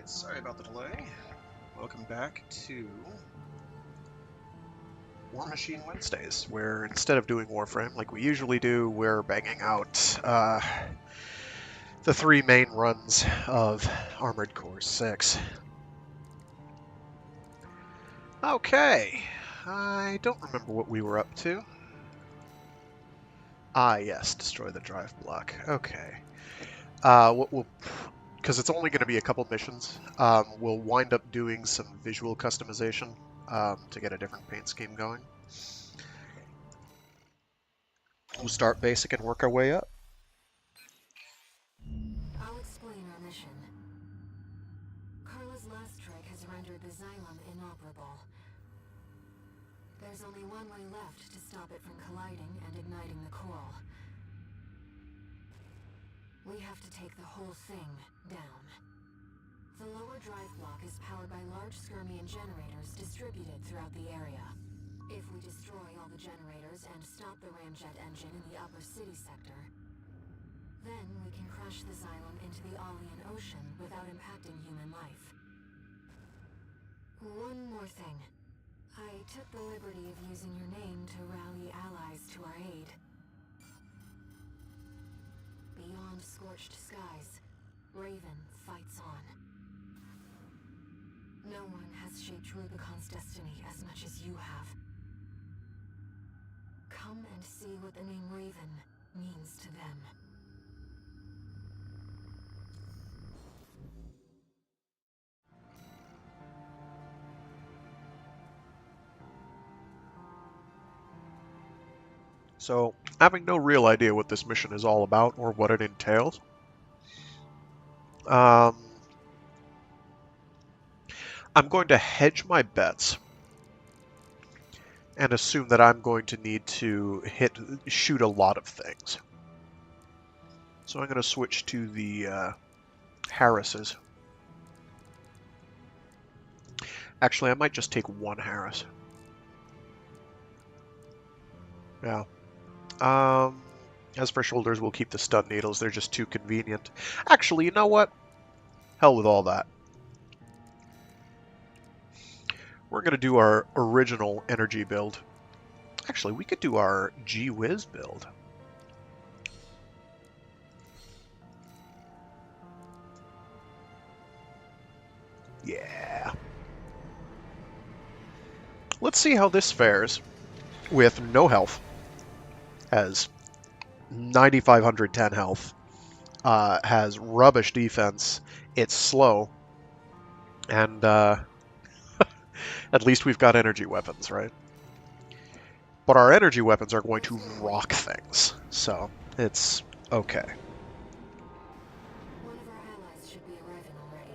Alright, sorry about the delay. Welcome back to Warmachine Wednesdays, where instead of doing Warframe like we usually do, we're banging out the three main runs of Armored Core 6. Okay, I don't remember what we were up to. Ah, yes, destroy the drive block. Okay. What we'll, because it's only going to be a couple missions, we'll wind up doing some visual customization to get a different paint scheme going. We'll start basic and work our way up. I'll explain our mission. Carla's last strike has rendered the Xylem inoperable. There's only one way left to stop it from colliding and igniting the coral. We have to take the whole thing down. The lower drive block is powered by large Skirmian generators distributed throughout the area. If we destroy all the generators and stop the ramjet engine in the upper city sector, then we can crash the Xylem into the Alien Ocean without impacting human life. One more thing. I took the liberty of using your name to rally allies to our aid. Beyond scorched skies, Raven fights on. No one has shaped Rubicon's destiny as much as you have. Come and see what the name Raven means to them. So, having no real idea what this mission is all about or what it entails, I'm going to hedge my bets and assume that I'm going to need to shoot a lot of things. So I'm going to switch to the Harrises. Actually, I might just take one Harris. Yeah. As for shoulders, we'll keep the stun needles. They're just too convenient. Actually, you know what? Hell with all that. We're going to do our original energy build. Actually, we could do our G-Wiz build. Yeah. Let's see how this fares with no health. Has 9,510 health. Has rubbish defense. It's slow. And at least we've got energy weapons, right? But our energy weapons are going to rock things. So it's okay. One of our allies should be arriving already.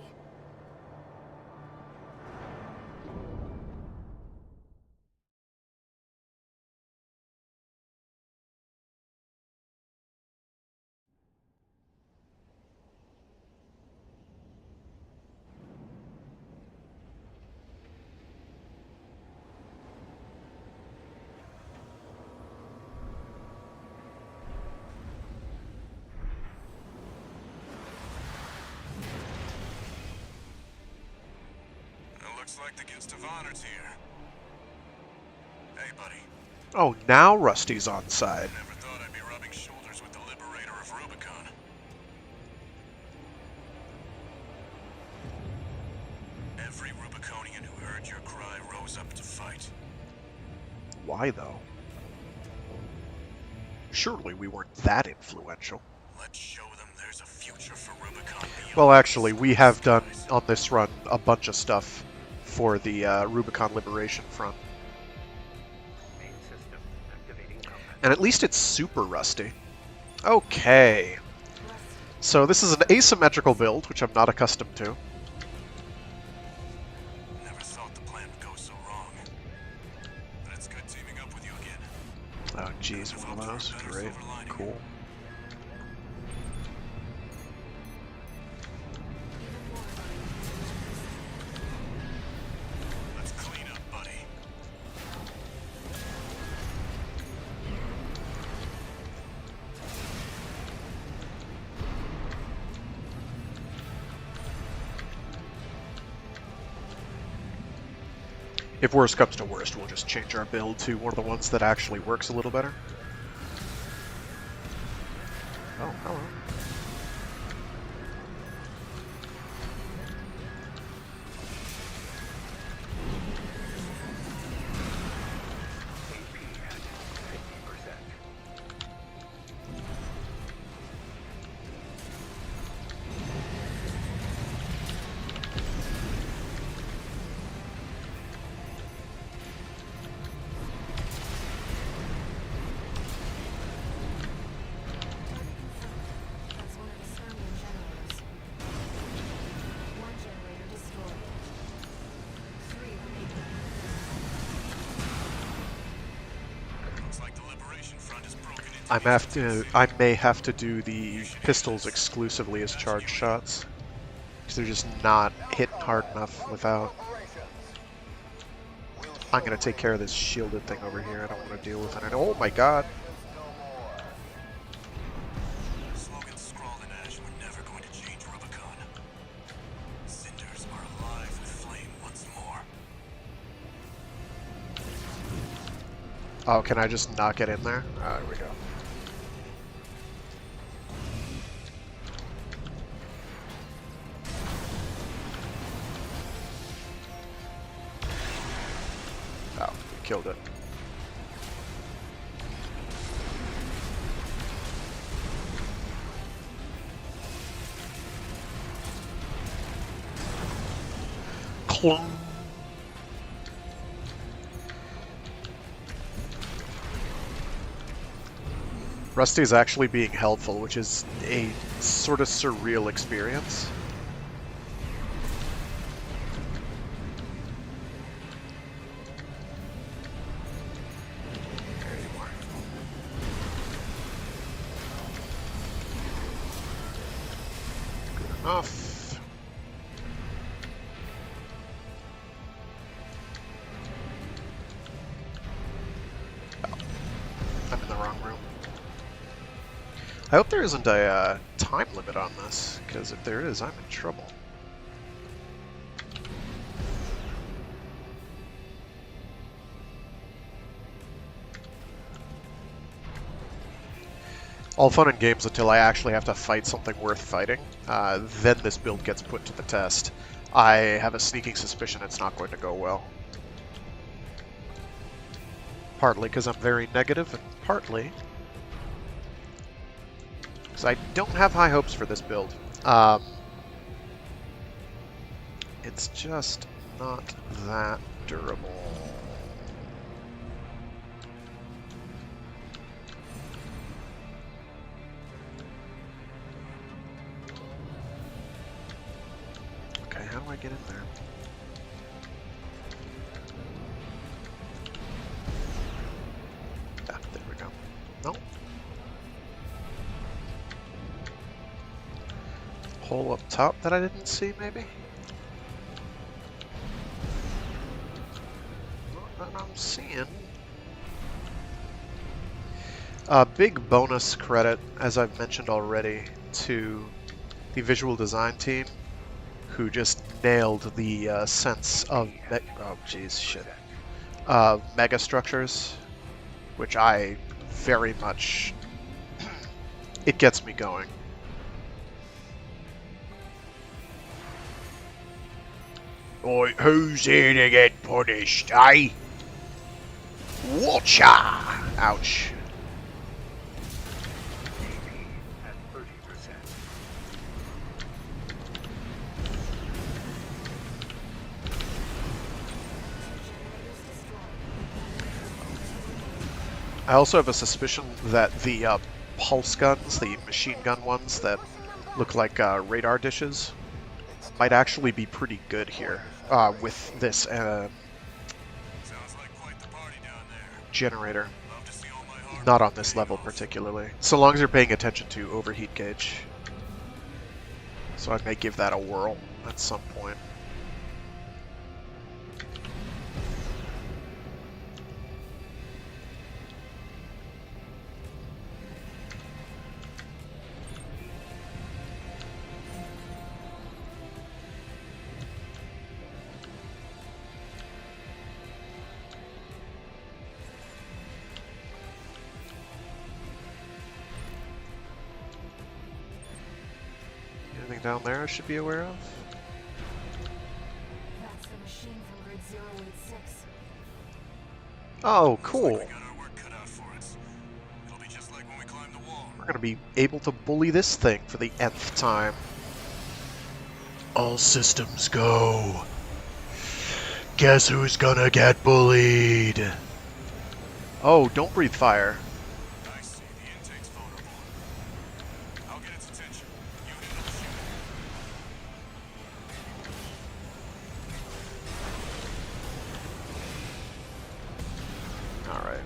Looks like the guest of honor's here. Hey, buddy. Oh, now Rusty's on side. Never thought I'd be rubbing shoulders with the liberator of Rubicon. Every Rubiconian who heard your cry rose up to fight. Why, though? Surely we weren't that influential. Let's show them there's a future for Rubicon beyond. Well, actually, we have done on this run a bunch of stuff for the Rubicon Liberation Front. And at least it's super rusty. Okay. So this is an asymmetrical build, which I'm not accustomed to. Never thought the plan would go so wrong. But it's good teaming up with you again. Oh, geez, one of those. Great. Cool. Let's clean up, buddy. If worst comes to worst, we'll just change our build to one of the ones that actually works a little better. Oh, hello. That's one of the Skirmian generators. One generator destroyed. 3 remaining. Looks like the Liberation Front is broken into I may have to do the pistols exclusively as charge shots. Because they're just not hitting hard enough without. I'm gonna take care of this shielded thing over here. I don't want to deal with it. Oh my god! Slogans scrawled in ash were never going to change Rubicon. Cinders are alive with flame once more. Oh, can I just knock it in there? There we go. Oh, we killed it. Clunk. Rusty's actually being helpful, which is a sort of surreal experience. There you are. Good enough. Oh, I'm in the wrong room. I hope there isn't a time limit on this, because if there is, I'm in trouble. All fun and games until I actually have to fight something worth fighting. Then this build gets put to the test. I have a sneaking suspicion it's not going to go well. Partly because I'm very negative, and partly because I don't have high hopes for this build. It's just not that durable. Okay, how do I get in there? Ah, there we go. Nope. Hole up top that I didn't see, maybe? Not that I'm seeing. Big bonus credit, as I've mentioned already, to the visual design team, who just nailed the sense of mega structures, which I very much it gets me going. Oi, who's here to get punished, eh? Watcha! Ouch. I also have a suspicion that the pulse guns, the machine gun ones that look like radar dishes, might actually be pretty good here with this Sounds like quite the party down there. generator. Love to see all my hard Not on work this paying level off. particularly. So long as you're paying attention to overheat gauge. So I may give that a whirl at some point. Anything down there I should be aware of? That's the machine from grid 086. Oh, Looks like cool. we got our work cut out for us. It'll be just like when we climbed the wall. We're gonna be able to bully this thing for the nth time. All systems go. Guess who's gonna get bullied? Oh, don't breathe fire. I see. The intake's vulnerable. I'll get its attention. You handle the shooting. Alright.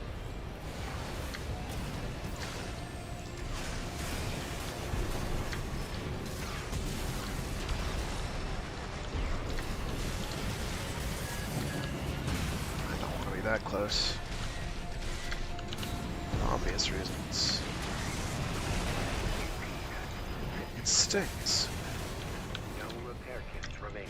I don't want to be that close. For obvious reasons. It stings. No repair kits remaining.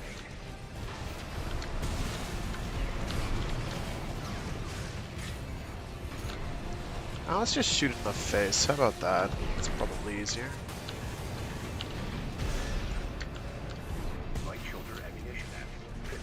Oh, let's just shoot it in the face. How about that? It's probably easier. Light shoulder ammunition at 15%.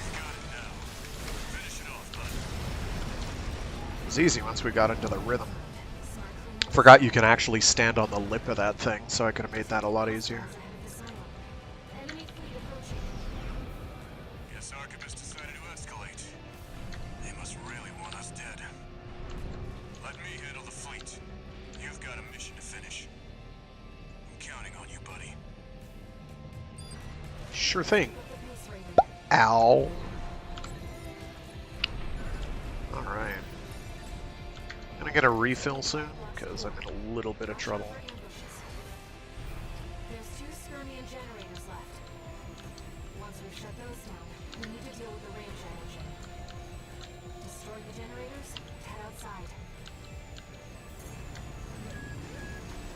You got it now. Finish it off, bud. It was easy once we got into the rhythm. Forgot you can actually stand on the lip of that thing, so I could have made that a lot easier. Enemy fleet approaching. Guess Archibus decided to escalate. They must really want us dead. Let me handle the fleet. You've got a mission to finish. I'm counting on you, buddy. Sure thing. The base rating. Ow. Alright. Gonna get a refill soon, because I'm in a little bit of trouble. There's 2 Skirmian generators left. Once we've shut those down, we need to deal with the range engine. Destroy the generators, head outside.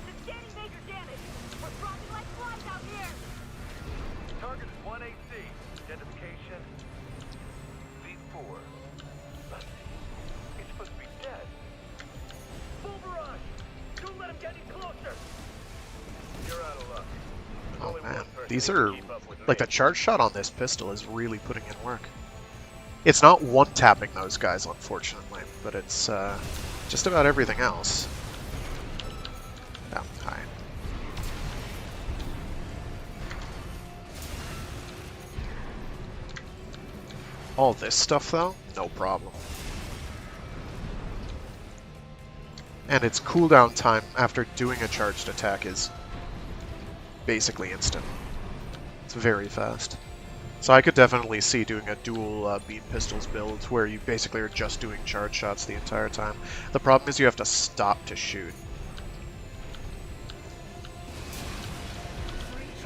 Sustaining major damage. We're dropping like flies out here. Target is 1AC. Identification. V4. It's supposed to be dead. Full barrage! Don't let him get any closer! You're out of luck. There's Oh only man, one person these who can are, keep up with like the me. charge shot on this pistol is really putting in work. It's not one-tapping those guys, unfortunately, but it's just about everything else. Oh, hi. All this stuff, though, no problem. And its cooldown time after doing a charged attack is basically instant. It's very fast. So I could definitely see doing a dual beam pistols build where you basically are just doing charge shots the entire time. The problem is you have to stop to shoot.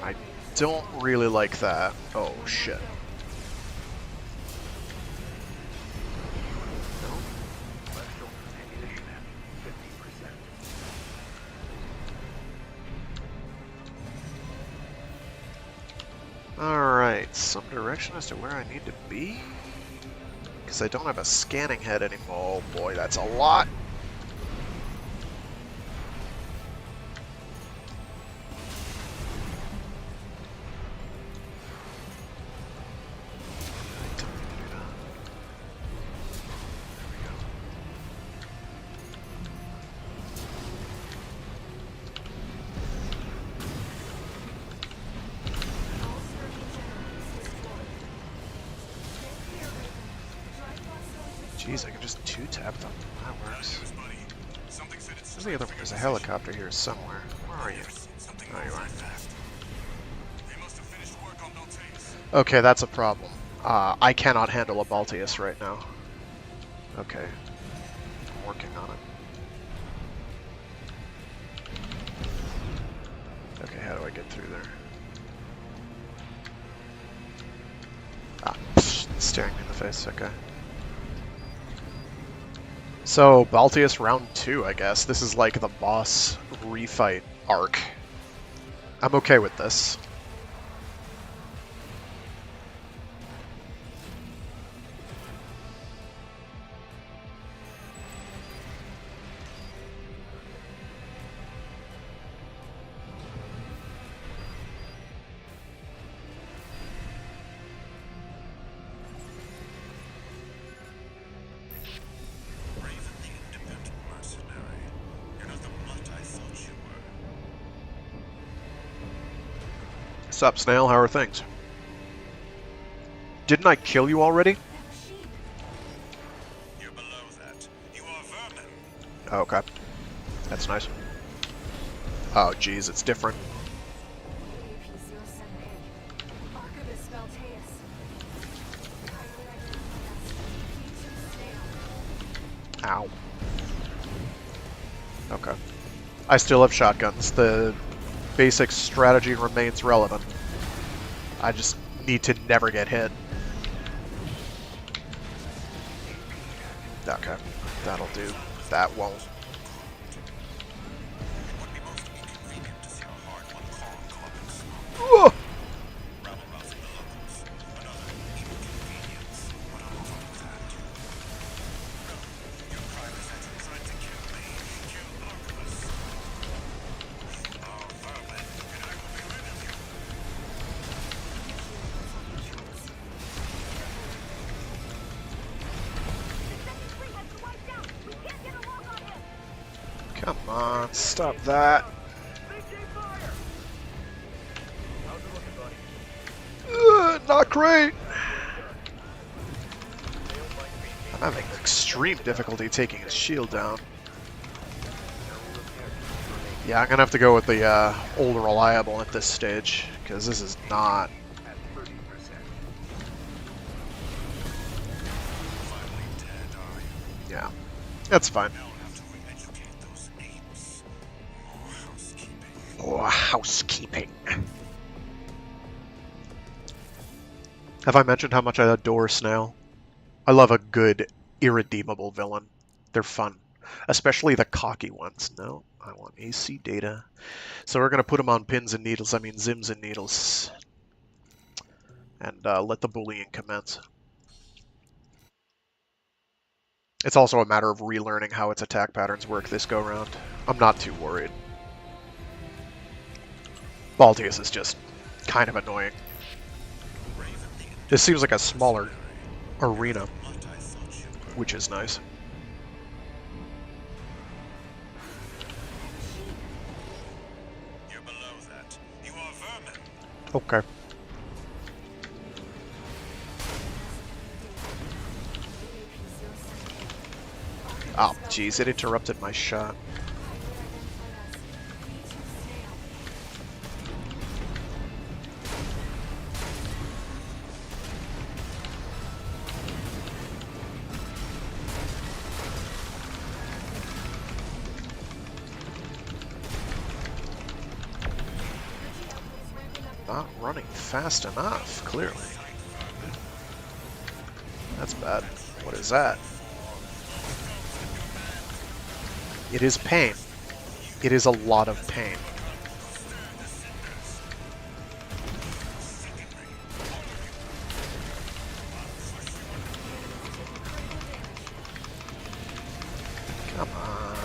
I don't really like that. Oh shit. No? Left shoulder ammunition at 50%. Alright, some direction as to where I need to be? Because I don't have a scanning head anymore. Oh boy, that's a lot. I don't need to do that. There we go. All Skirmian generators destroyed. Stay clear, Raven. Drive bots going to Jeez, I can just two-tap them. That Bad works. news, buddy. Something said it's Where's the other one? There's a helicopter here somewhere. Where are you? Something Oh, you moving are. fast. They must have finished work on Beltaeus. Okay, that's a problem. I cannot handle a Baltius right now. Okay. I'm working on it. Okay, how do I get through there? Ah, pfft, staring me in the face, okay. So, Baltius round 2, I guess. This is like the boss refight arc. I'm okay with this. Sup, Snail? How are things? Didn't I kill you already? That machine. You're below that. You are vermin. Oh, okay. That's nice. Oh, geez, it's different. AP-078. Archivist Valteus. Kindly identify us. P2 Snail. Ow. Okay. I still have shotguns. The basic strategy remains relevant. I just need to never get hit. Okay. That'll do. That won't. It would be most inconvenient to see a hard-won Kong go up in smoke. Ugh! Rabble-rousing the locals. Another inconvenience. But on top of that... No, your crime is that you tried to kill me. Kill Artemis. You are vermin, and I will be rid of you. The 73 has been wiped out. We can't get a lock on him. Come on, stop that. BJ fire! How's it looking, buddy? Not great. Snail might be I'm having extreme difficulty taking his shield down. no repairs remaining Yeah, I'm gonna have to go with the old reliable at this stage, because this is not... at 30%. Finally dead, are you? Yeah, that's fine. Now we'll have to re-educate those apes. More housekeeping. Oh, housekeeping. Have I mentioned how much I adore Snail? I love a good, irredeemable villain. They're fun. Especially the cocky ones. No, I want AC data. So we're going to put them on pins and needles, I mean zims and needles. And let the bullying commence. It's also a matter of relearning how its attack patterns work this go-round. I'm not too worried. Baltius is just kind of annoying. Raven the This seems like a smaller arena, what I thought you were. which is nice. You're below that. You are vermin. Okay. Oh, jeez, it interrupted my shot. Not running fast enough, clearly. That's bad. What is that? It is pain. It is a lot of pain. Come on.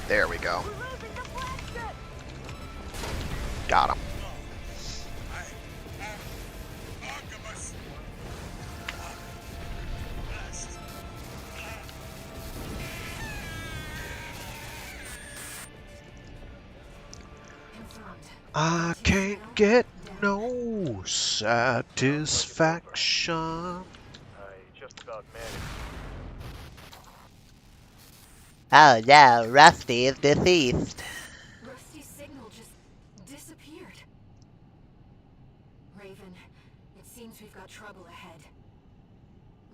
There we go. We're losing the flagship. Got him. Archivist. Confirmed. I can't get no satisfaction. I just about managed. Oh no, Rusty is deceased. Rusty's signal just disappeared. Raven, it seems we've got trouble ahead.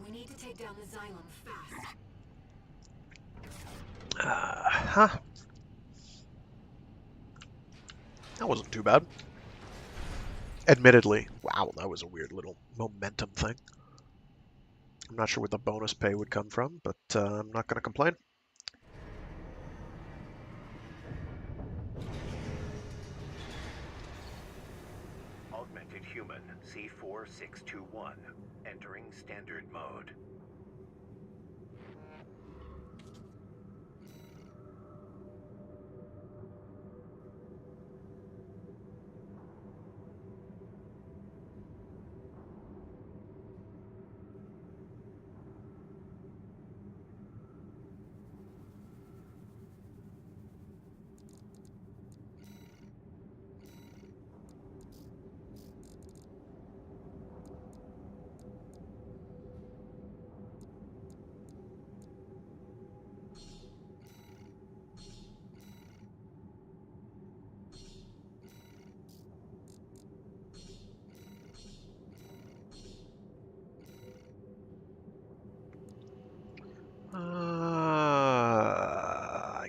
We need to take down the Xylem fast. Huh. That wasn't too bad. Admittedly. Wow, that was a weird little momentum thing. I'm not sure where the bonus pay would come from, but I'm not going to complain. Augmented Human C4621, entering standard mode.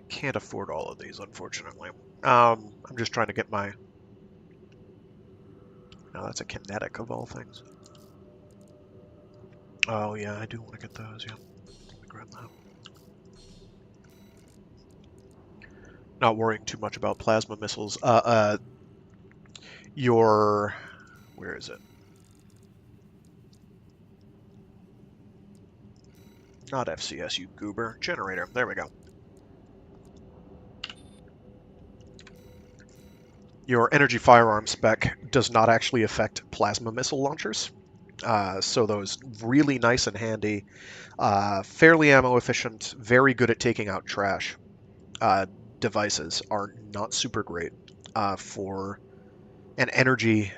can't afford all of these, unfortunately. I'm just trying to get my... No, that's a kinetic of all things. Oh, yeah, I do want to get those, yeah. Let me grab that. Not worrying too much about plasma missiles. Your... Where is it? Not FCS, you goober. Generator. There we go. Your energy firearm spec does not actually affect plasma missile launchers. So those really nice and handy, fairly ammo efficient, very good at taking out trash devices are not super great for an energy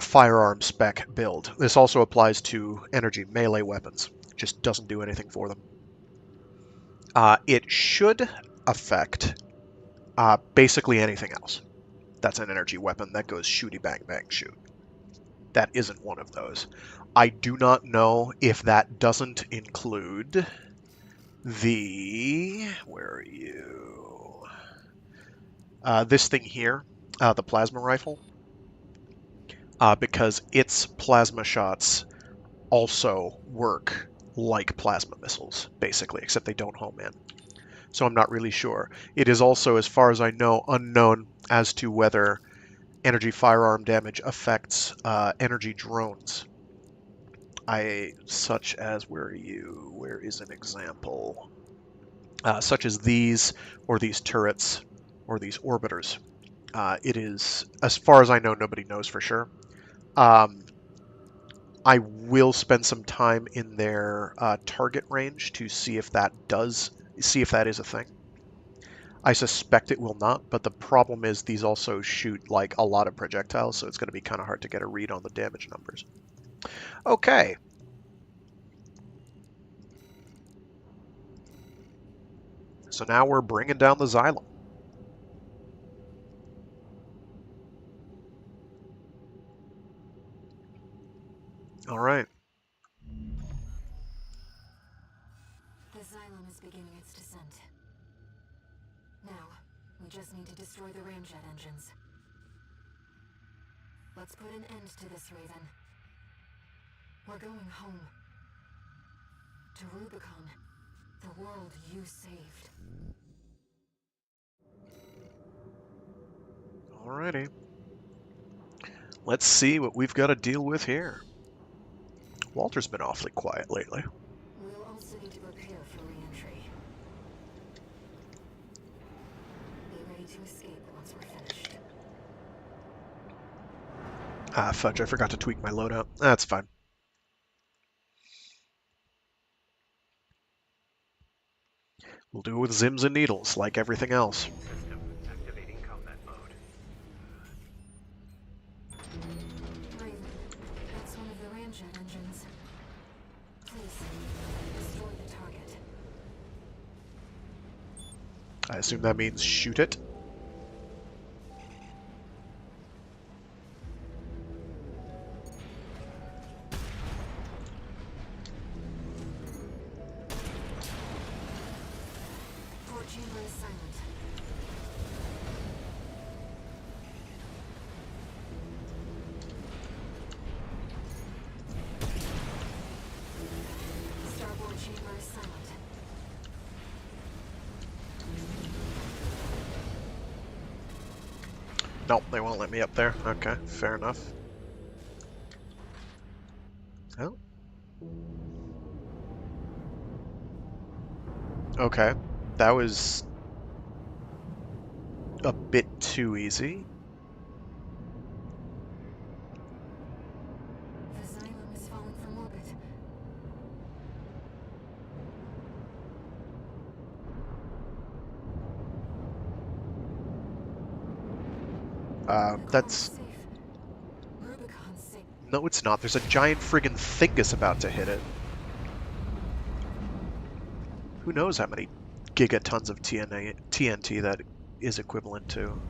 firearm spec build. This also applies to energy melee weapons. Just doesn't do anything for them. It should affect basically anything else. That's an energy weapon that goes shooty bang bang shoot. That isn't one of those. I do not know if that doesn't include the... Where are you? This thing here, the plasma rifle, because its plasma shots also work like plasma missiles, basically, except they don't home in. So I'm not really sure. It is also, as far as I know, unknown as to whether energy firearm damage affects energy drones. Such as, where are you? Where is an example? Such as these, or these turrets, or these orbiters. It is, as far as I know, nobody knows for sure. I will spend some time in their target range to see if that is a thing. I suspect it will not, but the problem is these also shoot like a lot of projectiles, so it's going to be kind of hard to get a read on the damage numbers. Okay. So now we're bringing down the Xylem. All right. The Xylem is beginning its descent. Now, we just need to destroy the ramjet engines. Let's put an end to this, Raven. We're going home. To Rubicon. The world you saved. Alrighty. Let's see what we've got to deal with here. Walter's been awfully quiet lately. We'll also need to prepare for re-entry. Be ready to escape once we're finished. Ah, fudge, I forgot to tweak my loadout. That's fine. We'll do it with Zims and Needles, like everything else. System activating combat mode. Raven, that's one of the ramjet engines. Please, destroy the target. I assume that means shoot it. Port chamber is silent. Starboard chamber is silent. Nope, they won't let me up there. Okay, fair enough. Oh. Okay, that was a bit too easy. The Xylem is falling from orbit. That's... Safe. Rubicon's safe. No, it's not. There's a giant friggin' thingus about to hit it. Who knows how many gigatons of TNT that is equivalent to.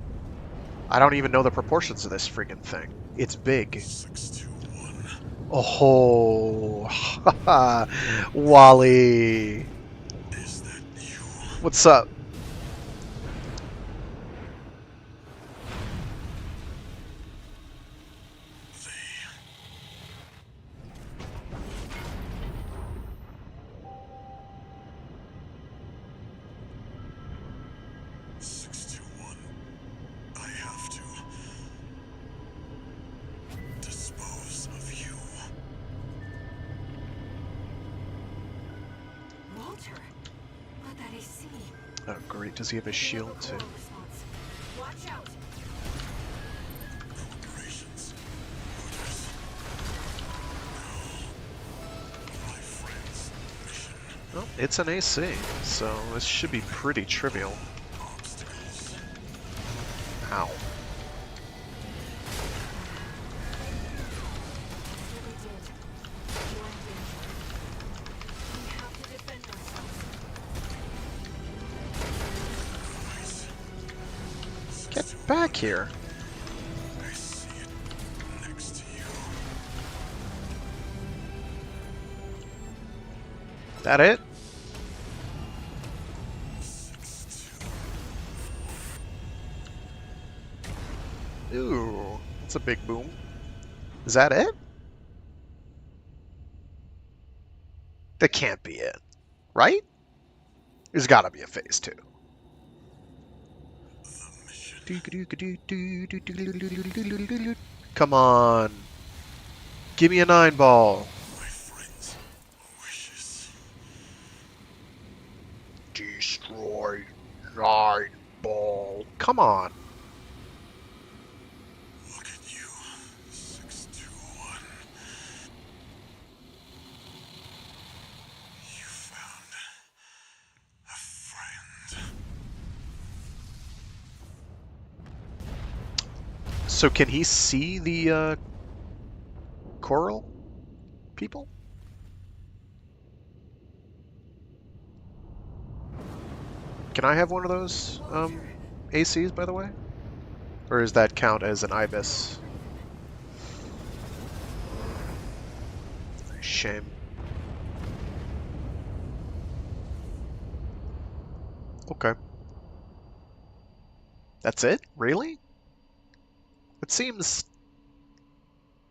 I don't even know the proportions of this friggin' thing. It's big. 621. Oh, haha, Wally. Is that you? What's up? 621. I have to dispose of you. Walter, let that AC. Oh, great. Does he have a shield too? Response. Watch out. Corporations. Looters. No. My friend's mission. Well, it's an AC, so this should be pretty trivial. Obstacles. Ow. What we did. One danger. We have to defend ourselves. Get back here. I see it next to you. That it? 624. Ooh, that's a big boom. Is that it? That can't be it, right? There's gotta be a phase 2. Come on. Give me a 9-ball. My friend's wishes. Destroy 9-ball. Come on. Look at you, 621. You found a friend. So can he see the coral people? Can I have one of those ACs, by the way? Or does that count as an ibis? Shame. Okay. That's it? Really? It seems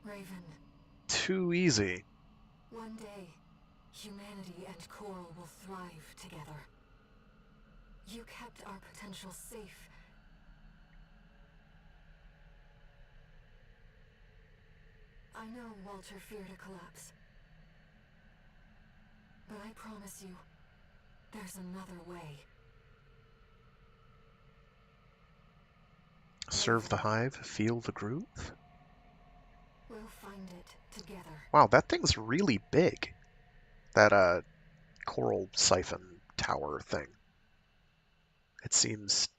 Raven, too easy. one day, humanity and Coral will thrive together. You kept our potential safe. I know Walter feared a collapse. But I promise you, there's another way. Serve the hive, feel the groove? We'll find it together. Wow, that thing's really big. That coral siphon tower thing. It seems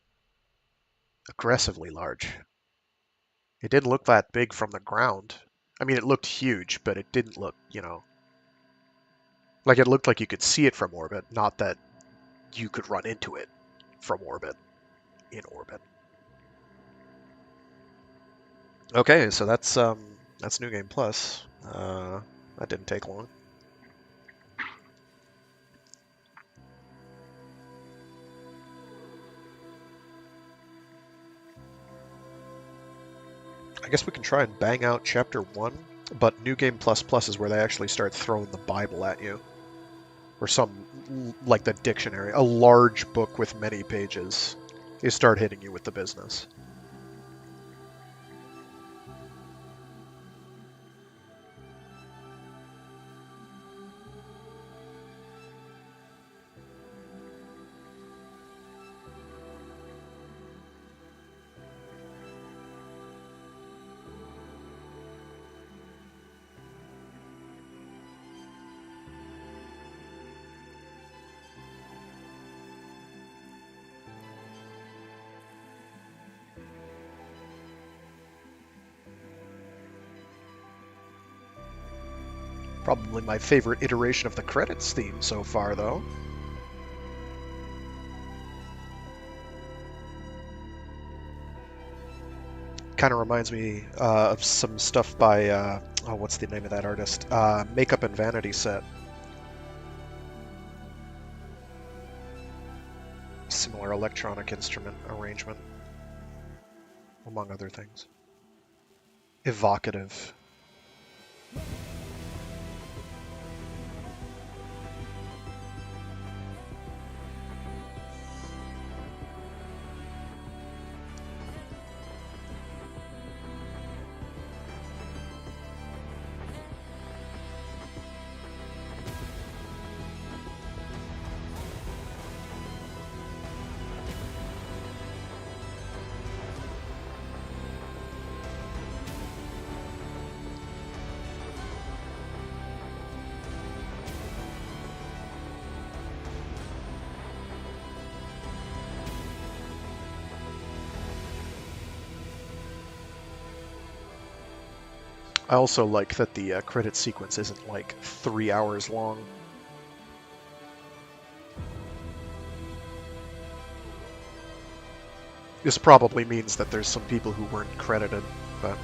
aggressively large. It didn't look that big from the ground. I mean, it looked huge, but it didn't look, like it looked like you could see it from orbit, not that you could run into it from orbit, in orbit. Okay, so that's New Game Plus. That didn't take long. I guess we can try and bang out Chapter 1, but New Game Plus Plus is where they actually start throwing the Bible at you. Or like the dictionary, a large book with many pages. They start hitting you with the business. Probably my favorite iteration of the credits theme so far, though. Kind of reminds me of some stuff by, oh, what's the name of that artist? Makeup and Vanity Set. Similar electronic instrument arrangement, among other things. Evocative. I also like that the credit sequence isn't like 3 hours long. This probably means that there's some people who weren't credited, but...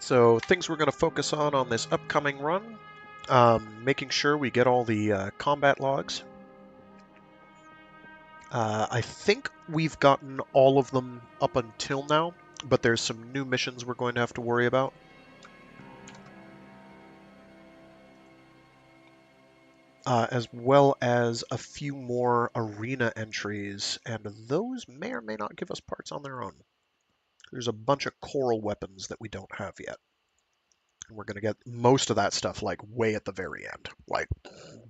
So things we're going to focus on this upcoming run, making sure we get all the combat logs. I think we've gotten all of them up until now, but there's some new missions we're going to have to worry about. As well as a few more arena entries, and those may or may not give us parts on their own. There's a bunch of coral weapons that we don't have yet. And we're going to get most of that stuff like way at the very end. Like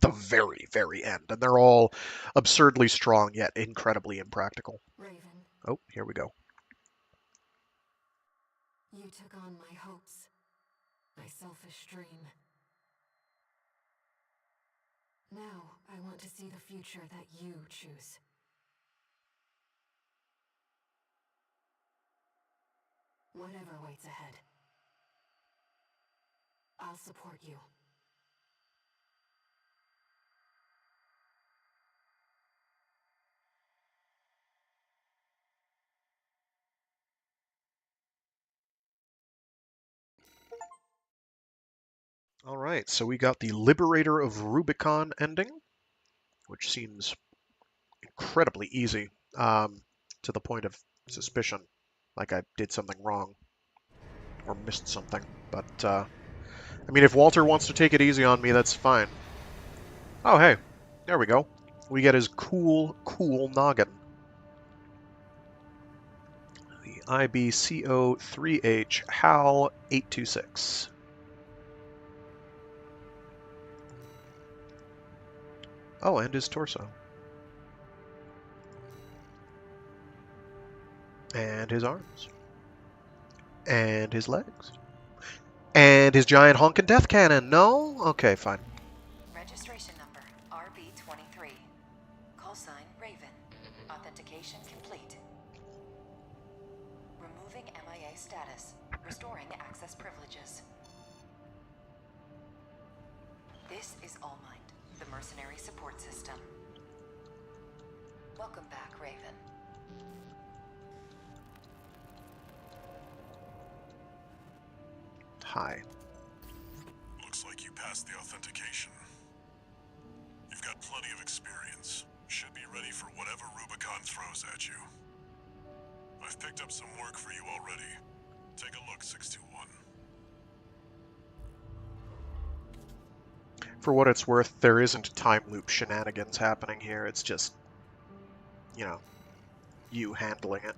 the very, very end. And they're all absurdly strong, yet incredibly impractical. Raven, Oh, here we go. you took on my hopes, my selfish dream. Now, I want to see the future that you choose. Whatever waits ahead, I'll support you. All right, so we got the Liberator of Rubicon ending, which seems incredibly easy, to the point of suspicion, like I did something wrong or missed something. But, I mean, if Walter wants to take it easy on me, that's fine. Oh, hey, there we go. We get his cool noggin. The IBCO3H HAL 826. Oh, and his torso. And his arms. And his legs. And his giant honkin' death cannon. No? Okay, fine. Registration number RB23. Call sign Raven. Authentication complete. Removing MIA status. Restoring access privileges. This is All Mind, the mercenary support system. Welcome back, Raven. Hi. Looks like you passed the authentication. You've got plenty of experience. Should be ready for whatever Rubicon throws at you. I've picked up some work for you already. Take a look, 621. For what it's worth, there isn't time loop shenanigans happening here. It's just, you know, you handling it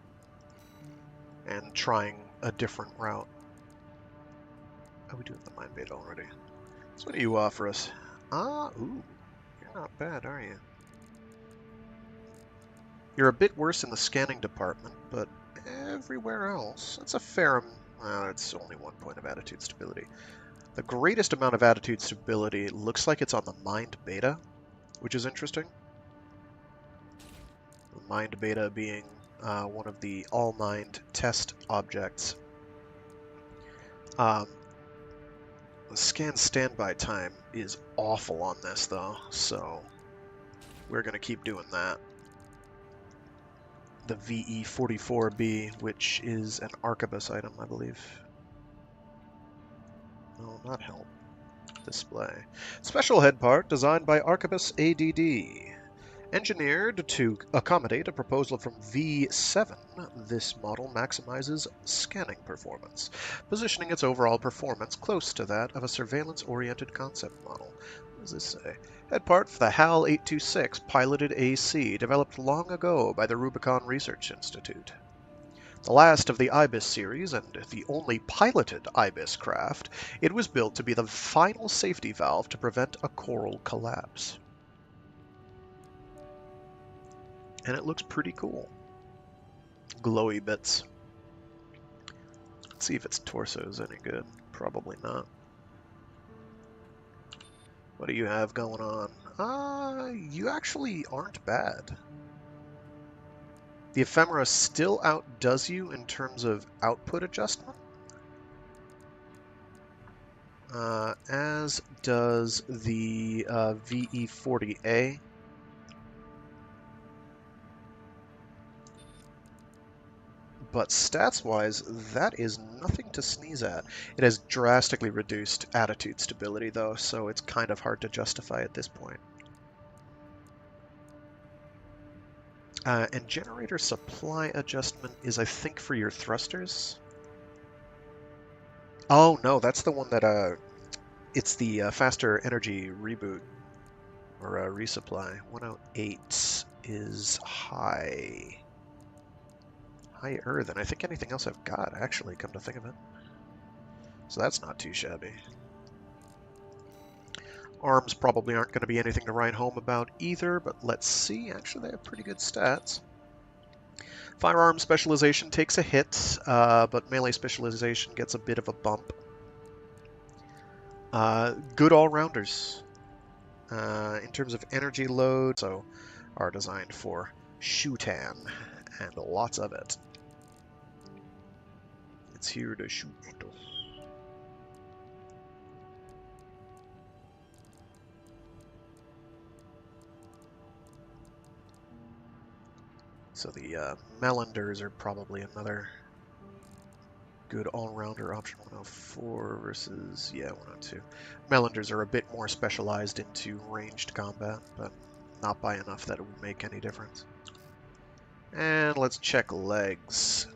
and trying a different route. Oh, we do have the mind bait already. So what do you offer us? Ooh, you're not bad, are you? You're a bit worse in the scanning department, but everywhere else, it's a fair. Well, it's only 1 point of attitude stability. The greatest amount of attitude stability looks like it's on the mind beta, which is interesting. The mind beta being one of the all mind test objects. The scan standby time is awful on this, though, so we're going to keep doing that. The VE44B, which is an arquebus item, I believe. No, not help. Display. Special head part designed by Arquebus ADD. Engineered to accommodate a proposal from V7, this model maximizes scanning performance, positioning its overall performance close to that of a surveillance-oriented concept model. What does this say? Head part for the HAL 826 piloted AC, developed long ago by the Rubicon Research Institute. The last of the IBIS series, and the only piloted IBIS craft, it was built to be the final safety valve to prevent a coral collapse. And it looks pretty cool. Glowy bits. Let's see if its torso is any good. Probably not. What do you have going on? You actually aren't bad. The ephemera still outdoes you in terms of output adjustment. As does the VE40A. but stats-wise, that is nothing to sneeze at. It has drastically reduced attitude stability, though, so it's kind of hard to justify at this point. And generator supply adjustment is, I think, for your thrusters. Oh, no, that's the one that, it's the faster energy reboot, or resupply. 108 is higher than I think anything else I've got, actually, come to think of it. So that's not too shabby. Arms probably aren't going to be anything to write home about either, but let's see. Actually, they have pretty good stats. Firearm specialization takes a hit, but melee specialization gets a bit of a bump. Good all-rounders. In terms of energy load, so are designed for shootan, and lots of it. It's here to shoot. So the Melanders are probably another good all-rounder option. 104 versus, yeah, 102. Melanders are a bit more specialized into ranged combat, but not by enough that it would make any difference. And let's check legs.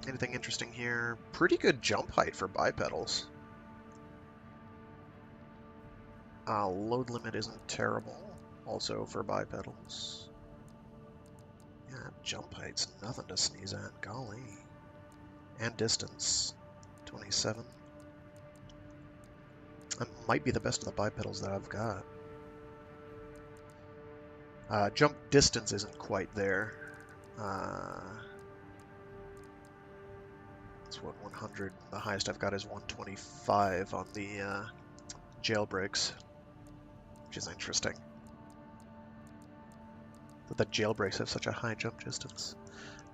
Anything interesting here? Pretty good jump height for bipedals. Load limit isn't terrible, also for bipedals. Yeah, jump height's nothing to sneeze at, golly. And distance, 27. That might be the best of the bipedals that I've got. Jump distance isn't quite there. It's what, 100. The highest I've got is 125 on the jailbreaks, which is interesting. That the jailbreaks have such a high jump distance.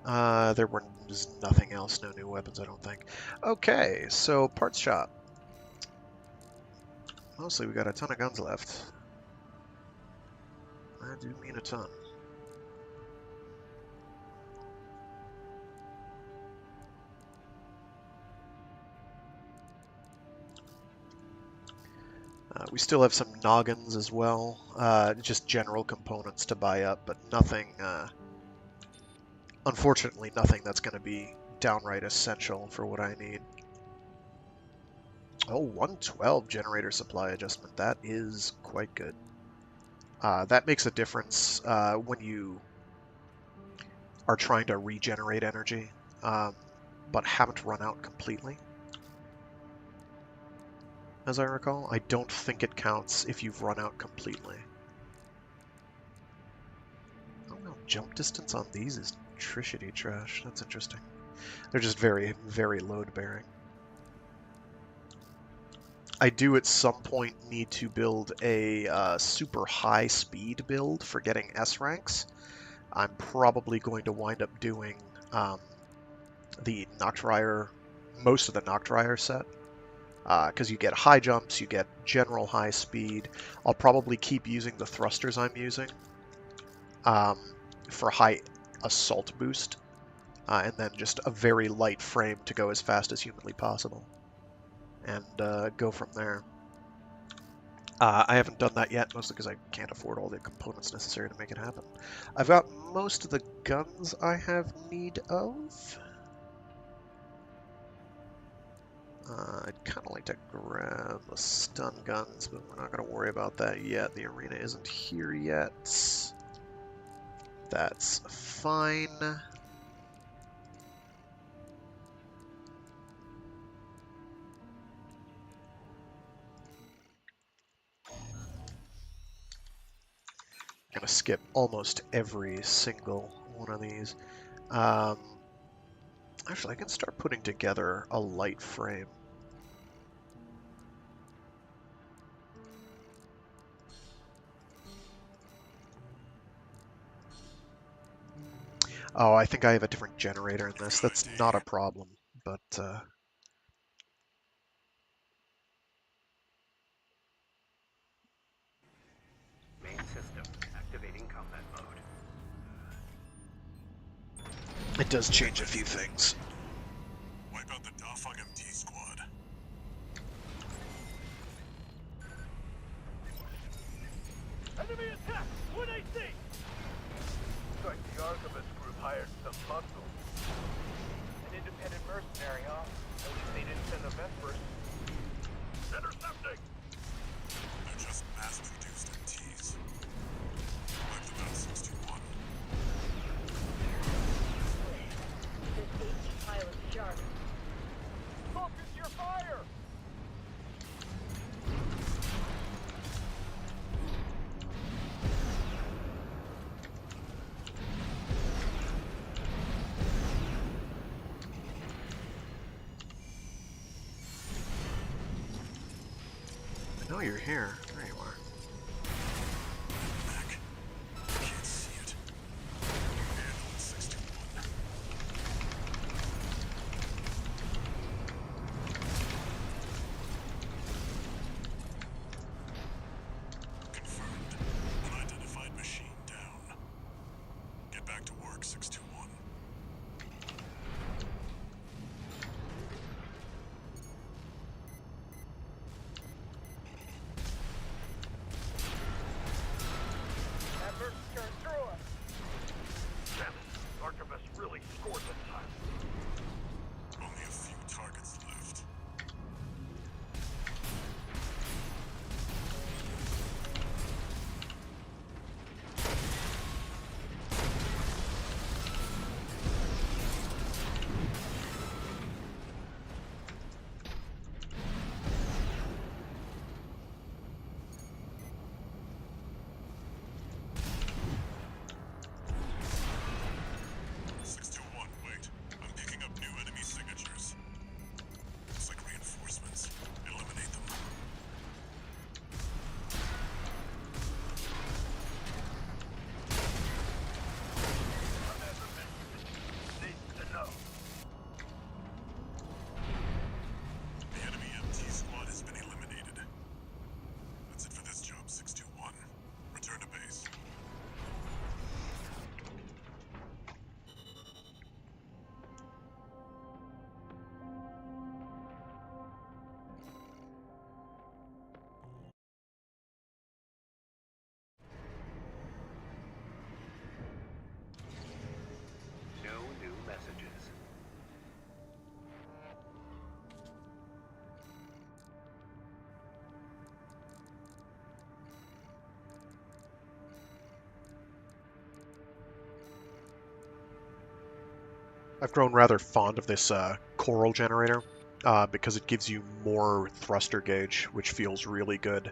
There was nothing else, no new weapons, I don't think. Okay, so parts shop. Mostly we got a ton of guns left. I do mean a ton. We still have some noggins as well, just general components to buy up, but nothing, unfortunately nothing that's going to be downright essential for what I need. Oh, 112 generator supply adjustment, that is quite good. That makes a difference when you are trying to regenerate energy, but haven't run out completely. As I recall, I don't think it counts if you've run out completely. Oh no, jump distance on these is trishity trash. That's interesting. They're just very, very load-bearing. I do at some point need to build a super high speed build for getting S ranks. I'm probably going to wind up doing the Noctrier, most of the Noctrier set. Because you get high jumps, you get general high speed. I'll probably keep using the thrusters I'm using for high assault boost, and then just a very light frame to go as fast as humanly possible, and go from there. I haven't done that yet, mostly because I can't afford all the components necessary to make it happen. I've got most of the guns I have need of. I'd kind of like to grab the stun guns, but we're not going to worry about that yet. The arena isn't here yet. That's fine. I'm going to skip almost every single one of these. Actually, I can start putting together a light frame. Oh, I think I have a different generator in this. That's not a problem, but Main system activating combat mode. it does change a few things. know you're here. There you are. Back. Can't see it. Handle it, 621. Confirmed. Unidentified machine down. Get back to work, 621. That versus turned through us. Damn it. Archivist really scored this time. Only a few targets left. Six two one, wait. I'm picking up new enemy signatures. Looks like reinforcements. Eliminate them. Needs to know. The enemy MT squad has been eliminated. That's it for this job, 621. Return to base. No new messages. I've grown rather fond of this coral generator because it gives you more thruster gauge, which feels really good.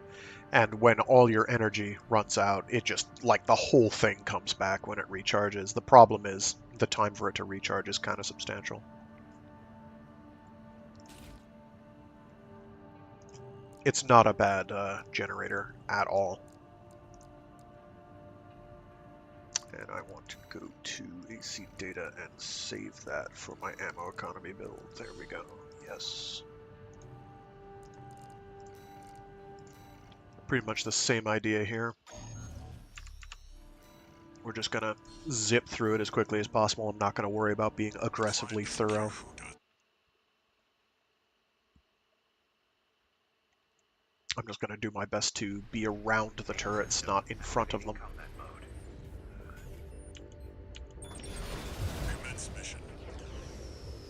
And when all your energy runs out, it just, like, the whole thing comes back when it recharges. The problem is the time for it to recharge is kind of substantial. It's not a bad generator at all. And I want to go to AC data and save that for my ammo economy build. There we go. Yes. Pretty much the same idea here. We're just gonna zip through it as quickly as possible. I'm not gonna worry about being aggressively thorough. I'm just gonna do my best to be around the turrets, not in front of them. Combat mode. Commence mission.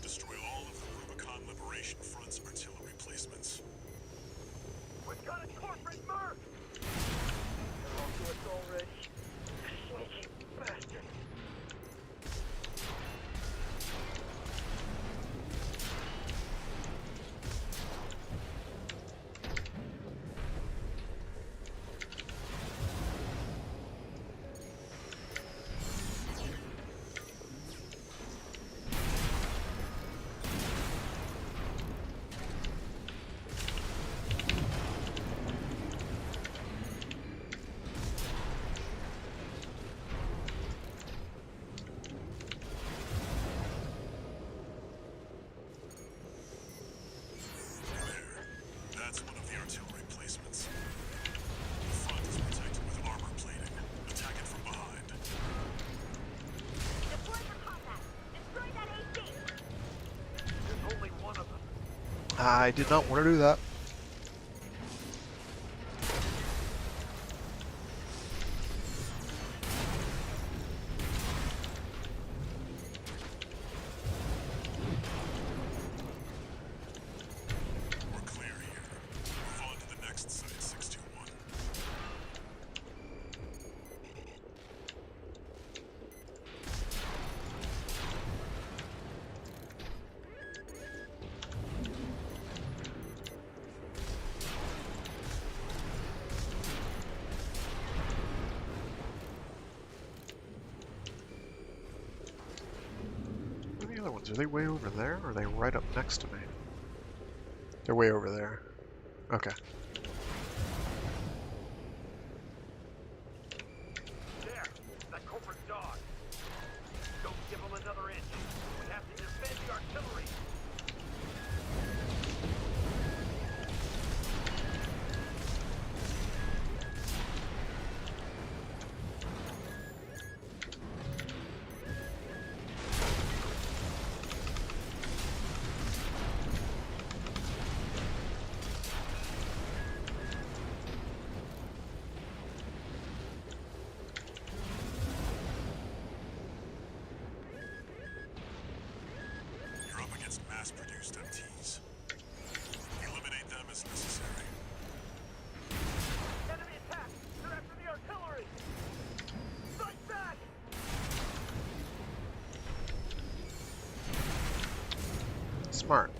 Destroy all of the Rubicon Liberation Front's artillery placements. We've got a corporate merc! They're on to us already. Sneaky bastard. That's one of the artillery placements. The front is protected with armor plating. Attack it from behind. Deploy for combat. Destroy that AC. There's only one of them. I did not want to do that. We're clear here. Move on to the next site, 621. Where are the other ones? Are they way over there, or are they right up next to me? They're way over there. Okay. against mass-produced MTs. Eliminate them as necessary. Enemy attack! They're after the artillery! Fight back! Smart.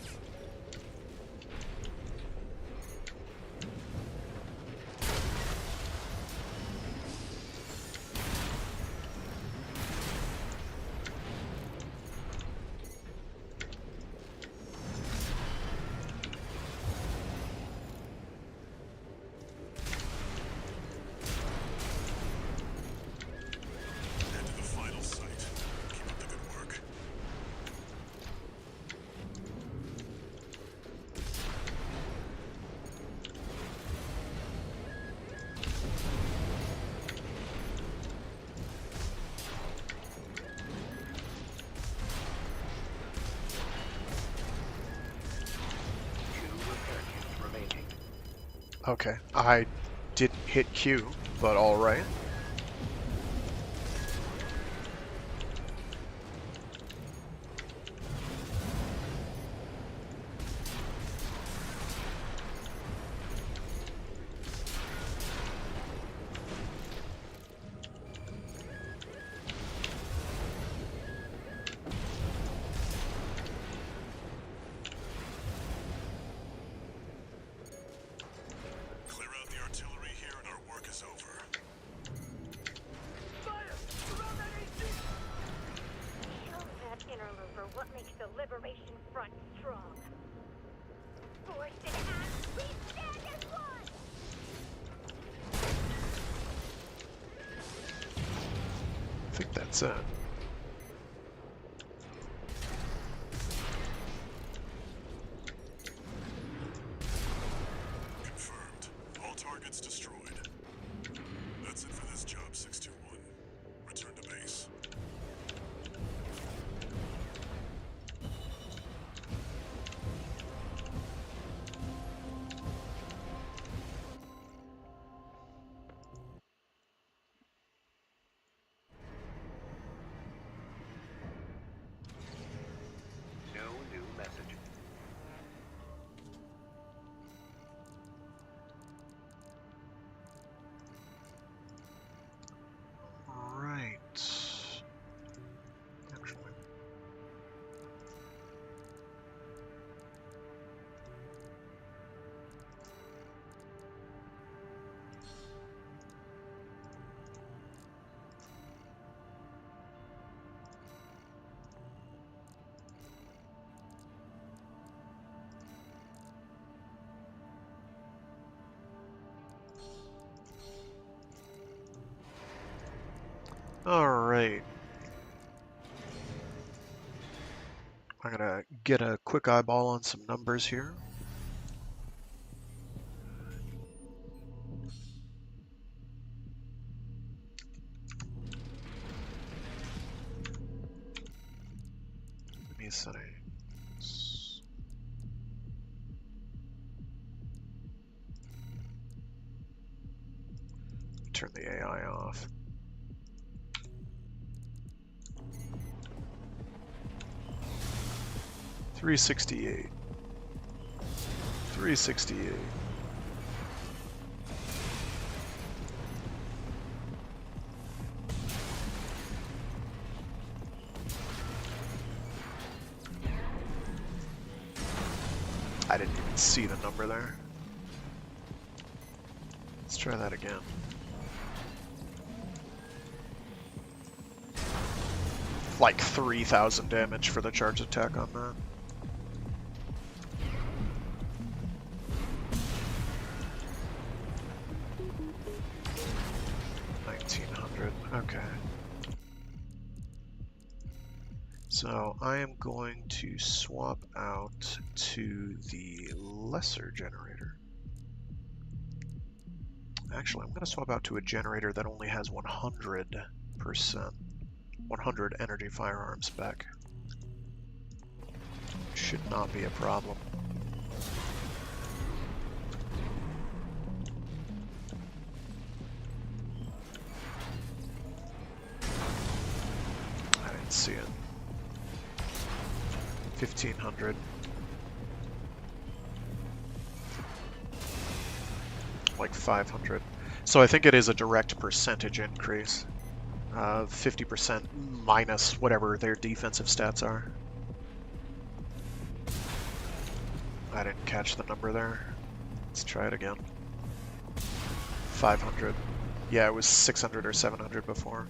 Head to the final site. Keep up the good work. Two repair kits remaining. Okay, I didn't hit Q, but alright. Clear out the artillery here and our work is over. Fire! Around that AC! Show that interloper what makes the Liberation Front strong. Force it out! We stand as one! I think that's it. Confirmed. All targets destroyed. That's it for this job, 621. Return to base. No new message. Right. Actually. Alright. I'm gonna get a quick eyeball on some numbers here. Enemy settings. Turn the AI off. $368. $368. I didn't even see the number there. Let's try that again. Like 3,000 damage for the charge attack on that. Okay. So I am going to swap out to the lesser generator. Actually, I'm going to swap out to a generator that only has 100%, 100 energy firearm spec. Should not be a problem. I didn't see it. 1,500. Like 500. So I think it is a direct percentage increase. 50% minus whatever their defensive stats are. I didn't catch the number there. Let's try it again. 500. Yeah, it was 600 or 700 before.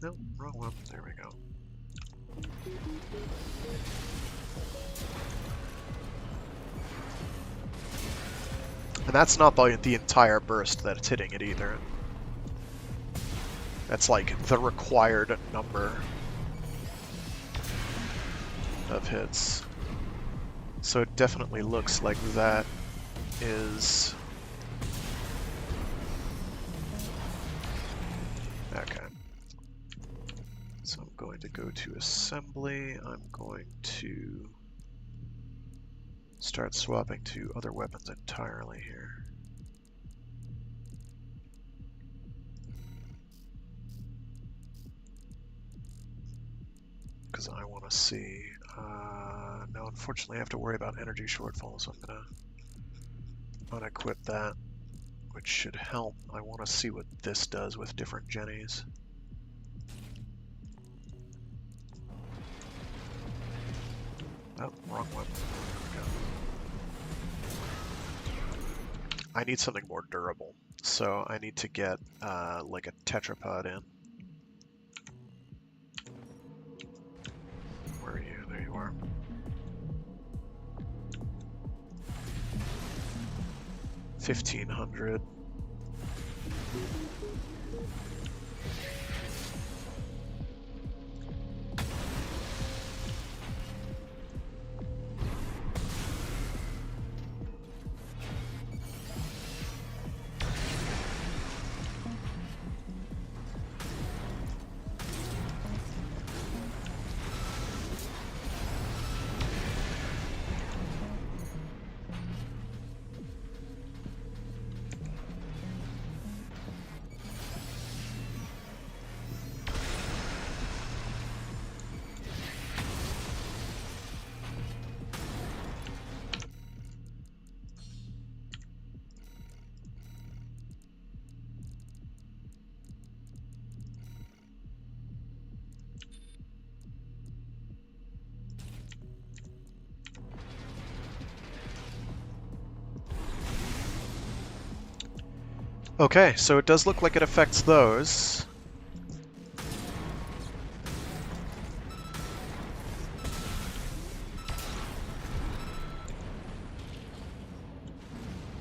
No, wrong one. There we go. And that's not the entire burst that it's hitting it either. That's like the required number of hits. So it definitely looks like that is... Okay. So I'm going to go to assembly. I'm going to start swapping to other weapons entirely here. Because I want to see... no, unfortunately I have to worry about energy shortfall, so I'm going to unequip that, which should help. I want to see what this does with different jennies. Oh, wrong one. There we go. I need something more durable, so I need to get like a tetrapod in. Where are you? There you are. $1,500. Okay, so it does look like it affects those.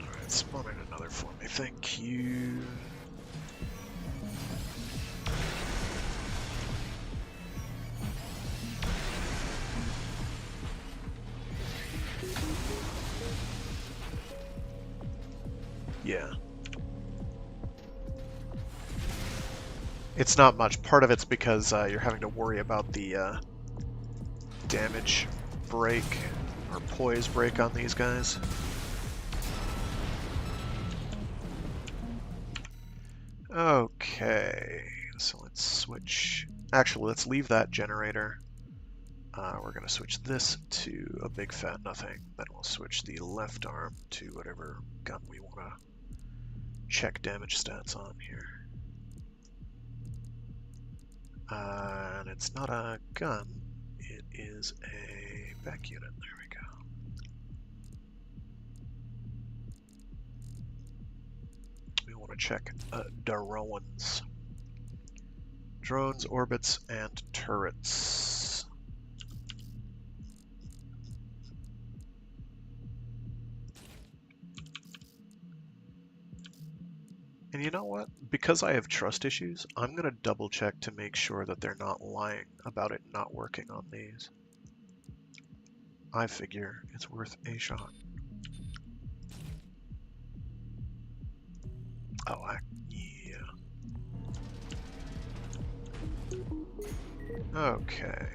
Alright, spawn in another for me. Thank you. Yeah. It's not much. Part of it's because you're having to worry about the damage break or poise break on these guys. Okay, so let's switch. Actually, let's leave that generator. We're going to switch this to a big fat nothing. Then we'll switch the left arm to whatever gun we want to check damage stats on here. And it's not a gun, it is a back unit. There we go. We want to check drones. Drones, orbits, and turrets. And you know what? Because I have trust issues, I'm going to double check to make sure that they're not lying about it not working on these. I figure it's worth a shot. Oh, yeah. Okay.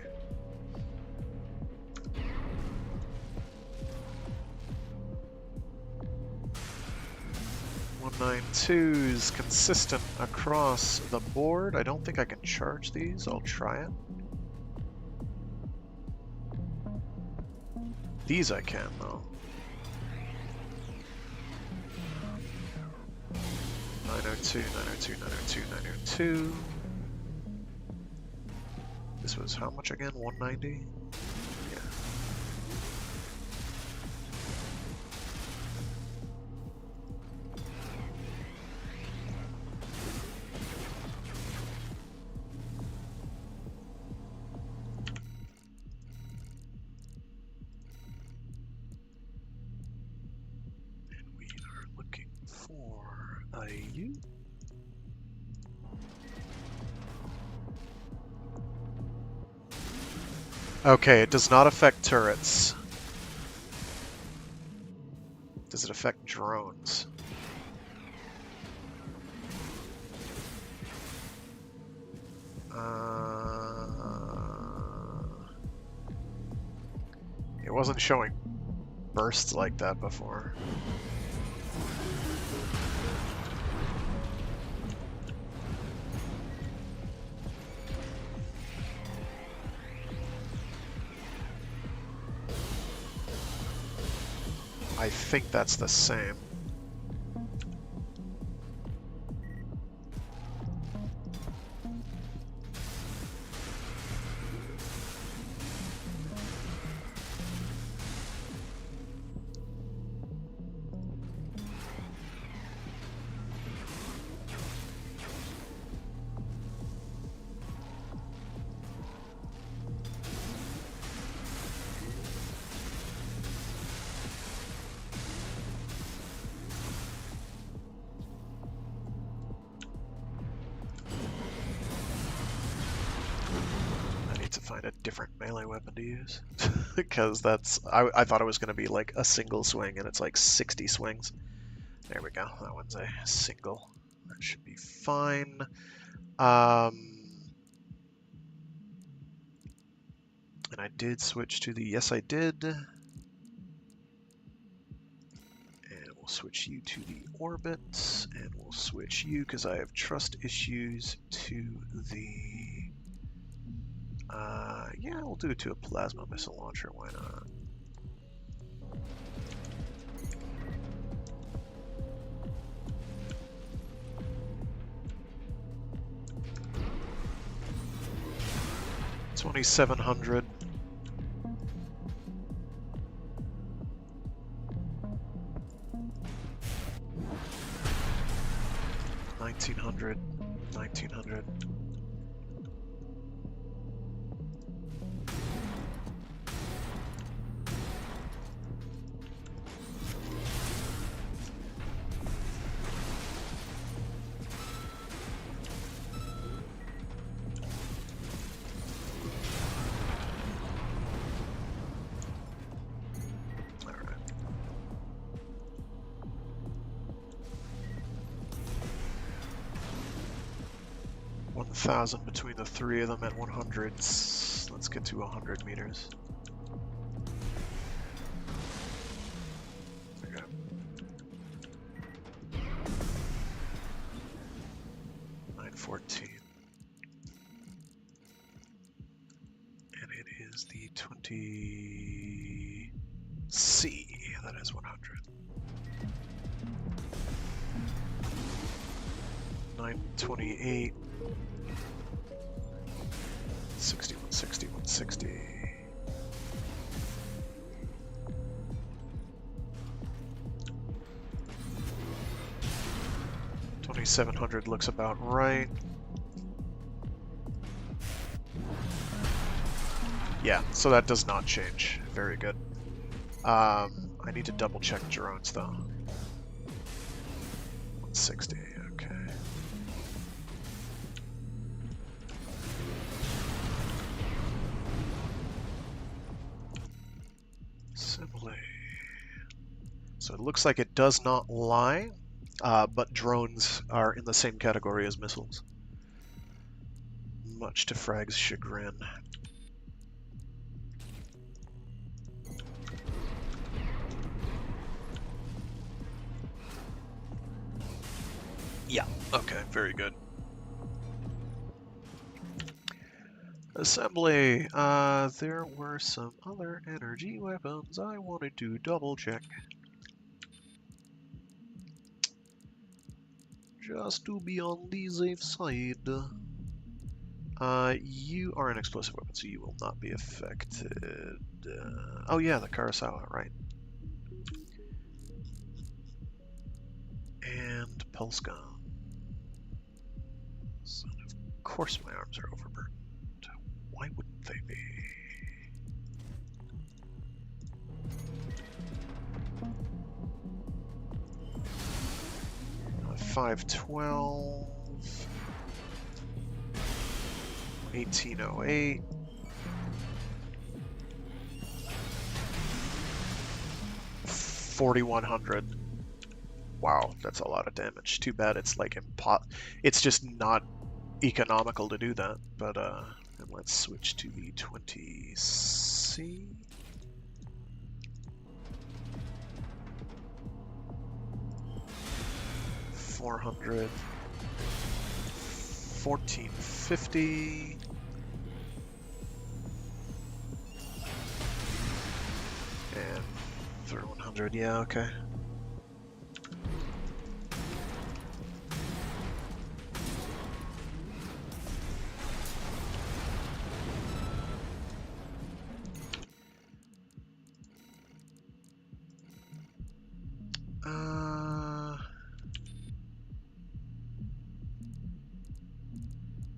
192 is consistent across the board. I don't think I can charge these. I'll try it. These I can, though. 902, 902, 902, 902. This was how much again? 190? Yeah. And we are looking for a U. Okay, it does not affect turrets. Does it affect drones? It wasn't showing bursts like that before. I think that's the same. Find a different melee weapon to use because I thought it was going to be like a single swing and it's like 60 swings. There we go. That one's a single. That should be fine. And I did switch to the yes I did. And we'll switch you to the orbit and we'll switch you because I have trust issues to the yeah, we'll do it to a plasma missile launcher, why not? $2,700. $1,900. $1,900. $1,000 between the three of them at 100s. Let's get to 100 meters. Okay. $914. And it is the 20C. That is 100. 928. 60, 160, 160. $2,700 looks about right. Yeah, so that does not change. Very good. I need to double check drones though. 160, okay. Assembly. So it looks like it does not lie, but drones are in the same category as missiles. much to Frag's chagrin. Yeah, okay, very good. Assembly. There were some other energy weapons I wanted to double check. Just to be on the safe side. You are an explosive weapon, so you will not be affected. Oh yeah, the Kurosawa, right. And pulse gun. So of course my arms are overburdened. Why wouldn't they be? Uh, 512. 1808. $4,100. Wow, that's a lot of damage. Too bad it's like it's just not economical to do that. But and let's switch to the 20C. $400. 1450. And 3100. Yeah, okay.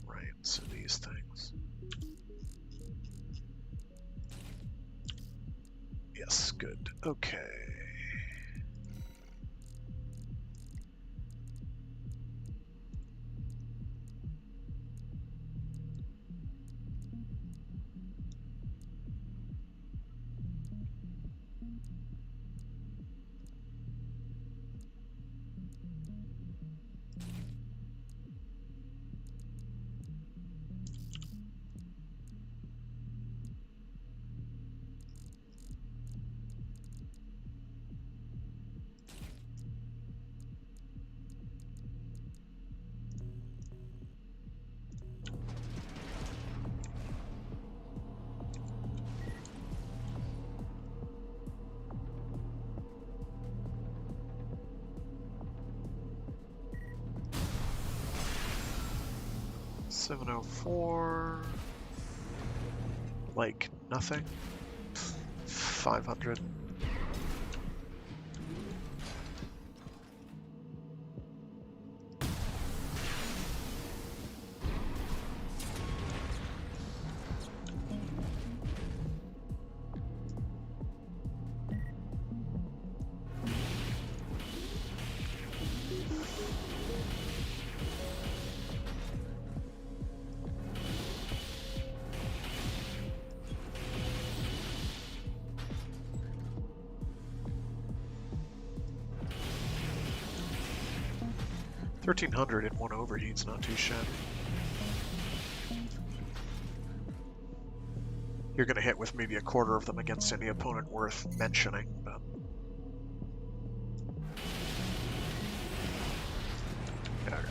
Right, so these things. Yes, good. Okay. $704. Like nothing. 500. $1,300 in one overheat's not too shabby. You're gonna hit with maybe a quarter of them against any opponent worth mentioning, but... Yeah, okay.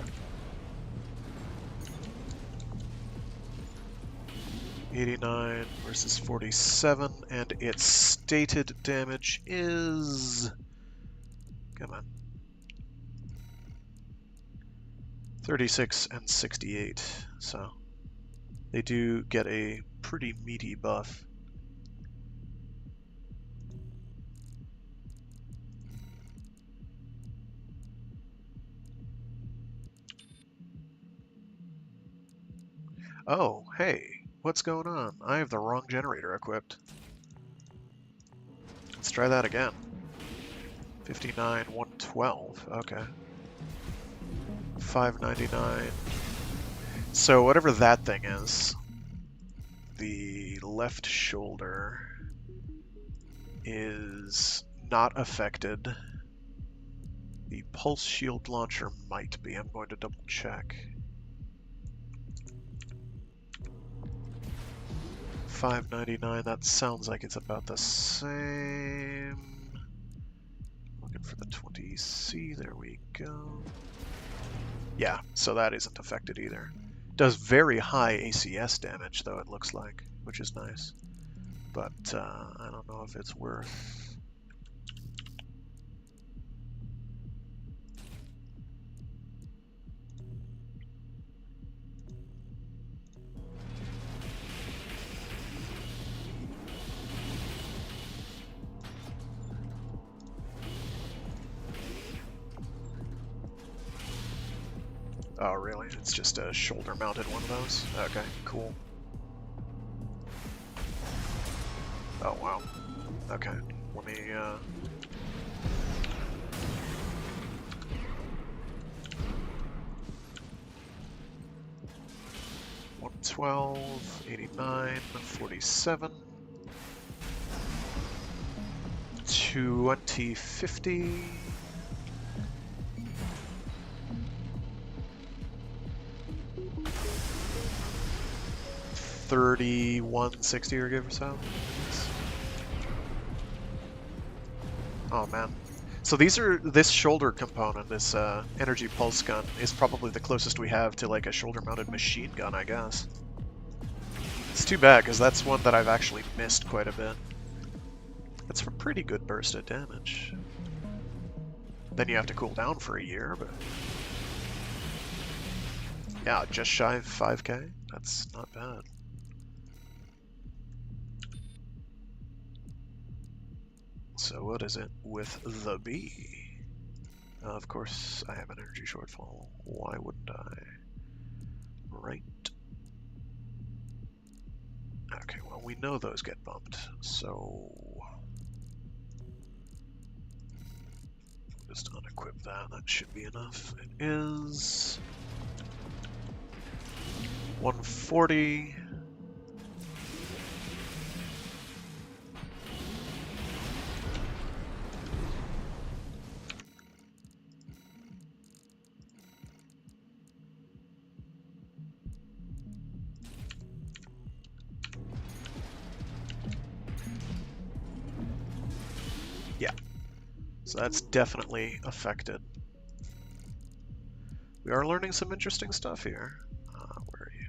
89 versus 47, and its stated damage is... Come on. 36 and 68, so they do get a pretty meaty buff. Oh, hey, what's going on? I have the wrong generator equipped. Let's try that again. 59, 112, okay. 599. So whatever that thing is, the left shoulder is not affected. The pulse shield launcher might be. I'm going to double check. 599. That sounds like it's about the same. Looking for the 20C. There we go. Yeah, so that isn't affected either. Does very high ACS damage, though, it looks like, which is nice. But I don't know if it's worth... Oh, really? It's just a shoulder-mounted one of those? Okay, cool. Oh, wow. Okay, let me, 112, 89, 47, 2050. 3160 or give or so. Oh man. So this shoulder component, this energy pulse gun, is probably the closest we have to like a shoulder-mounted machine gun, I guess. It's too bad, because that's one that I've actually missed quite a bit. That's a pretty good burst of damage. Then you have to cool down for a year, but... yeah, just shy of 5k. That's not bad. So what is it with the B? Of course, I have an energy shortfall. Why wouldn't I? Right. Okay, well, we know those get bumped, so... just unequip that. That should be enough. It is... 140... yeah. So that's definitely affected. We are learning some interesting stuff here. Where are you?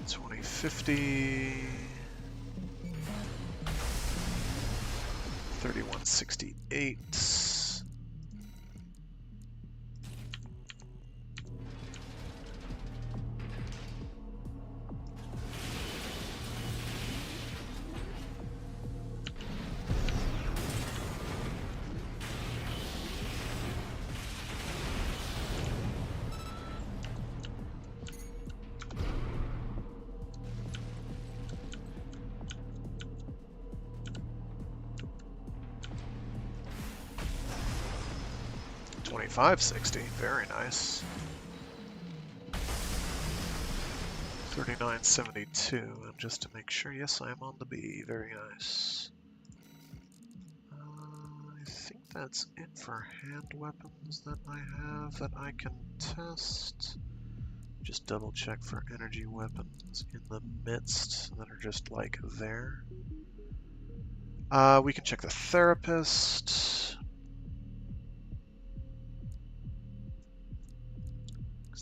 $2050, 3168. $2560, very nice. 3972, and just to make sure, yes, I am on the B, very nice. I think that's it for hand weapons that I have that I can test. Just double check for energy weapons in the midst that are just like there. We can check the therapist.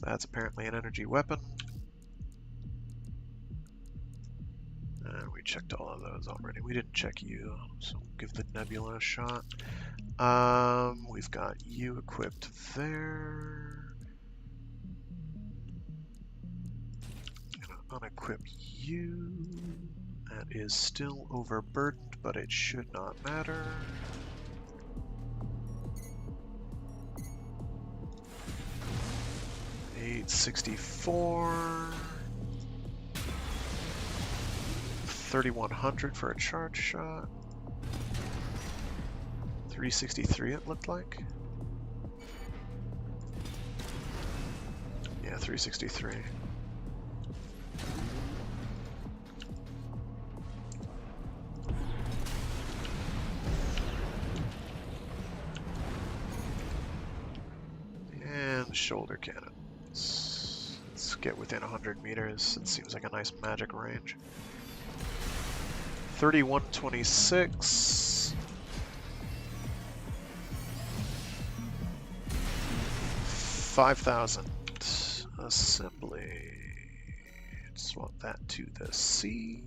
That's apparently an energy weapon. We checked all of those already. We didn't check you, so we'll give the nebula a shot. We've got you equipped there. I'm gonna unequip you. That is still overburdened, but it should not matter. $864. 3100 for a charge shot. 363 it looked like. Yeah, 363. shoulder cannons. Let's get within 100 meters. It seems like a nice magic range. 3126. 5,000. Assembly. Swap that to the C.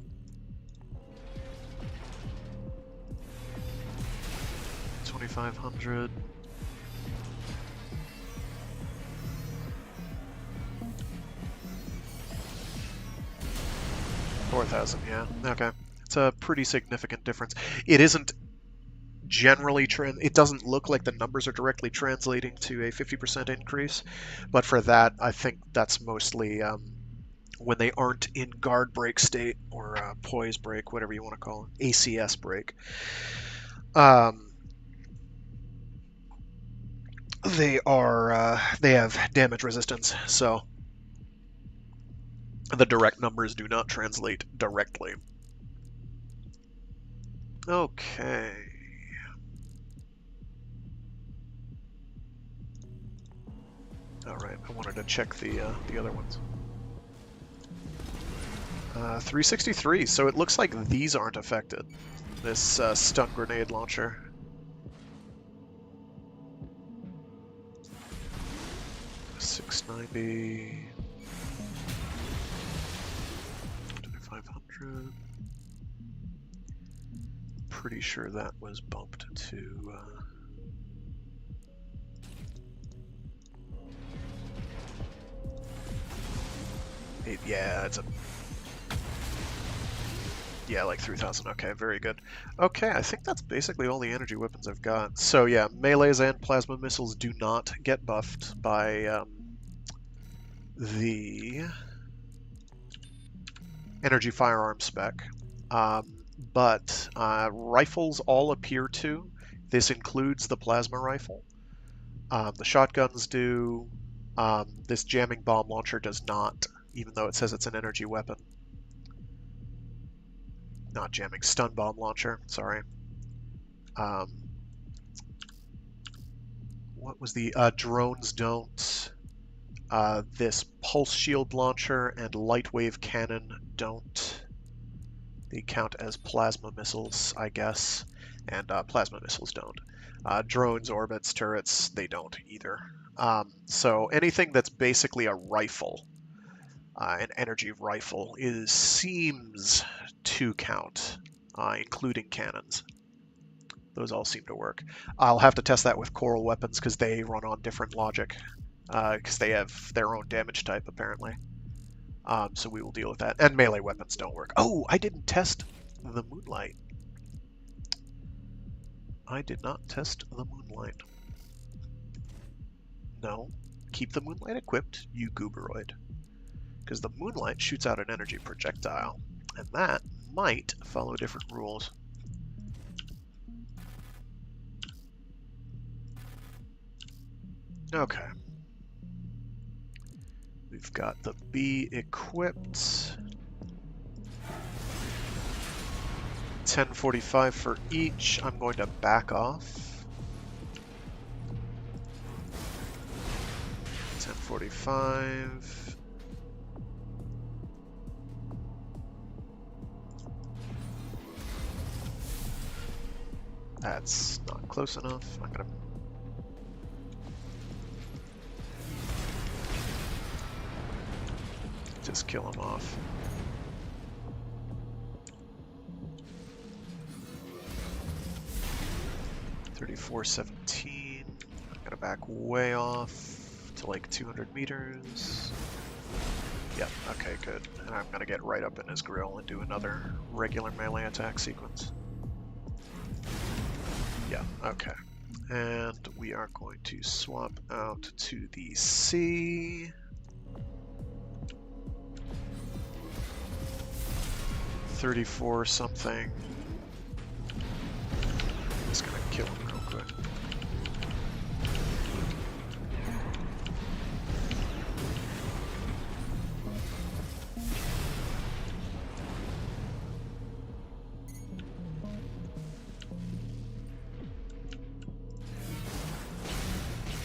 2,500. $4,000, yeah. Okay. It's a pretty significant difference. It isn't generally it doesn't look like the numbers are directly translating to a 50% increase, but for that, I think that's mostly when they aren't in guard break state or poise break, whatever you want to call it, ACS break. They have damage resistance, so the direct numbers do not translate directly. Okay. All right, I wanted to check the other ones. 363. So it looks like these aren't affected. This stun grenade launcher. $690. 2,500. Pretty sure that was bumped to. Yeah, it's a. Yeah, like 3,000. Okay, very good. Okay, I think that's basically all the energy weapons I've got. So yeah, melees and plasma missiles do not get buffed by the energy firearm spec, but rifles all appear to. This includes the plasma rifle. The shotguns do. This jamming bomb launcher does not, even though it says it's an energy weapon. Not jamming, stun bomb launcher, sorry. What was the drones don't. This pulse shield launcher and light wave cannon don't. They count as plasma missiles, I guess, and plasma missiles don't. Drones, orbits, turrets, they don't either. So anything that's basically a rifle, an energy rifle, seems to count, including cannons. Those all seem to work. I'll have to test that with coral weapons because they run on different logic, because they have their own damage type apparently. So we will deal with that. And melee weapons don't work. Oh, I didn't test the moonlight. I did not test the moonlight. No, keep the moonlight equipped, you gooberoid. Because the moonlight shoots out an energy projectile, and that might follow different rules. Okay. We've got the B equipped. 1045 for each. I'm going to back off. 1045. That's not close enough. I'm gonna. Just kill him off. $34.17. I'm gonna back way off to like 200 meters. Yep, okay, good. And I'm gonna get right up in his grill and do another regular melee attack sequence. Yeah, okay. And we are going to swap out to the C. 34 something. Just gonna kill him real quick.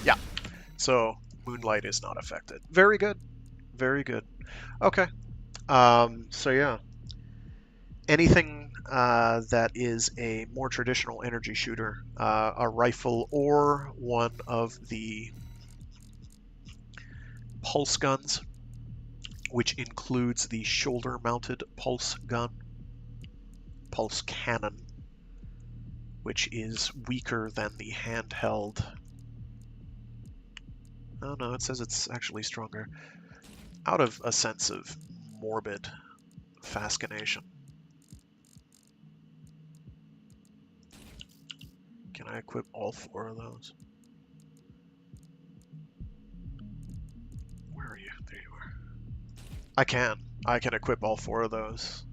Yeah. So Moonlight is not affected. Very good. Very good. Okay. So yeah. Anything that is a more traditional energy shooter, a rifle or one of the pulse guns, which includes the shoulder-mounted pulse gun, pulse cannon, which is weaker than the handheld. Oh no, it says it's actually stronger. Out of a sense of morbid fascination. Can I equip all 4 of those? Where are you? There you are. I can. I can equip all 4 of those.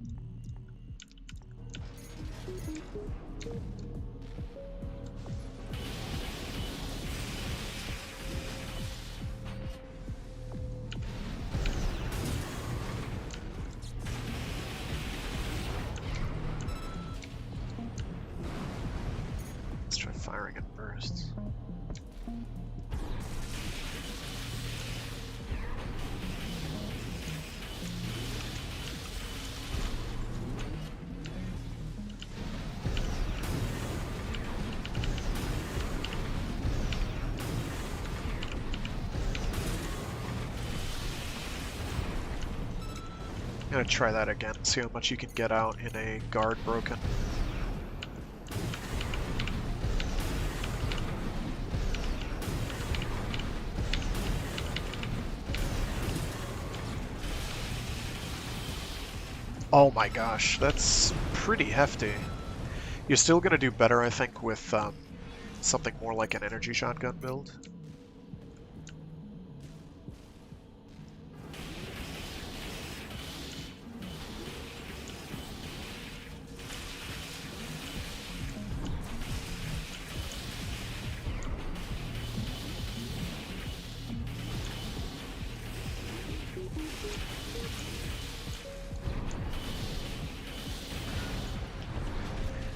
Let's try firing in bursts. I'm gonna try that again, see how much you can get out in a guard broken. Oh my gosh, that's pretty hefty. You're still gonna do better, I think, with something more like an energy shotgun build.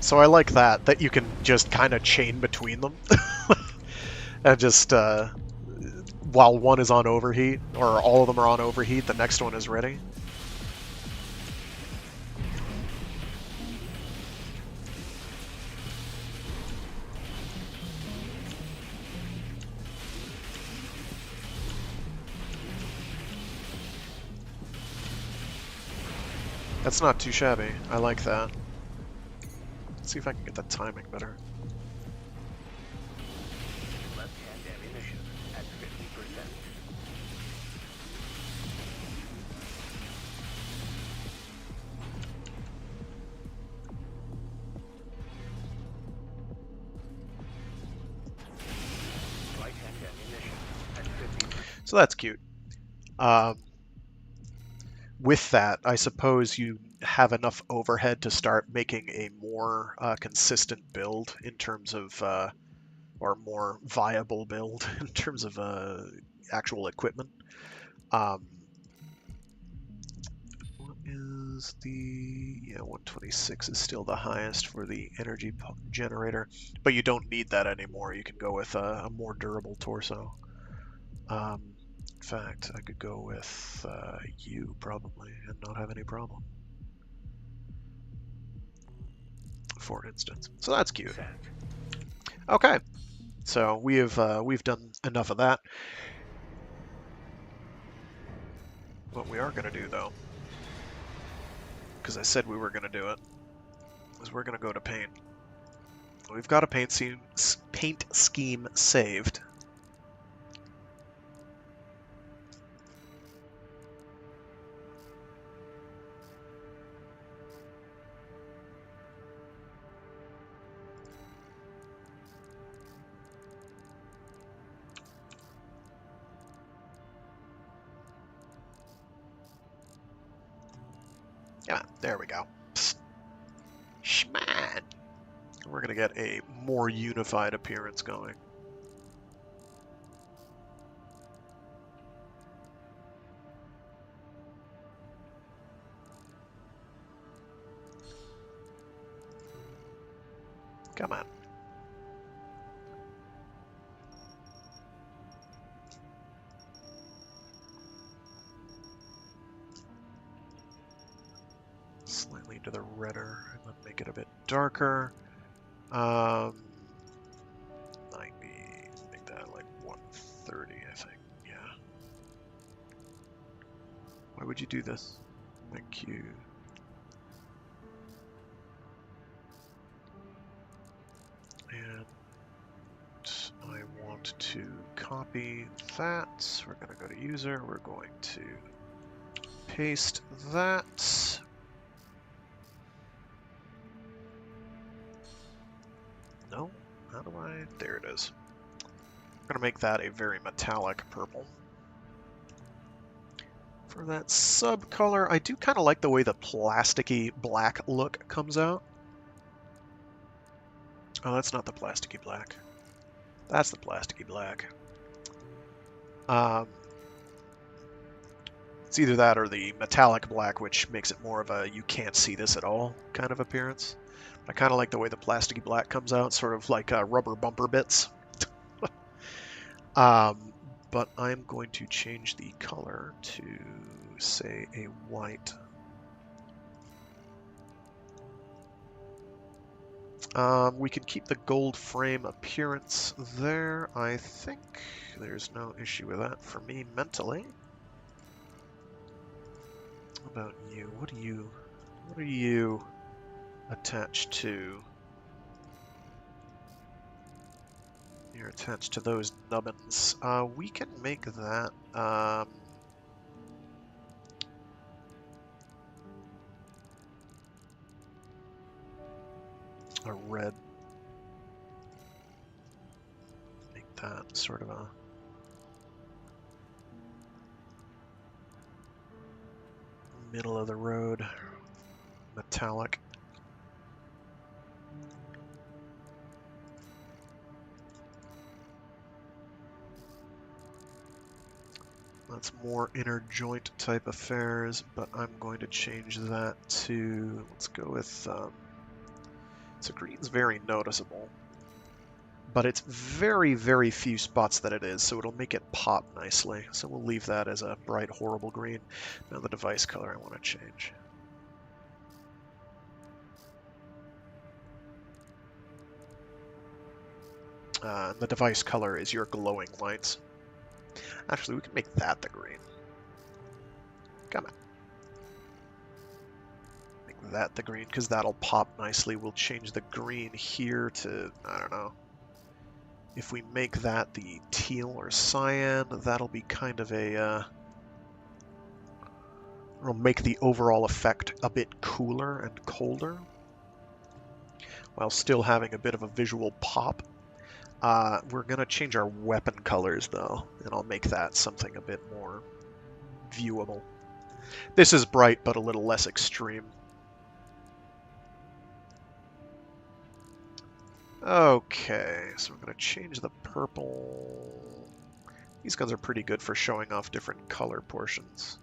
So I like that you can just kind of chain between them. And just, while one is on overheat, or all of them are on overheat, the next one is ready. That's not too shabby. I like that. Let's see if I can get the timing better. Left-hand ammunition at 50%. Right-hand ammunition at 50%. So that's cute. With that, I suppose you have enough overhead to start making a more consistent build in terms of, or more viable build in terms of actual equipment. What is the... yeah, 126 is still the highest for the energy generator, but you don't need that anymore. You can go with a more durable torso. In fact, I could go with you probably and not have any problem, for instance. So that's cute. Set. Okay, so we've done enough of that. What we are gonna do though, because I said we were gonna do it, is we're gonna go to paint. We've got a paint scheme saved. Yeah, there we go. Psst. Schman. We're gonna get a more unified appearance going. Come on. redder, and then make it a bit darker. 90, make that like 130, I think. Yeah. Why would you do this? Thank you. And I want to copy that. We're going to go to user. We're going to paste that. No? How do I? There it is. I'm going to make that a very metallic purple. For that subcolor, I do kind of like the way the plasticky black look comes out. Oh, that's not the plasticky black. That's the plasticky black. It's either that or the metallic black, which makes it more of a you can't see this at all kind of appearance. I kind of like the way the plasticky black comes out, sort of like rubber bumper bits. But I'm going to change the color to, say, a white. We can keep the gold frame appearance there. I think there's no issue with that for me mentally. How about you? What are you attached to? You're attached to those nubbins. We can make that a red. Make that sort of a middle of the road metallic. That's more inner joint type affairs, but I'm going to change that to, let's go with, so green's very noticeable, but it's very, very few spots that it is, so it'll make it pop nicely. So we'll leave that as a bright, horrible green. Now the device color I want to change. The device color is your glowing lights. Actually, we can make that the green. Come on. Make that the green, because that'll pop nicely. We'll change the green here to, I don't know. If we make that the teal or cyan, that'll be kind of a, it'll make the overall effect a bit cooler and colder, while still having a bit of a visual pop. We're going to change our weapon colors, though, and I'll make that something a bit more viewable. This is bright, but a little less extreme. Okay, so I'm going to change the purple. These guns are pretty good for showing off different color portions.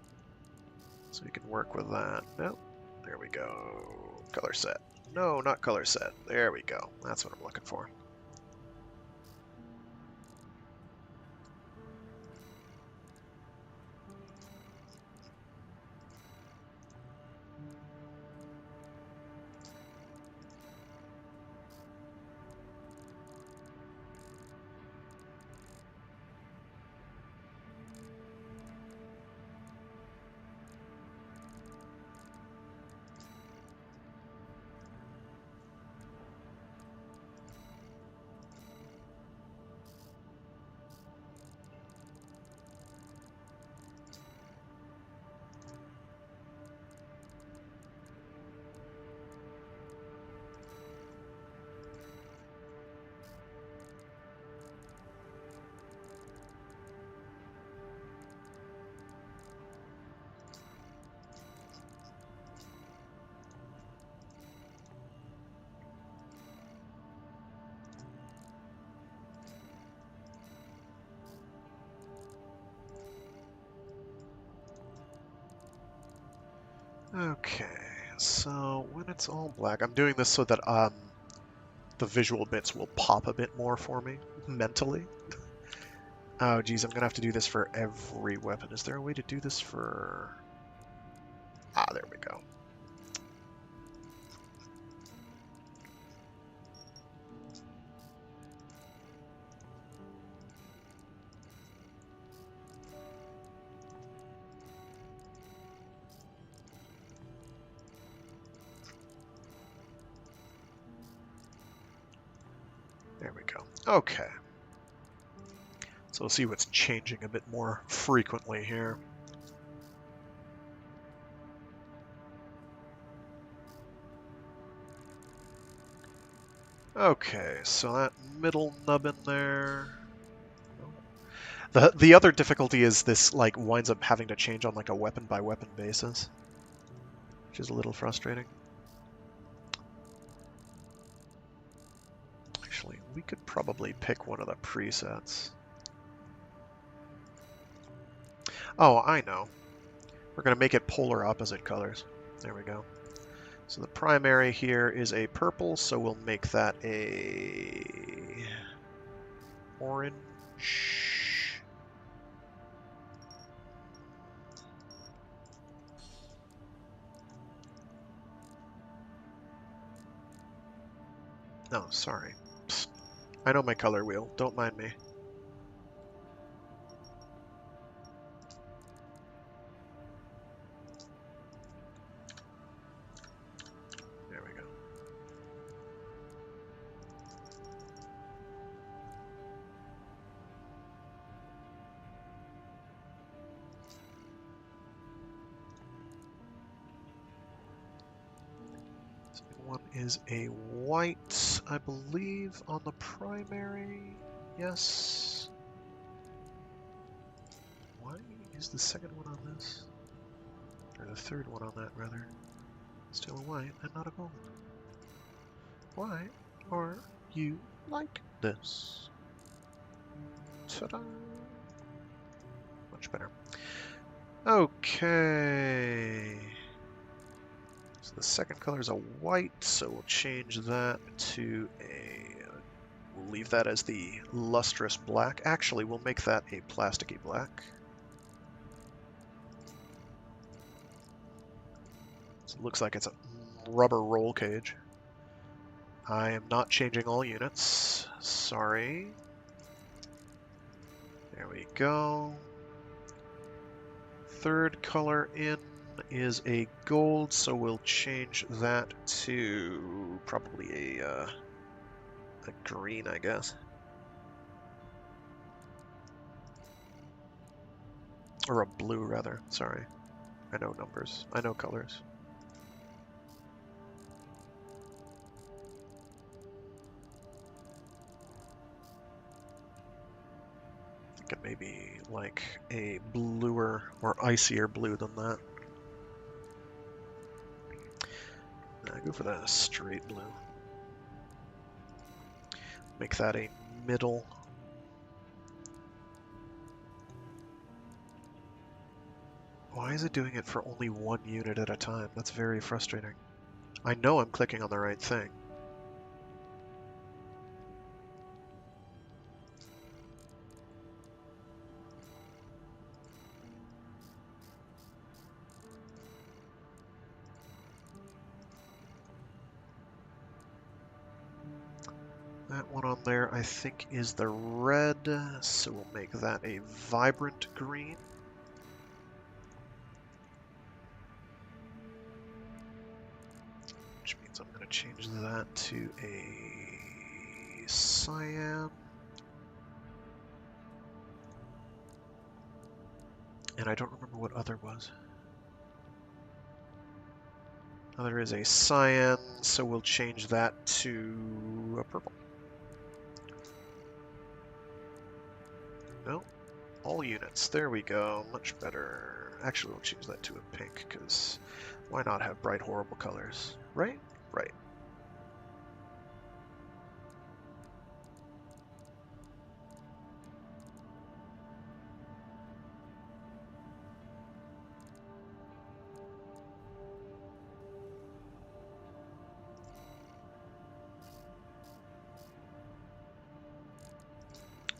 So we can work with that. Nope. There we go. Color set. No, not color set. There we go. That's what I'm looking for. Okay, so when it's all black, I'm doing this so that the visual bits will pop a bit more for me, mentally. Oh geez, I'm gonna have to do this for every weapon. Is there a way to do this for... Ah, there we go. There we go. Okay. So we'll see what's changing a bit more frequently here. Okay, so that middle nubbin there. The other difficulty is this like winds up having to change on like a weapon by weapon basis, which is a little frustrating. Actually, we could probably pick one of the presets. Oh, I know. We're going to make it polar opposite colors. There we go. So the primary here is a purple, so we'll make that a orange. No, sorry. Psst. I know my color wheel. Don't mind me. There we go. Second one is a white, I believe, on the primary. Yes. Why is the second one on this? Or the third one on that, rather. Still a white and not a gold. Why are you like this? Ta-da! Much better. Okay. So the second color is a white, so we'll change that to a... We'll leave that as the lustrous black. Actually, we'll make that a plasticky black. So it looks like it's a rubber roll cage. I am not changing all units. Sorry. There we go. Third color in is a gold, so we'll change that to probably a green, I guess. Or a blue, rather. Sorry. I know numbers. I know colors. Thinking maybe like a bluer or icier blue than that. I go for that straight blue. Make that a middle. Why is it doing it for only one unit at a time? That's very frustrating. I know I'm clicking on the right thing. That one on there, I think, is the red, so we'll make that a vibrant green. Which means I'm going to change that to a cyan. And I don't remember what other was. Other is a cyan, so we'll change that to a purple. No, all units. There we go. Much better. Actually, we'll change that to a pink, because why not have bright, horrible colors? Right? Right.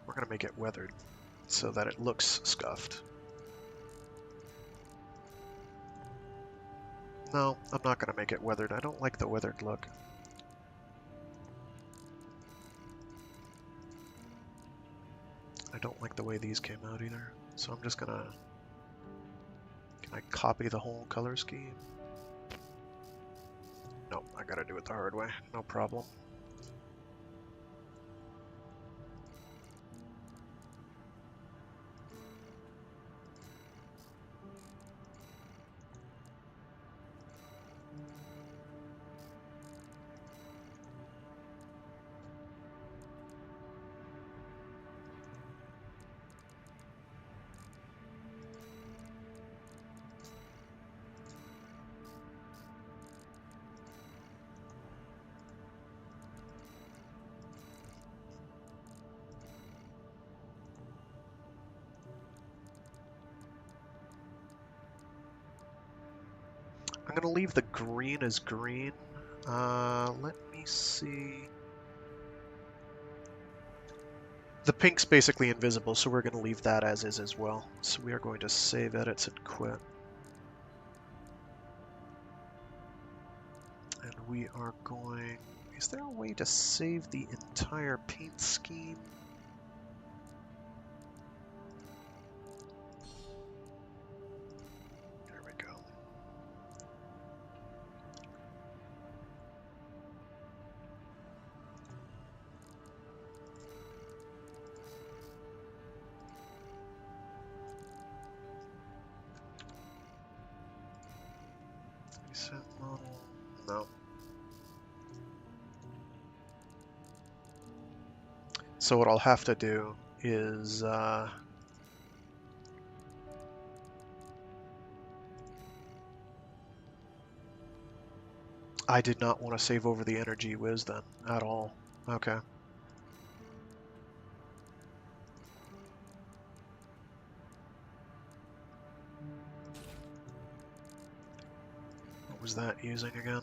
We're going to make it weathered so that it looks scuffed. No, I'm not going to make it weathered. I don't like the weathered look. I don't like the way these came out either. So I'm just going to... Can I copy the whole color scheme? Nope, I got to do it the hard way. No problem. going to leave the green as green. Let me see. The pink's basically invisible, so we're going to leave that as is as well. So we are going to save edits and quit. And we are going... Is there a way to save the entire paint scheme? There we go. Reset model. No. So what I'll have to do is I did not want to save over the energy whiz then at all. Okay. What was that using again?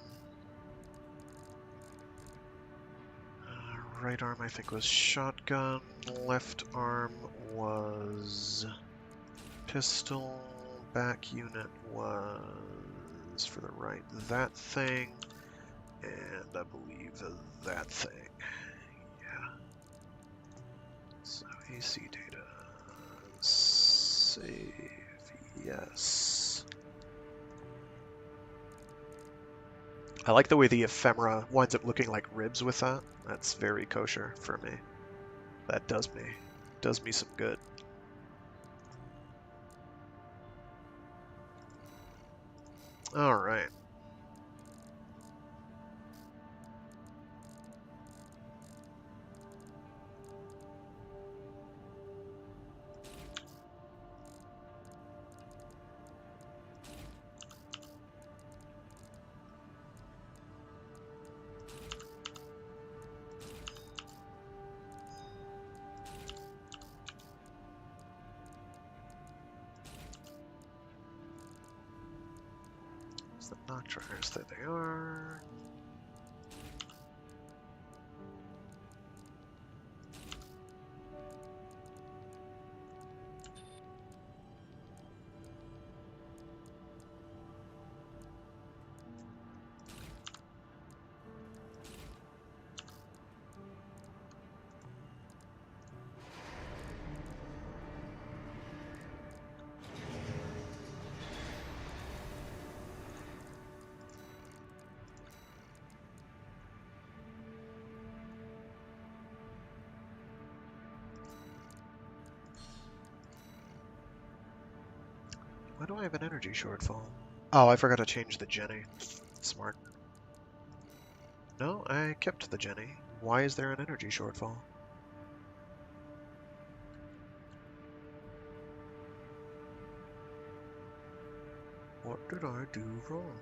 Right arm I think was shotgun, left arm was pistol, back unit was for the right that thing, and I believe that thing. Yeah. So AC data, save, yes. I like the way the ephemera winds up looking like ribs with that. That's very kosher for me. That does me some good. All right. The nocturners, there they are. Why do I have an energy shortfall? Oh, I forgot to change the Jenny. Smart. No, I kept the Jenny. Why is there an energy shortfall? What did I do wrong?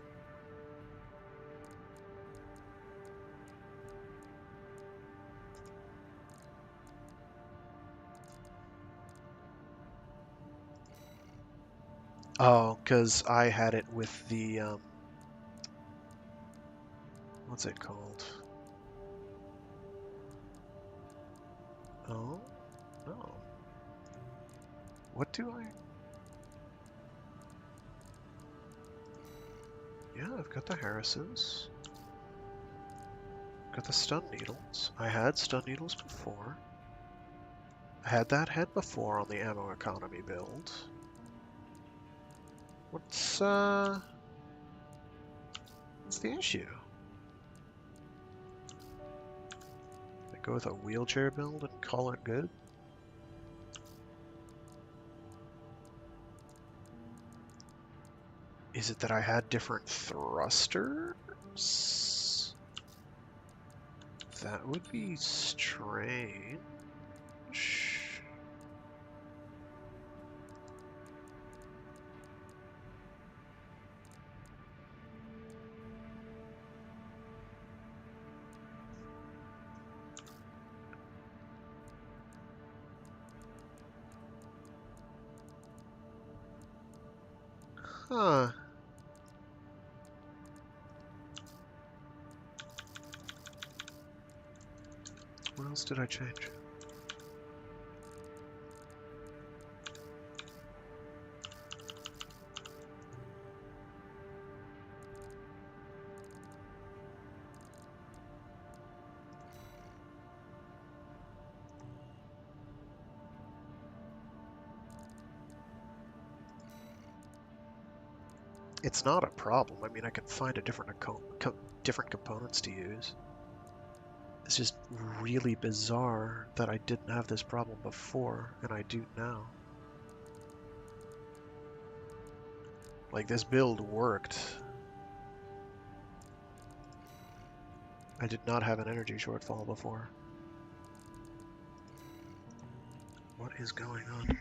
Oh, because I had it with the, what's it called? Oh, no. What do I... Yeah, I've got the Harrises. Got the stun needles. I had stun needles before. I had that head before on the ammo economy build. What's the issue? I go with a wheelchair build and call it good? Is it that I had different thrusters? That would be strange. Huh. What else did I change? It's not a problem. I mean, I can find a different components to use. It's just really bizarre that I didn't have this problem before, and I do now. Like, this build worked. I did not have an energy shortfall before. What is going on?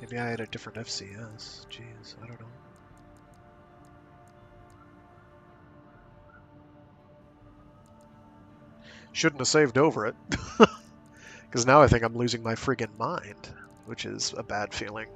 Maybe I had a different FCS. Jeez, I don't know. Shouldn't have saved over it. Because now I think I'm losing my friggin' mind, which is a bad feeling.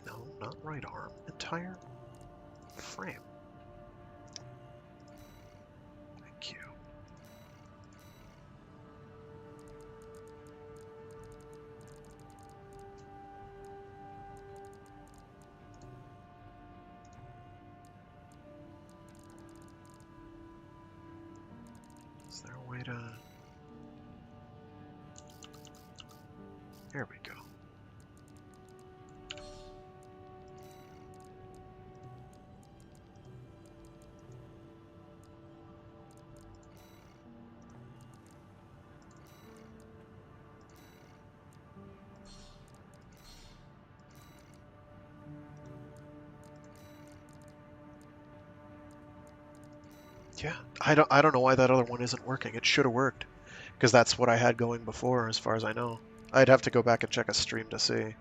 No, not right arm. Entire frame. Thank you. Is there a way to... There we go. Yeah, I don't know why that other one isn't working. It should have worked, because that's what I had going before, as far as I know. I'd have to go back and check a stream to see.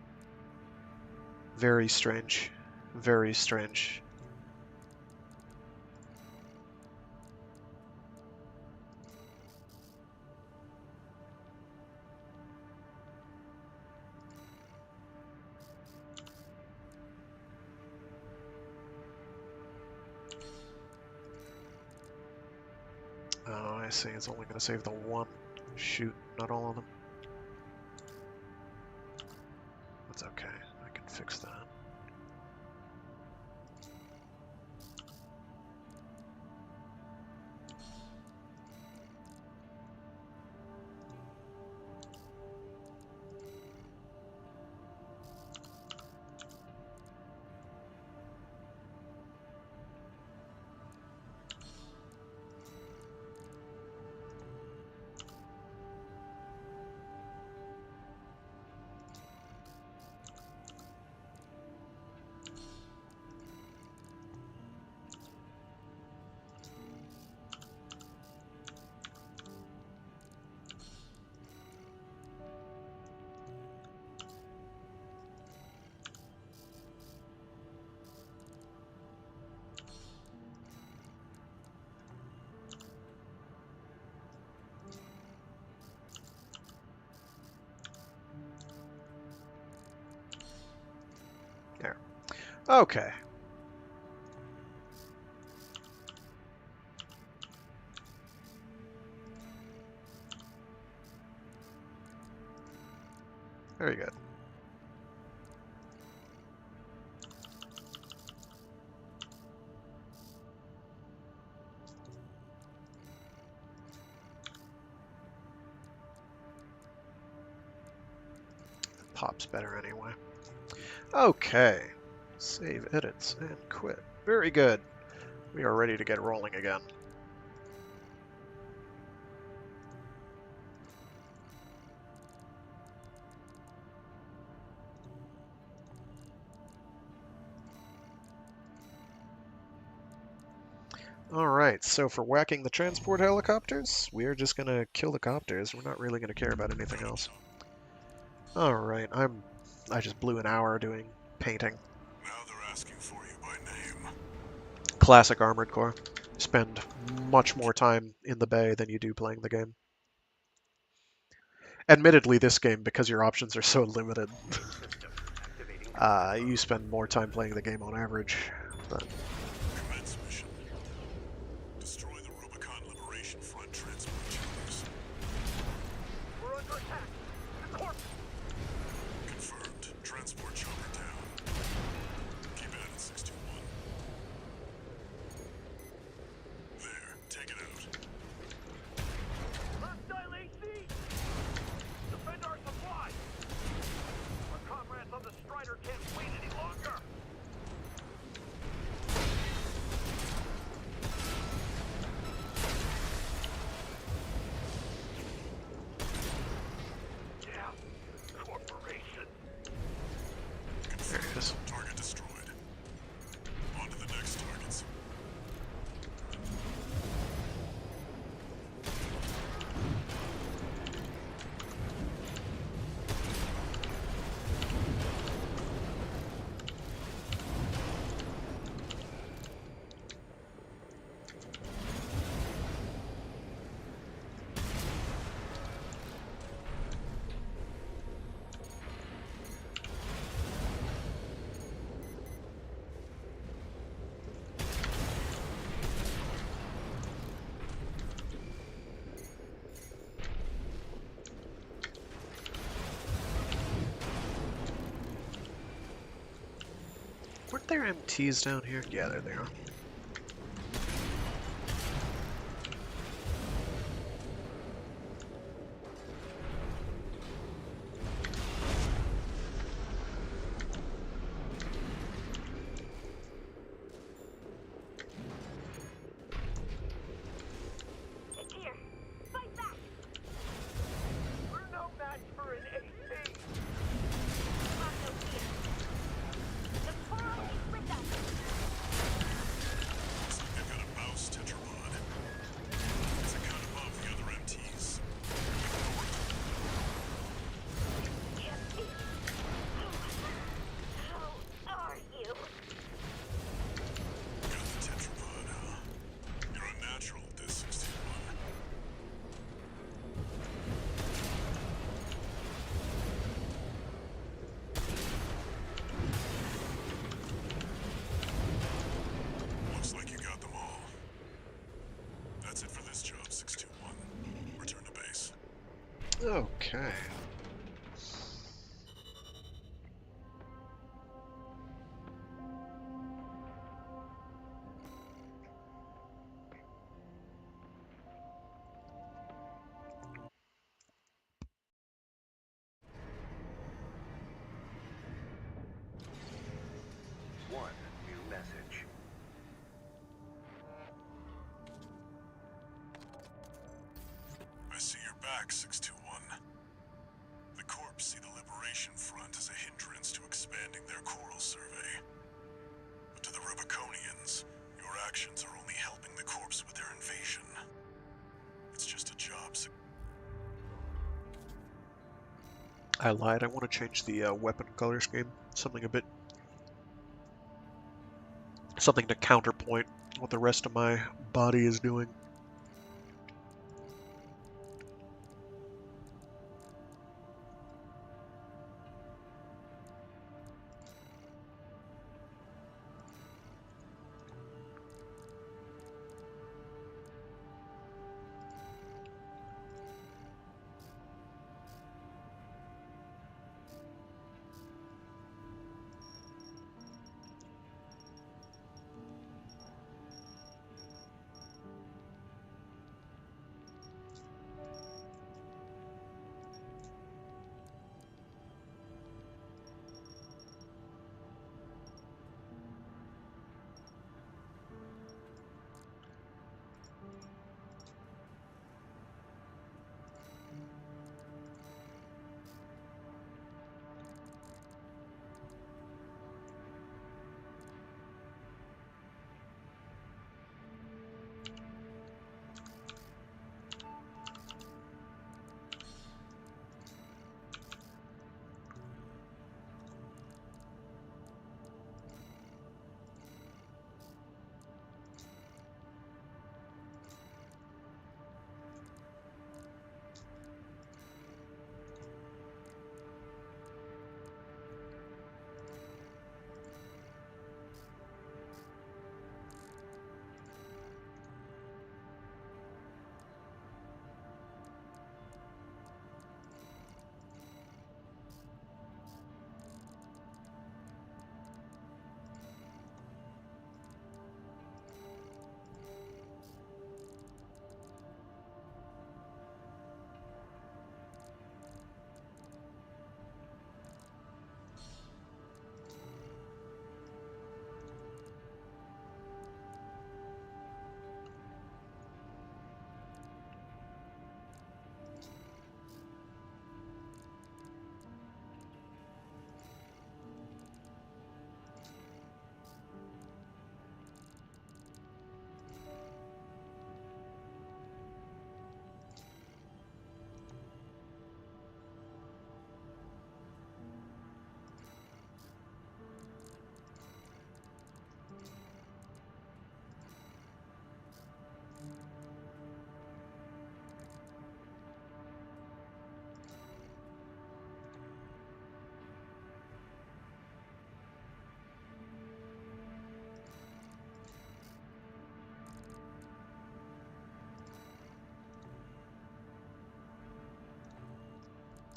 Very strange. Very strange. I see. It's only going to save the one. Shoot, not all of them. That's okay. I can fix that. There. Okay. Very good. Pops better anyway. Okay. Save edits and quit. Very good. We are ready to get rolling again. Alright, so for whacking the transport helicopters, we're just gonna kill the copters. We're not really gonna care about anything else. Alright, I just blew an hour doing painting. Now they're asking for you by name. Classic Armored Core. Spend much more time in the bay than you do playing the game. Admittedly, this game, because your options are so limited, you spend more time playing the game on average. But Commence mission. Destroy the Rubicon Liberation Front transport chambers. We're under attack. The corpse. Confirmed. Transport chopper down. Keep it at 621. There. Take it out. Hostile AC. Defend our supply. Our comrades on the Strider can't wait any longer. Yeah. Corporation. there it is. Target destroyed. On to the next targets. Weren't there MTs down here? Yeah, there they are. Here, fight back! We're no match for an AC. Have no fear. The coral is with us. Okay. One new message. I see you're back, 621. The Corps see the Liberation Front as a hindrance to expanding their coral survey. But to the Rubiconians, your actions are only helping the Corps with their invasion. It's just a job. I lied. I want to change the weapon color scheme. Something to counterpoint what the rest of my body is doing.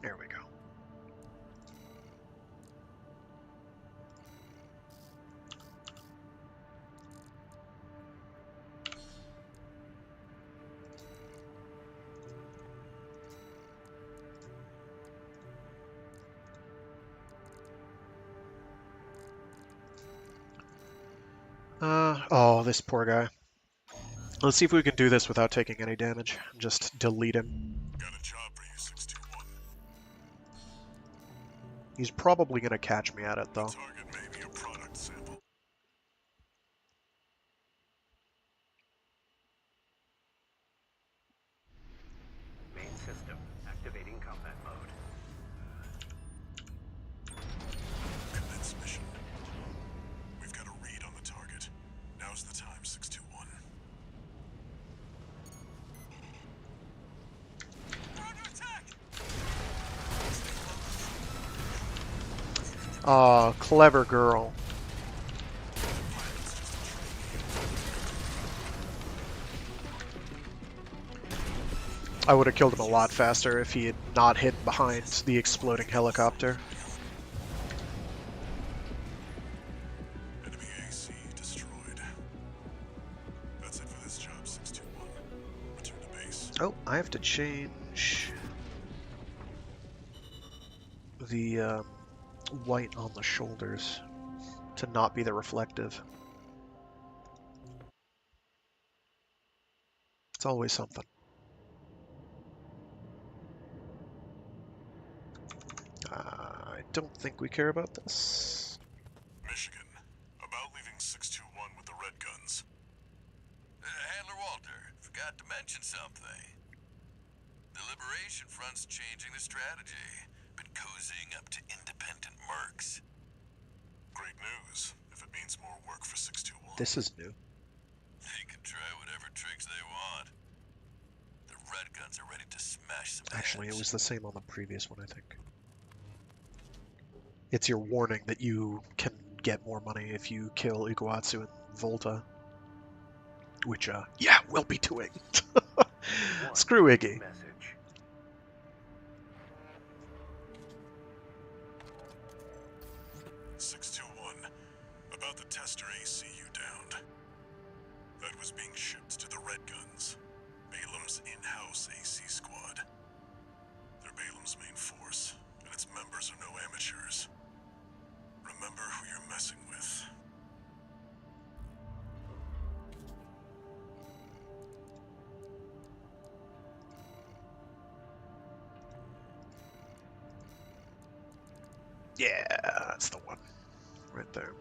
There we go. Oh, this poor guy. Let's see if we can do this without taking any damage. Just delete him. Got a job for you, 621. He's probably going to catch me at it, though. Target may be a product sample. Main system activating combat mode. Commence mission. We've got a read on the target. Now's the time, 621. We're under attack! Aw, clever girl. I would have killed him a lot faster if he had not hidden behind the exploding helicopter. Enemy AC destroyed. That's it for this job, 621. Return to base. Oh, I have to change the white on the shoulders to not be the reflective. It's always something. I don't think we care about this. Michigan. About leaving 621 with the red guns. Handler Walter, forgot to mention something. The Liberation Front's changing their strategy. Been cozying up to independent mercs. Great news, if it means more work for 621. This is new. They can try whatever tricks they want. The red guns are ready to smash some Actually, it heads. was the same on the previous one, I think. It's your warning that you can get more money if you kill Iguatsu and Volta. Which, yeah, we'll be doing. One Screw Iggy. message. 621. About the tester AC you downed. That was being shipped to the Red Guns, Balam's in-house AC squad. They're Balam's main force, and its members are no amateurs. Remember who you're messing with. Yeah, that's the one. Right there.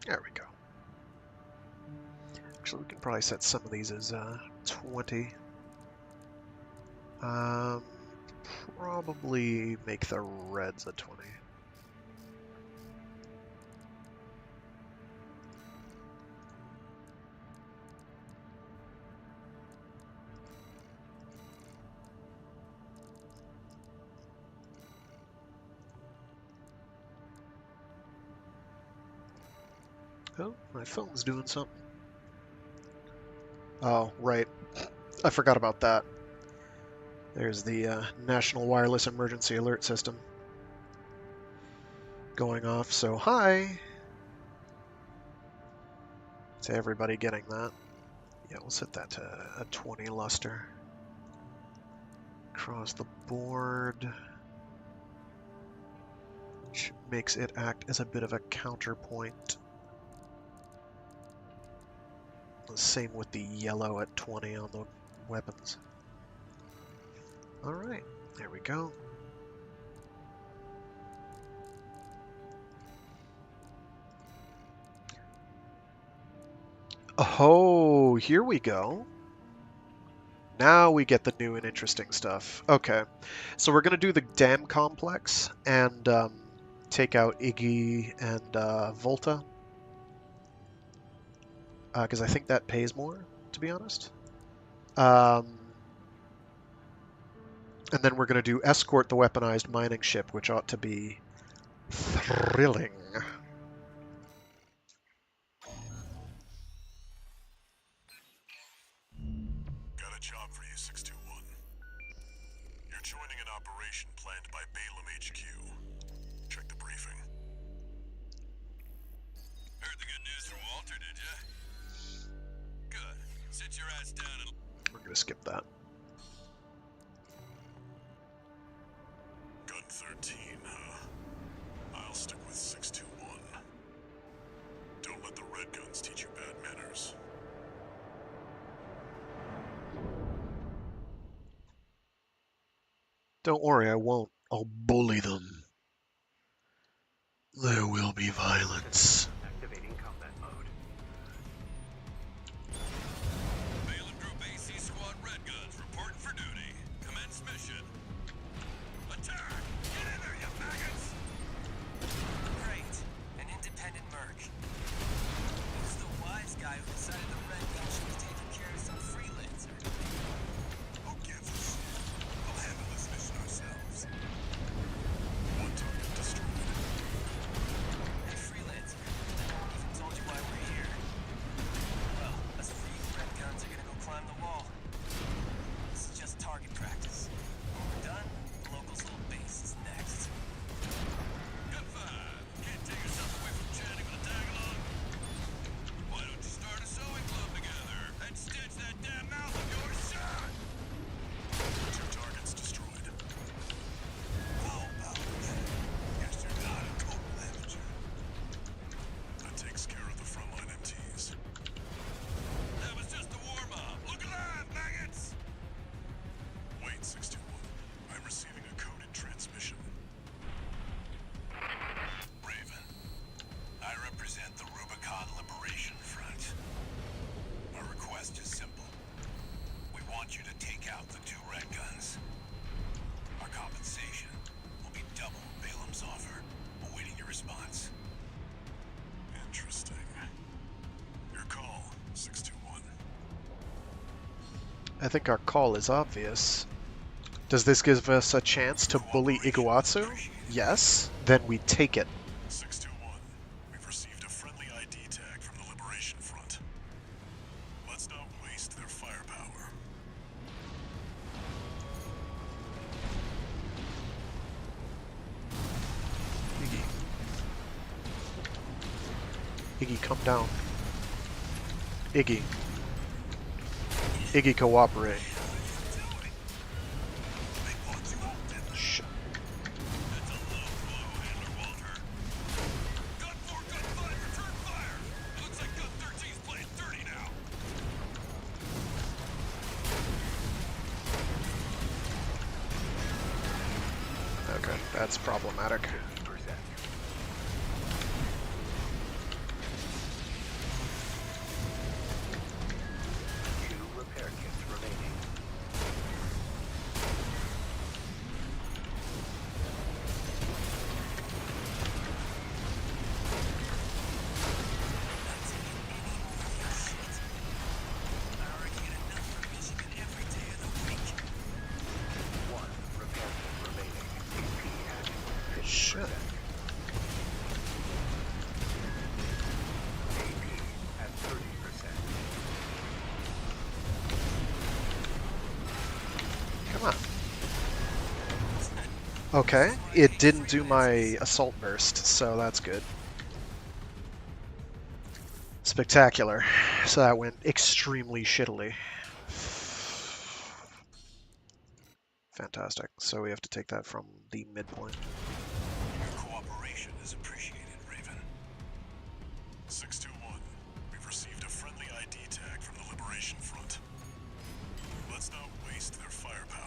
There we go. Actually, we can probably set some of these as 20. Probably make the reds a 20. Oh, my phone's doing something. Oh, right. I forgot about that. There's the National Wireless Emergency Alert System going off, so hi to everybody getting that. Yeah, we'll set that to a 20 luster. Across the board. Which makes it act as a bit of a counterpoint. Same with the yellow at 20 on the weapons. Alright, there we go. Oh, here we go. Now we get the new and interesting stuff. Okay, so we're going to do the dam complex and take out Iggy and Volta. Because I think that pays more, to be honest. And then we're going to do escort the weaponized mining ship, which ought to be thrilling. Got a job for you, 621. You're joining an operation planned by Balam HQ. Check the briefing. Heard the good news from Walter, did ya? Good. Sit your ass down and... We're going to skip that. Gun 13, huh? I'll stick with 621. Don't let the Red Guns teach you bad manners. Don't worry, I won't. I'll bully them. There will be violence. Activating combat mode. I think our call is obvious. Does this give us a chance to bully Iguatsu? Yes. Then we take it. 621. We've received a friendly ID tag from the Liberation Front. Let's not waste their firepower. Iggy. Iggy, come down. Iggy. Iggy, cooperate. Shit. That's a low blow, Handler Walter. Gun 4, Gun 5, return fire! It looks like Gun 13's playing dirty now. Okay, that's problematic. 50%. 2 repair kits remaining. One repair kit remaining. AP at 50%. Shit. AP at 30%. Come on. Okay, it didn't do my assault burst, so that's good. Spectacular. So that went extremely shittily. Fantastic. So we have to take that from the midpoint. Your cooperation is appreciated, Raven. 621. We've received a friendly ID tag from the Liberation Front. Let's not waste their firepower.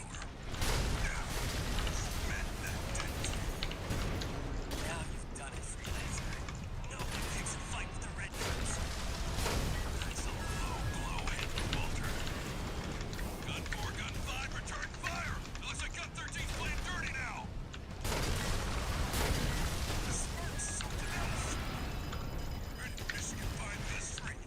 Now you've done it, Freelancer. Nobody picks a fight with the Red Guns. That's a low blow, Handler Walter. Gun 4, Gun 5, return fire! It looks like Gun 13's playing dirty now. The spark's something else. Where did Michigan find this streak?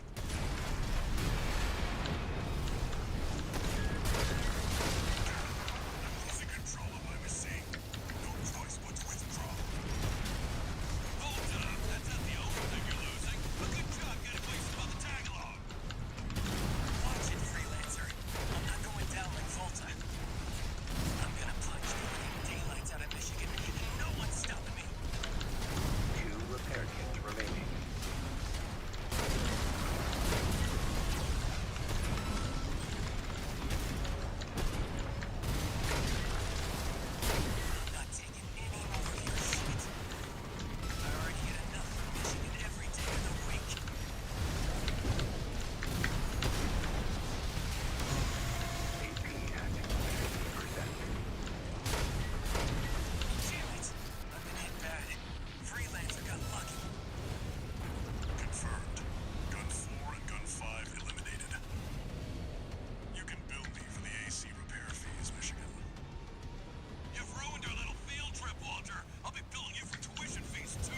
I'm losing control of my machine. No choice but to withdraw. Hold up, that's not the only thing you're losing. A good job getting away from the tag-along. Watch it, Freelancer. I'm not going down like Volta. I'm gonna punch you daylights out of Michigan, and no one's stopping me. 2 repair kits remaining. I'm not taking any more of your shit. I already get enough from Michigan every day of the week. AP at 50%. Damn it! I've been hit bad. Freelancer got lucky. Confirmed. Gun 4 and Gun 5 eliminated. You can bill me for the AC repair fees, Michigan. You've ruined our little field trip, Walter. I'll be billing you for tuition fees, too.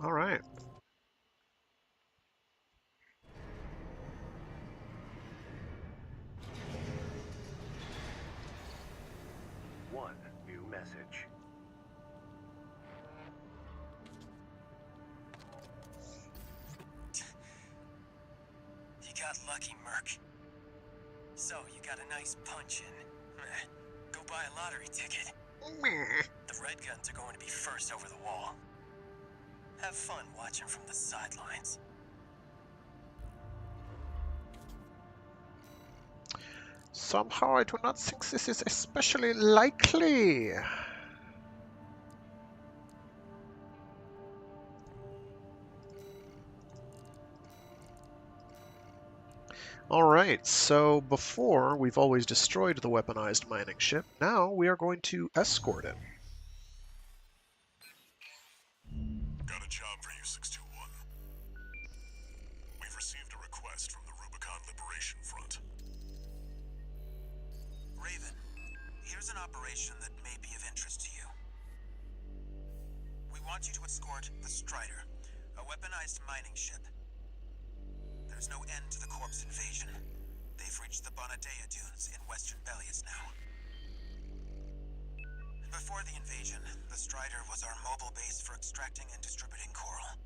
All right. One new message. You got lucky, Merc. So, you got a nice punch in. Go buy a lottery ticket. The Red Guns are going to be first over the wall. Have fun watching from the sidelines. Somehow I do not think this is especially likely. Alright, so before we've always destroyed the weaponized mining ship, now we are going to escort it. Got a job for you, 621. We've received a request from the Rubicon Liberation Front. Raven, here's an operation that may be of interest to you. want you to escort the Strider, a weaponized mining ship. There's no end to the corpse invasion. They've reached the Bonadea Dunes in western Belias now. Before the invasion, the Strider was our mobile base for extracting and distributing coral.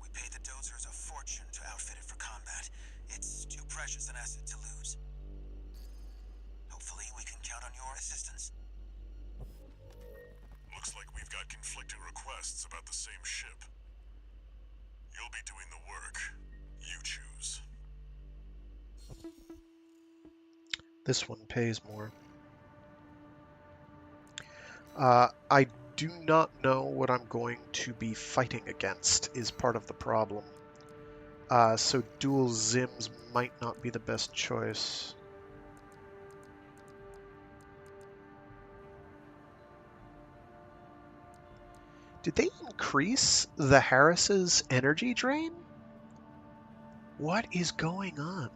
We paid the dozers a fortune to outfit it for combat. It's too precious an asset to lose. Hopefully, we can count on your assistance. Looks like we've got conflicting requests about the same ship. You'll be doing the work. You choose. This one pays more. I do not know what I'm going to be fighting against is part of the problem. So dual Zims might not be the best choice. Did they increase the Harris's energy drain? What is going on?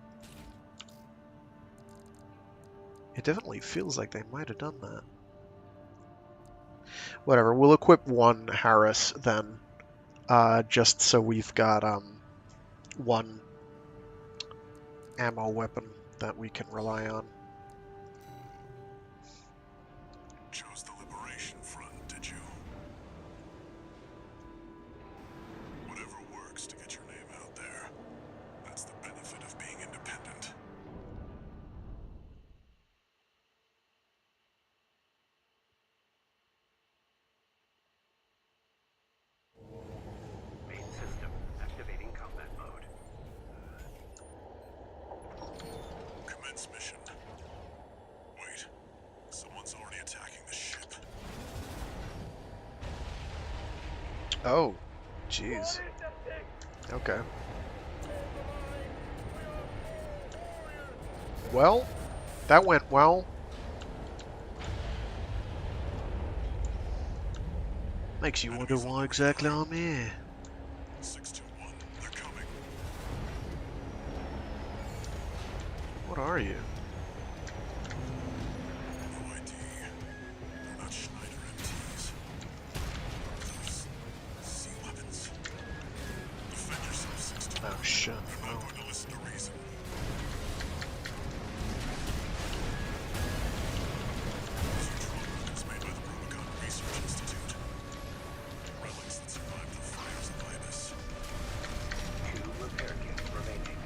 It definitely feels like they might have done that. Whatever, we'll equip one Harris then, just so we've got one ammo weapon that we can rely on. Chose the Liberation Front, did you? Whatever works to get your name out there. That's the benefit of being independent. Main system activating combat mode. Commence mission. Wait, someone's already attacking the ship. Oh, jeez. Okay. Well, that went well. Makes you wonder why exactly I'm here. 621, they're coming. What are you? No ID. They're not Schneider MTs. Those sea weapons. Defend yourself, 621. Oh shit. I'm not going to listen to reason. These are drone weapons made by the Rubicon Research Institute. Relics that survived the fires of Ibis. 2 repair kits remaining.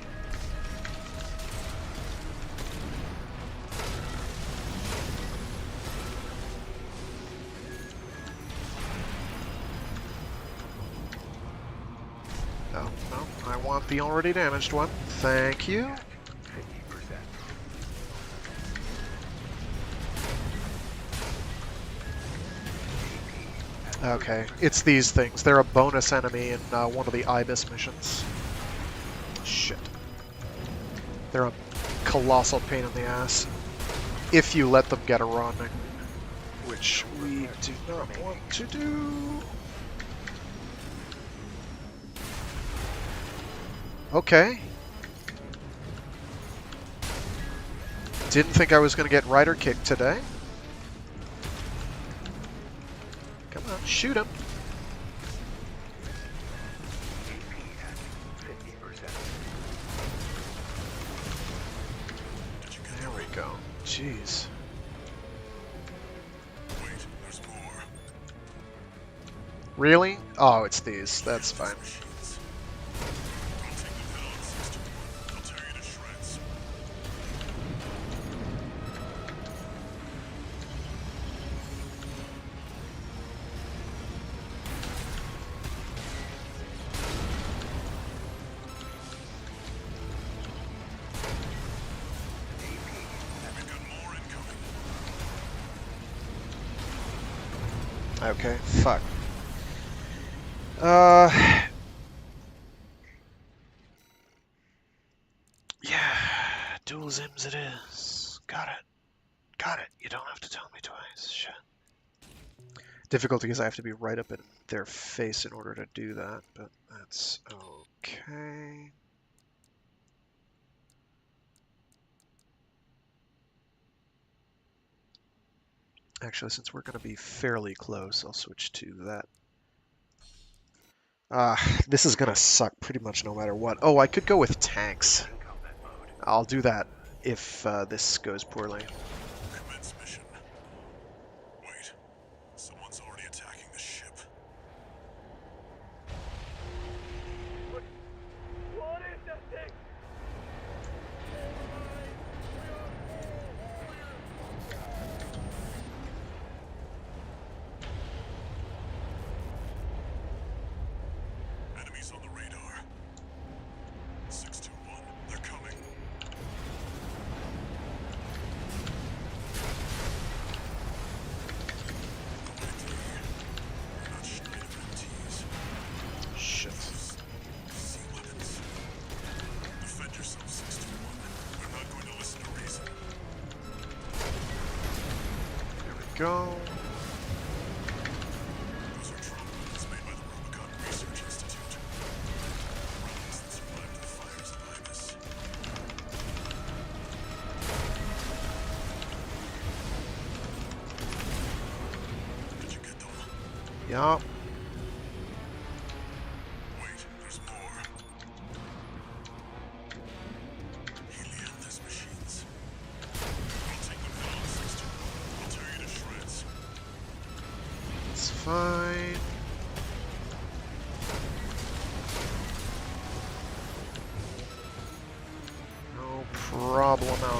No, no, I want the already damaged one. Thank you. 50%. Okay, it's these things. They're a bonus enemy in one of the Ibis missions. Shit. They're a colossal pain in the ass. If you let them get a run. Which we do not want to do. Okay. Didn't think I was going to get rider kicked today. Come on, shoot him. AP at 50%. There we go. Jeez. Wait, there's more. Really? Oh, it's these. That's fine. Machines. Don't take them head on, 621. They'll tear you to shreds. We've got more incoming. Okay, fuck. Uh... Yeah, dual Zims it is. Got it. Got it. You don't have to tell me twice. Shit. Difficulty is I have to be right up in their face in order to do that, but that's okay. Actually, since we're going to be fairly close, I'll switch to that. This is going to suck pretty much no matter what. Oh, I could go with tanks. In combat mode. I'll do that if this goes poorly. Commence mission. Wait, someone's already attacking the ship. What is that thing? Enemies on the radar. 621, they're coming. We're not Schneider MTs. Shit. Sea weapons. Defend yourself, 621. They're not going to listen to reason. There we go. Those are drone weapons made by the Rubicon Research Institute. Rounds that survived the fires of Ibis. Did you get them? Yup. Wait, there's more. Helianthus machines. I'll take them down, sister. I'll tear you to shreds. It's fine. No problemo.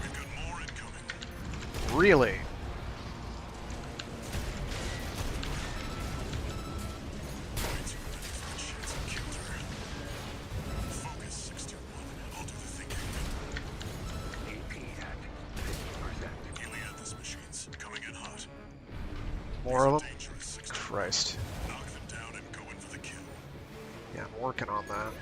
We've got more incoming. Really? Way too many for a chance at counter. Focus, 621. I'll do the thinking. AP at 50%. Helianthus machines coming in hot. More of them? Dangerous, 621. Christ. Knock them down and go in for the kill. Yeah, I'm working on that.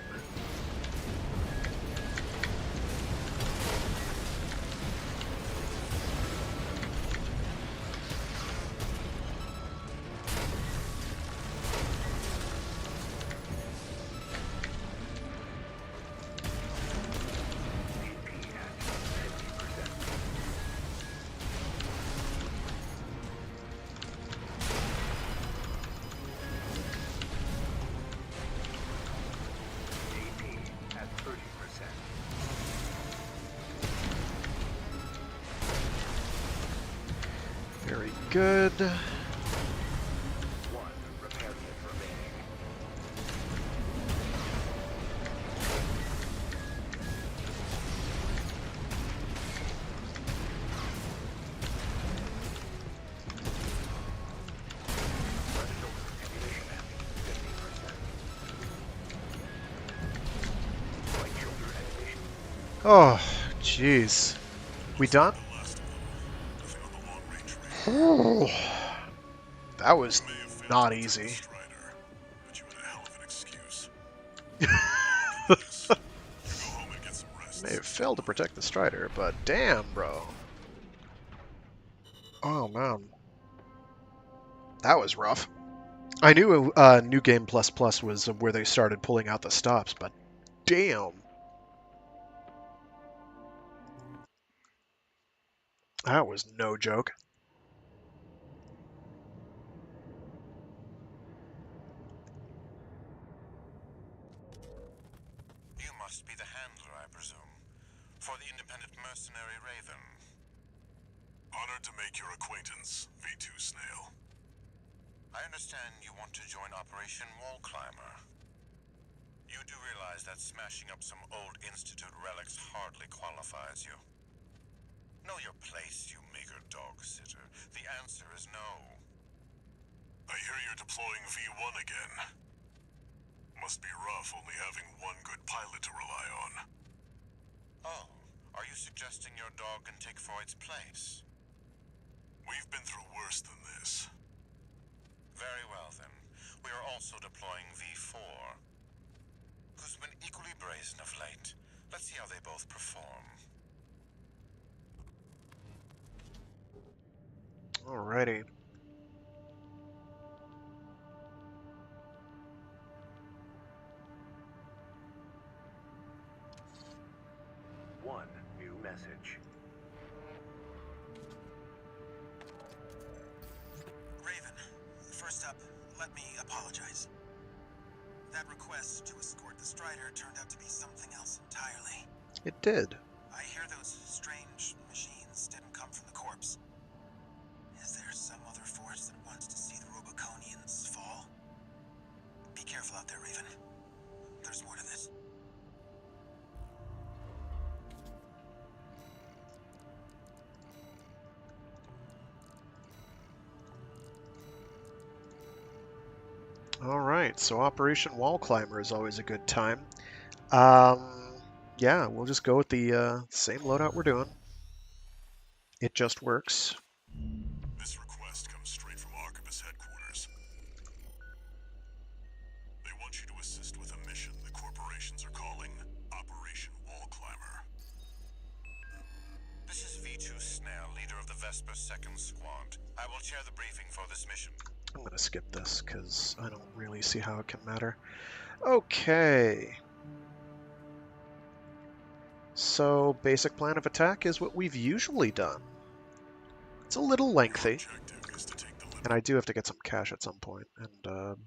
AP at 50%. AP at 30%. Very good. One repair kit remaining. Leftover ammunition at 50%. Right shoulder activation. Oh, jeez. We done? The last of them. Nothing on the long range range. That was You may have failed not to protect easy. the Strider, but you had a hell of an excuse. Get this. You go home and get some rest. May have failed to protect the Strider, but damn, bro. Oh, man. That was rough. I knew New Game Plus Plus was where they started pulling out the stops, but damn. That was no joke. You must be the handler, I presume, for the independent mercenary Raven. Honored to make your acquaintance, V2 Snail. I understand you want to join Operation Wall Climber. You do realize that smashing up some old Institute relics hardly qualifies you. Know your place, you meager dog-sitter. The answer is no. I hear you're deploying V1 again. Must be rough only having one good pilot to rely on. Oh, are you suggesting your dog can take Freud's place? We've been through worse than this. Very well, then. We are also deploying V4, who's been equally brazen of late. Let's see how they both perform. Alrighty. One new message. let me apologize. That request to escort the Strider turned out to be something else entirely. It did. I hear those strange machines didn't come from the corpse. Is there some other force that wants to see the Roboconians fall? Be careful out there, Raven. There's more to this. Alright, so Operation Wall Climber is always a good time. Yeah, we'll just go with the same loadout we're doing. It just works. This request comes straight from Arquebus headquarters. They want you to assist with a mission the corporations are calling Operation Wall Climber. This is V2 Snell, leader of the Vesper 2nd Squad. I will chair the briefing for this mission. I'm going to skip this because I don't really see how it can matter. Okay. So, basic plan of attack is what we've usually done. It's a little lengthy, Objective is to take the and I do have to get some cash at some point and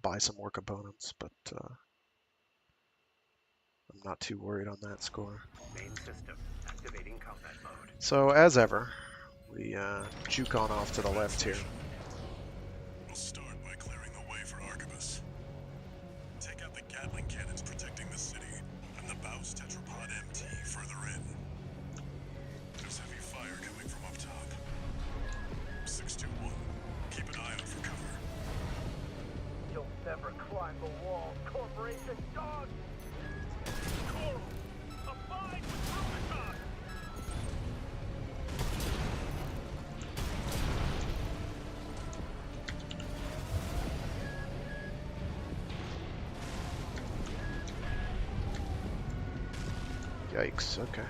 buy some more components, but I'm not too worried on that score. Main system activating combat mode. So, as ever, we juke on off to the left here. We'll start by clearing the way for Arquebus. Take out the Gatling cannons protecting the city, and the Baus Tetrapod MT further in. There's heavy fire coming from up top. 621, keep an eye out for cover. You'll never climb the wall, corporation dog! Coral! Abide with Rubicon! Yikes, okay.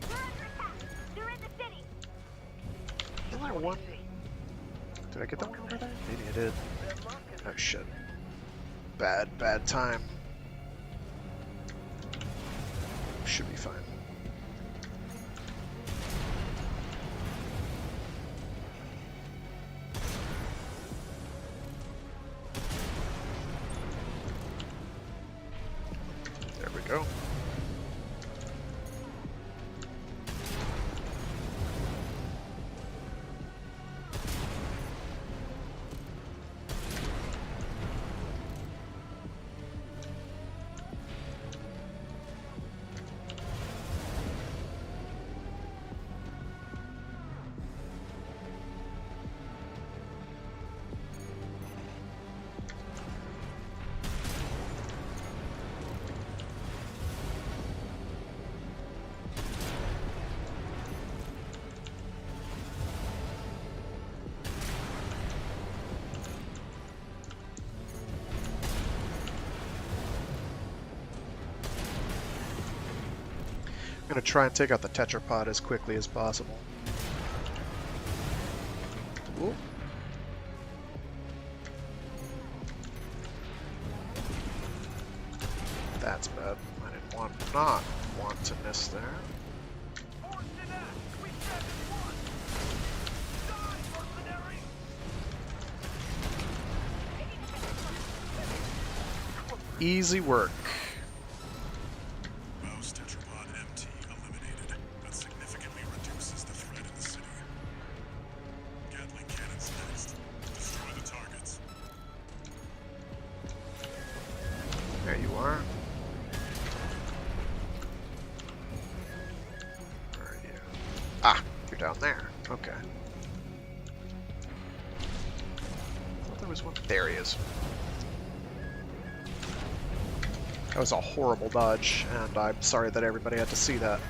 They're under attack! They're in the city! Isn't there one? Did I get that one over there? Maybe I did. Oh shit. Bad time. Should be fine. There we go. I'm going to try and take out the tetrapod as quickly as possible. Ooh. That's bad. I didn't not want to miss there. Force in act! We stand as one! Die, mercenary! Easy work. Baus Tetrapod MT eliminated. That significantly reduces the threat in the city. Gatling cannons next. Destroy the targets. There you are. Where are you? Ah, you're down there. Okay. I thought there was one. There he is. That was a horrible dodge, and I'm sorry that everybody had to see that.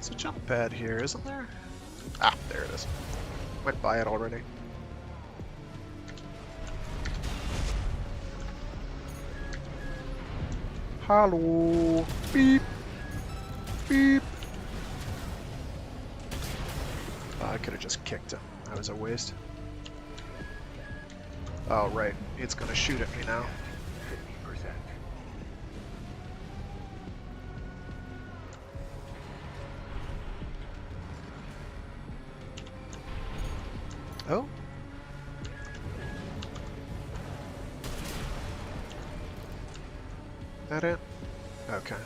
There's a jump pad here, isn't there? Ah, there it is. Went by it already. Hello. Beep. Beep. I could have just kicked him. That was a waste. Oh, right. It's gonna shoot at me now. 50%. Oh? That it? Okay.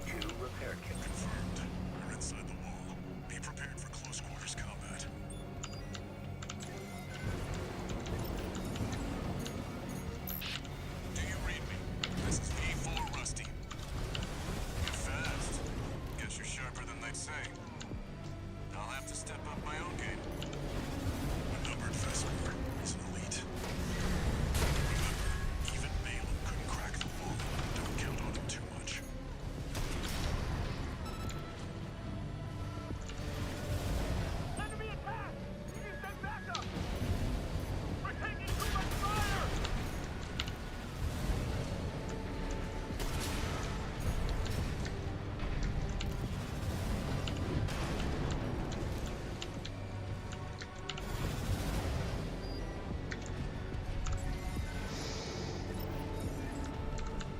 Two repair kits. Confirmed. We're inside the wall. Be prepared for close quarters combat. Do you read me? This is V4 Rusty. You're fast. Guess you're sharper than they say. I'll have to step up my own game. A numbered Vesper is an elite. Remember, even Balaam couldn't crack the wall. Don't count on him too much. Enemy attack! We need that backup! We're taking too much fire!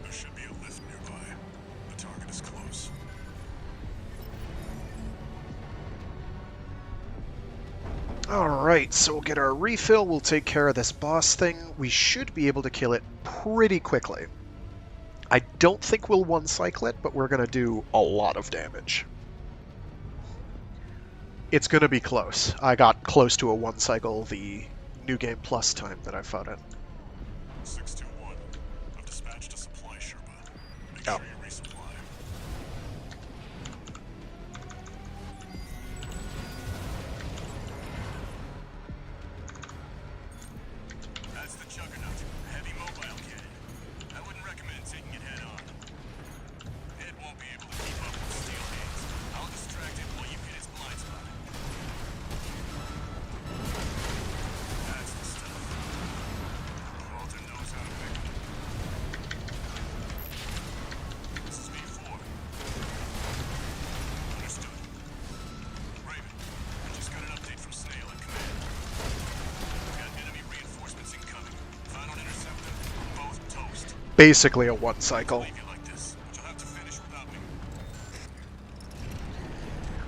There should be a lift nearby. The target is close. Alright, so we'll get our refill, we'll take care of this boss thing. We should be able to kill it pretty quickly. I don't think we'll one-cycle it, but we're going to do a lot of damage. It's going to be close. I got close to a one-cycle the New Game Plus time that I fought it. 621. I've dispatched a supply Sherpa. Make Oh. sure you resupply. That's the Juggernaut. A heavy mobile cannon. I wouldn't recommend taking it head on. It won't be able to keep up with steel hands. I'll distract it while you hit its blind spot. That's the stuff. Walter knows how to pick 'em. This is V4. Understood. Raven, I just got an update from Snail at command. Got enemy reinforcements incoming. Final interceptor. Both toast. Basically a one-cycle. Leave you like this, but you'll have to finish without me.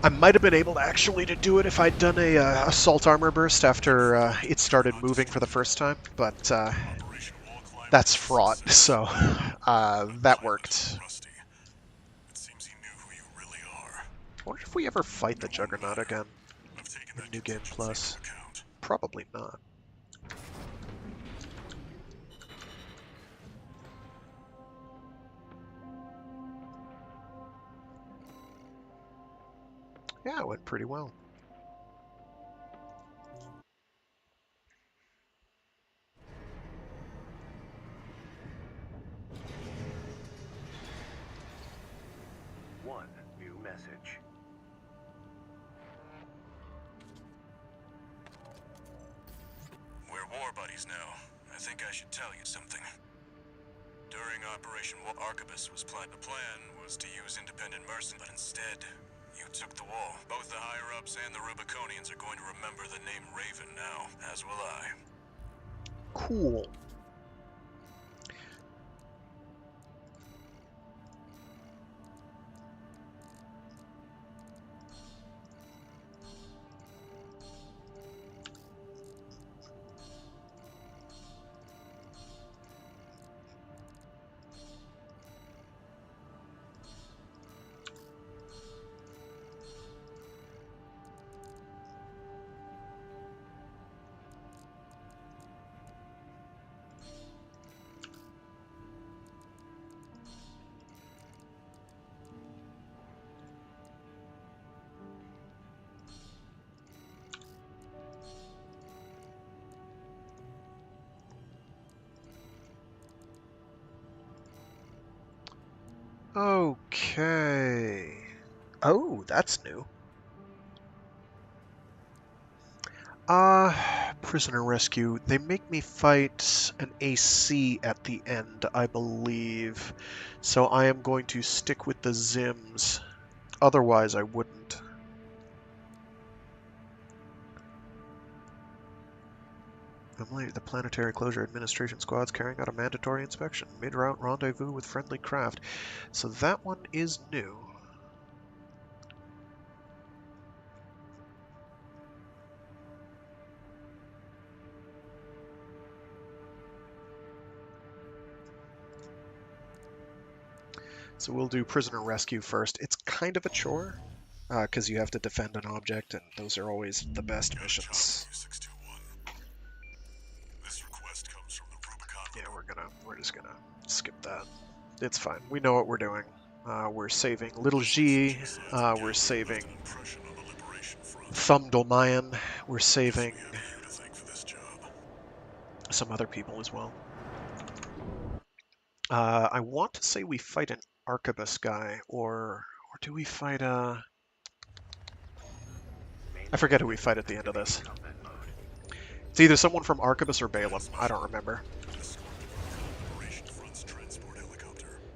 I might have been able to actually to do it if I'd done a assault armor burst after it started moving for the first time, but Operation Wall Climb. that's fraught, so that worked. Rusty. It seems he knew who you really are. I wonder if we ever fight the Juggernaut again. I've taken The that New Game contingency Plus. into account. Probably not. Yeah, it went pretty well. One new message. We're war buddies now. I think I should tell you something. During Operation Arquebus was the plan was to use independent mercenaries, but instead, you took the wall. Both the higher-ups and the Rubiconians are going to remember the name Raven now, as will I. Cool. Okay. Oh, that's new. Prisoner rescue. They make me fight an AC at the end, I believe. So I am going to stick with the Zims. Otherwise, I wouldn't. Emily, the Planetary Closure Administration Squad's carrying out a mandatory inspection. Mid-route rendezvous with friendly craft. So that one is new. So we'll do prisoner rescue first. It's kind of a chore, because you have to defend an object, and those are always the best missions. 621. This request comes from the Rubicon. Yeah, we're just gonna skip that. It's fine. We know what we're doing. We're saving Little G. We're saving Thumdolmayan. We're saving some other people as well. I want to say we fight an Arquebus guy, or do we fight I forget who we fight at the end of this. It's either someone from Arquebus or Balaam. I don't remember.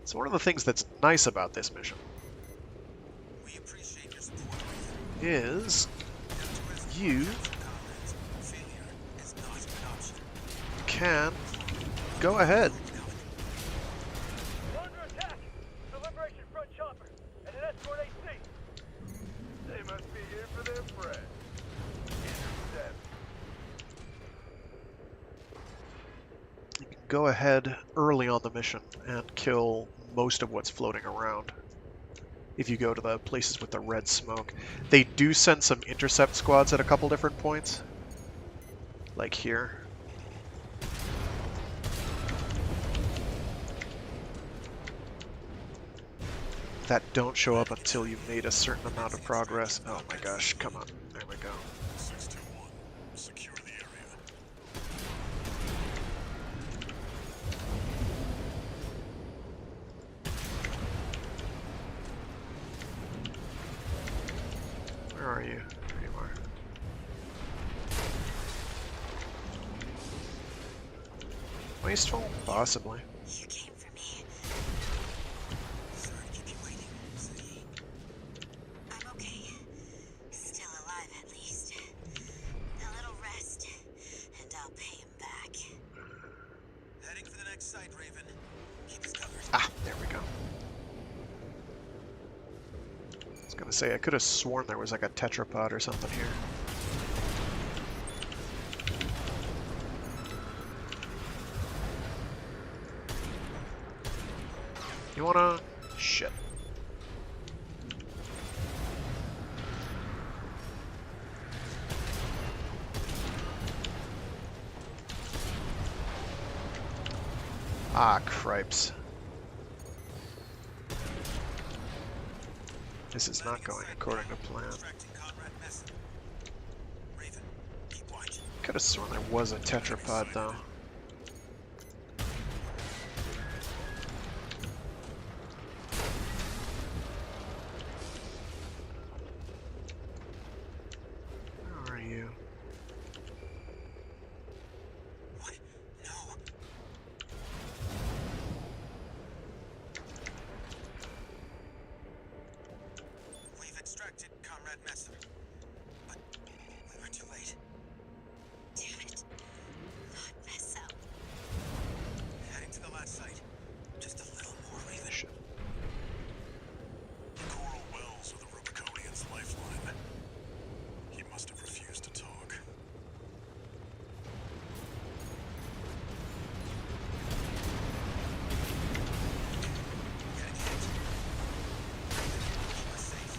So one of the things that's nice about this mission is you can go ahead. We're under attack! The Liberation Front chopper and an escort AC! They must be here for their friend. Intercept. You can go ahead early on the mission and kill most of what's floating around. If you go to the places with the red smoke. They do send some intercept squads at a couple different points. Like here. That don't show up until you've made a certain amount of progress. Oh my gosh, come on. There we go. 621. Secure the area. Where are you? There you are. Wasteful? Possibly. You came for me. Sorry to keep you waiting, Sadie. I'm okay. Still alive, at least. A little rest, and I'll pay him back. Heading for the next site, Raven. Keep us covered. Ah, there we go. I was gonna say, I could have sworn there was like a tetrapod or something here. You wanna... Shit. Ah, cripes. This is not going according to plan. Extracting Conrad Messin. Raven, keep watch. Could have sworn there was a tetrapod, though. Where are you? What? No. We've extracted Conrad Messin. But we were too late. Damn it. Not mess up. Heading to the last site. Just a little more, Raven. Shit. The coral wells are the Rubiconian's lifeline. He must have refused to talk. Getting hit. Raven, keep us safe.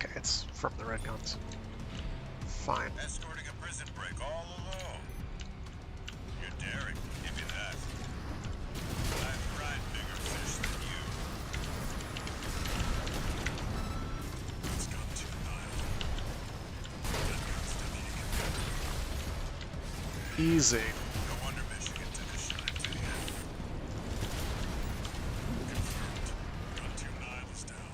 Okay, it's from the red guns. Fine. Escorting a prison break all alone. You're daring. Give me that. I've fried bigger fish than you. It's gone too Nile. That means that he can Easy. No wonder Michigan didn't shine to the end. Confirmed. Gun 2 Nile is down.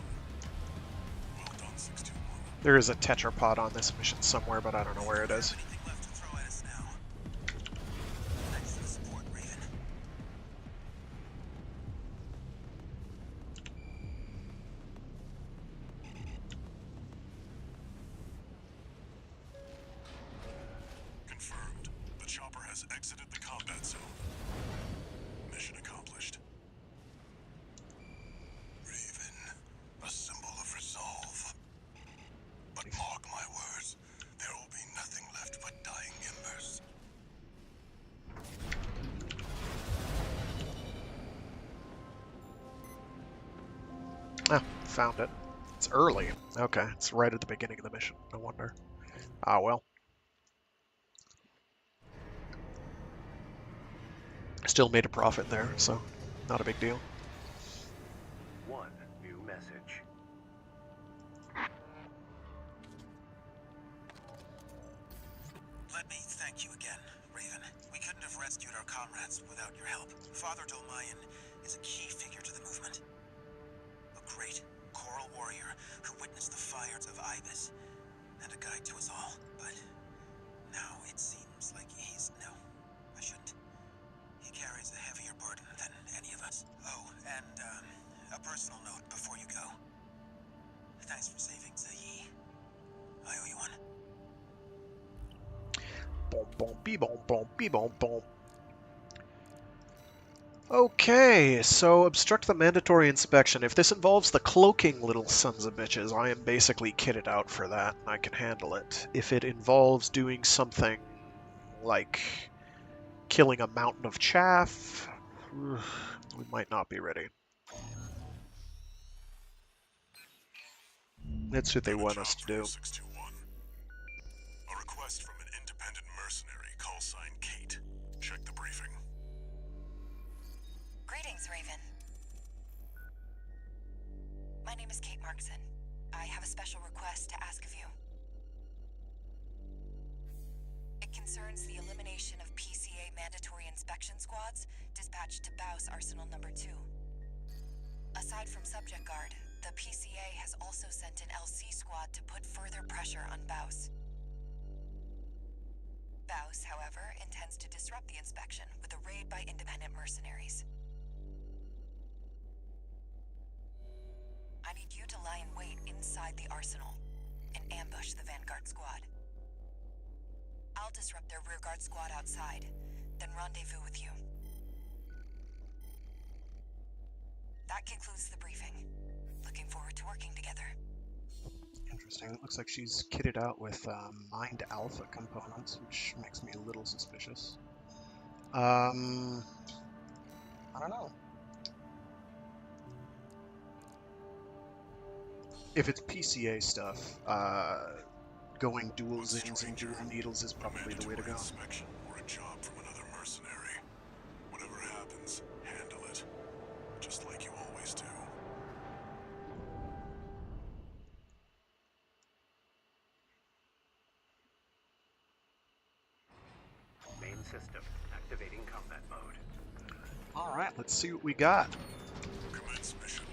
Well done, 621. There is a tetrapod on this mission somewhere, but I don't know where it is. Anything left to throw at us now? Thanks for the support, Raven. Confirmed. The chopper has exited the combat zone. Mission accomplished. Raven, a symbol of resolve. But mark my words, there will be nothing left but dying embers. Ah, found it. It's early. Okay, it's right at the beginning of the mission. No wonder. Ah, well. Still made a profit there, so not a big deal. One new message. Let me thank you again, Raven. We couldn't have rescued our comrades without your help. Father Dolmayan is a key figure to the movement. A great choral warrior who witnessed the fires of Ibis and a guide to us all. But now it seems like he's... No, I shouldn't. He carries a heavier burden than any of us. Oh, and a personal note before you go. Thanks for saving Zayi. I owe you one. Boom, boom, bee, boom, boom, bee, boom, boom. Okay, so obstruct the mandatory inspection. If this involves the cloaking little sons of bitches, I am basically kitted out for that, and I can handle it. If it involves doing something like killing a mountain of chaff, we might not be ready. That's what they want us to do. 621. A request from an independent mercenary, call sign Kate. Check the briefing. Greetings, Raven. My name is Kate Markson. I have a special request to ask of you. It concerns the elimination of PCA mandatory inspection squads dispatched to Baus Arsenal Number 2. Aside from Subject Guard, the PCA has also sent an LC squad to put further pressure on Baus. Baus, however, intends to disrupt the inspection with a raid by independent mercenaries. I need you to lie in wait inside the arsenal and ambush the Vanguard squad. I'll disrupt their rearguard squad outside, then rendezvous with you. That concludes the briefing. Looking forward to working together. Interesting. It looks like she's kitted out with Mind Alpha components, which makes me a little suspicious. I don't know. If it's PCA stuff, going dual zings and dual needles is probably the way to go. Inspection or a job from another mercenary. Whatever happens, handle it. Just like you always do. Main system activating combat mode. Alright, let's see what we got. Commence mission.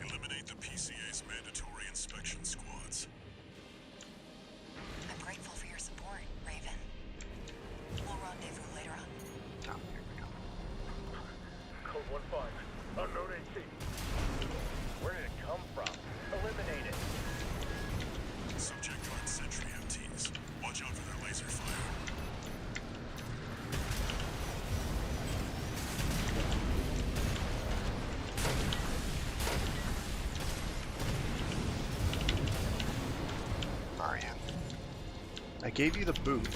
Eliminate the PCA's mandatory inspection squads. I'm grateful for your support, Raven. We'll rendezvous later on. Oh, here we go. Code 1-5. Unknown AC. Where did it come from? Eliminate it. Subject guard sentry MTs. Watch out for their laser fire. Are you? I gave you the boot. There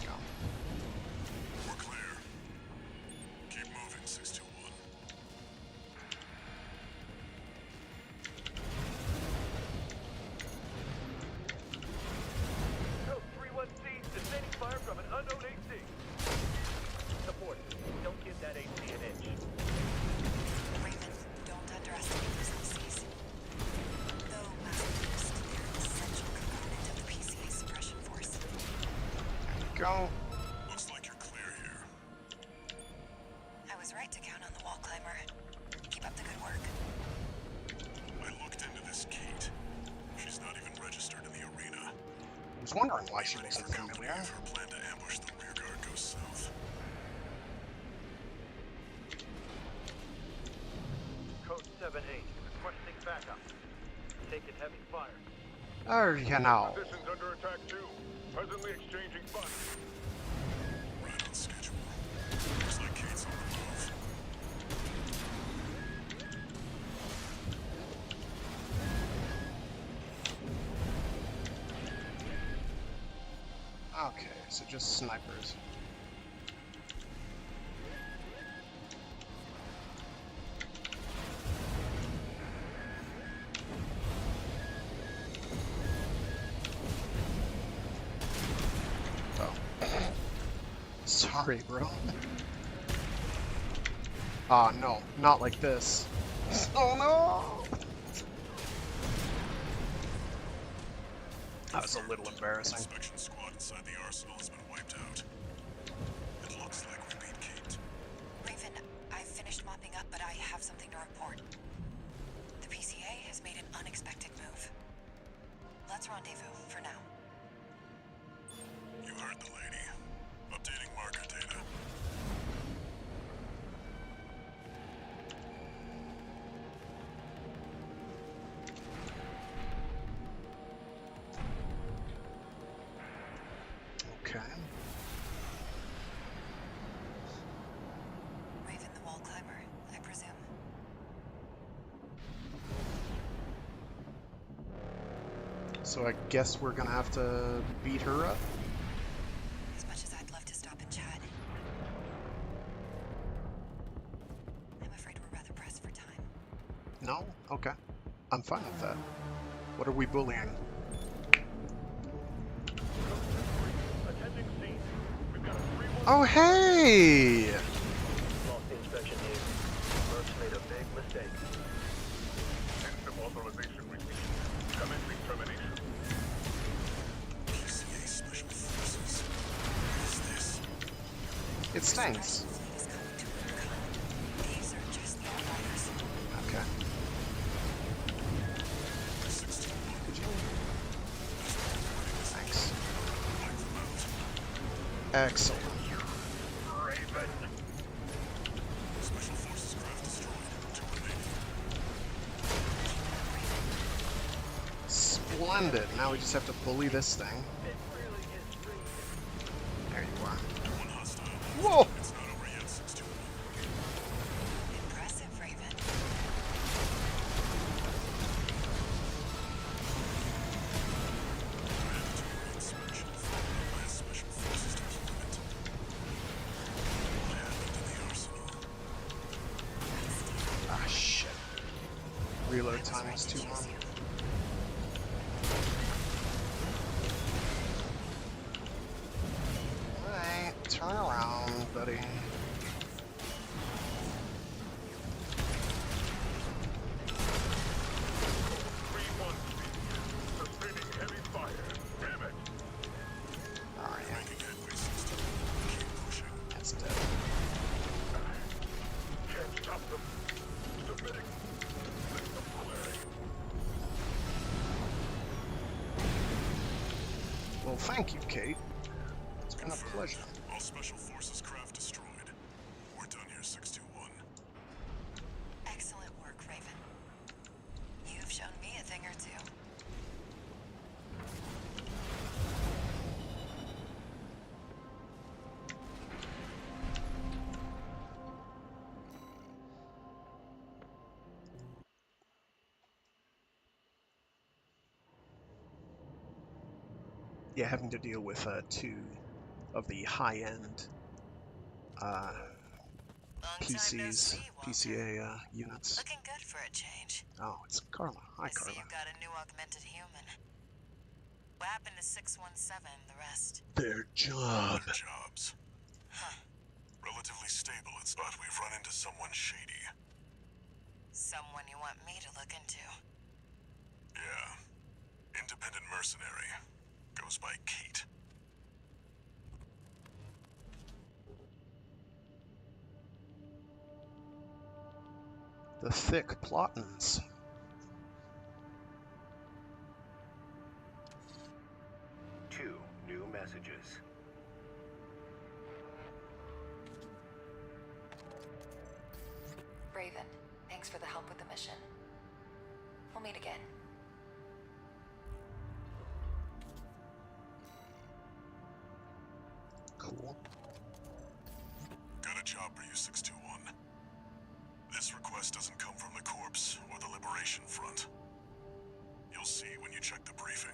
we go. We're clear. Keep moving, 621. go. Looks like you're clear here. I was right to count on the wall climber. Keep up the good work. I looked into this Kate. She's not even registered in the arena. I was wondering why she wasn't For company familiar. if her plan to ambush the rear guard goes south. Code 7-8, requesting backup. Taking heavy fire. Oh, you know. Positions under attack too. Presently exchanging fire. Right on schedule. Looks like Kate's on the move. Okay, so just snipers. Oh. Sorry, bro. Ah, no, not like this. Oh no! That was a little embarrassing. Inspection squad inside the arsenal has been wiped out. It looks like we beat Kate. Raven, I finished mopping up, but I have something to report. The PCA has made an unexpected move. Let's rendezvous for now. You heard the lady. Updating marker data. Okay. Raven, the wall climber, I presume. So I guess we're gonna have to beat her up? As much as I'd love to stop and chat, I'm afraid we're rather pressed for time. No? Okay. I'm fine with that. What are we bullying? Attending scene. We've got a 3-1. Oh, hey! Lost the inspection here. Mercs made a big mistake. System authorization received. Commencing termination. PCA Special Forces. What is this? It stings. Fleet is coming to Rubicon. These are just the outriders. Okay. 16-1. Could you? Thanks. Excellent. Raven. Special Forces craft destroyed. 2 remaining. Splendid. Now we just have to bully this thing. It really is Raven. There you are. 1 hostile. Whoa! It's not over yet, 6-2. Impressive, Raven. Mandatory inspection followed by a Special Forces deployment. What happened to the arsenal? Ah, shit. Reload time is too long. Alright, turn around, buddy. Sustaining heavy fire. Damn it. Alright, Making headway, 16. Keep pushing. that's dead. Can't stop them. Submitting. System clearing. Well, thank you, Kate. It's been a Confirmed. pleasure. All Special Forces craft destroyed. We're done here, 6-2-1. Excellent work, Raven. You've shown me a thing or two. Yeah, having to deal with 2 of the high-end Long time no PCs, see, Walter. PCA units. Looking good for a change. Oh, it's Carla. Hi, I see Carla. you've got a new augmented human. What happened to 617 and the rest? Their job. Their jobs. Huh. Relatively stable, it's but we've run into someone shady. Someone you want me to look into. Yeah. Independent mercenary. Goes by Kate. The thick plottins. Two new messages. Raven, thanks for the help with the mission. We'll meet again. Cool. Got a job for you, 621. This request doesn't come from the Corps or the Liberation Front. You'll see when you check the briefing.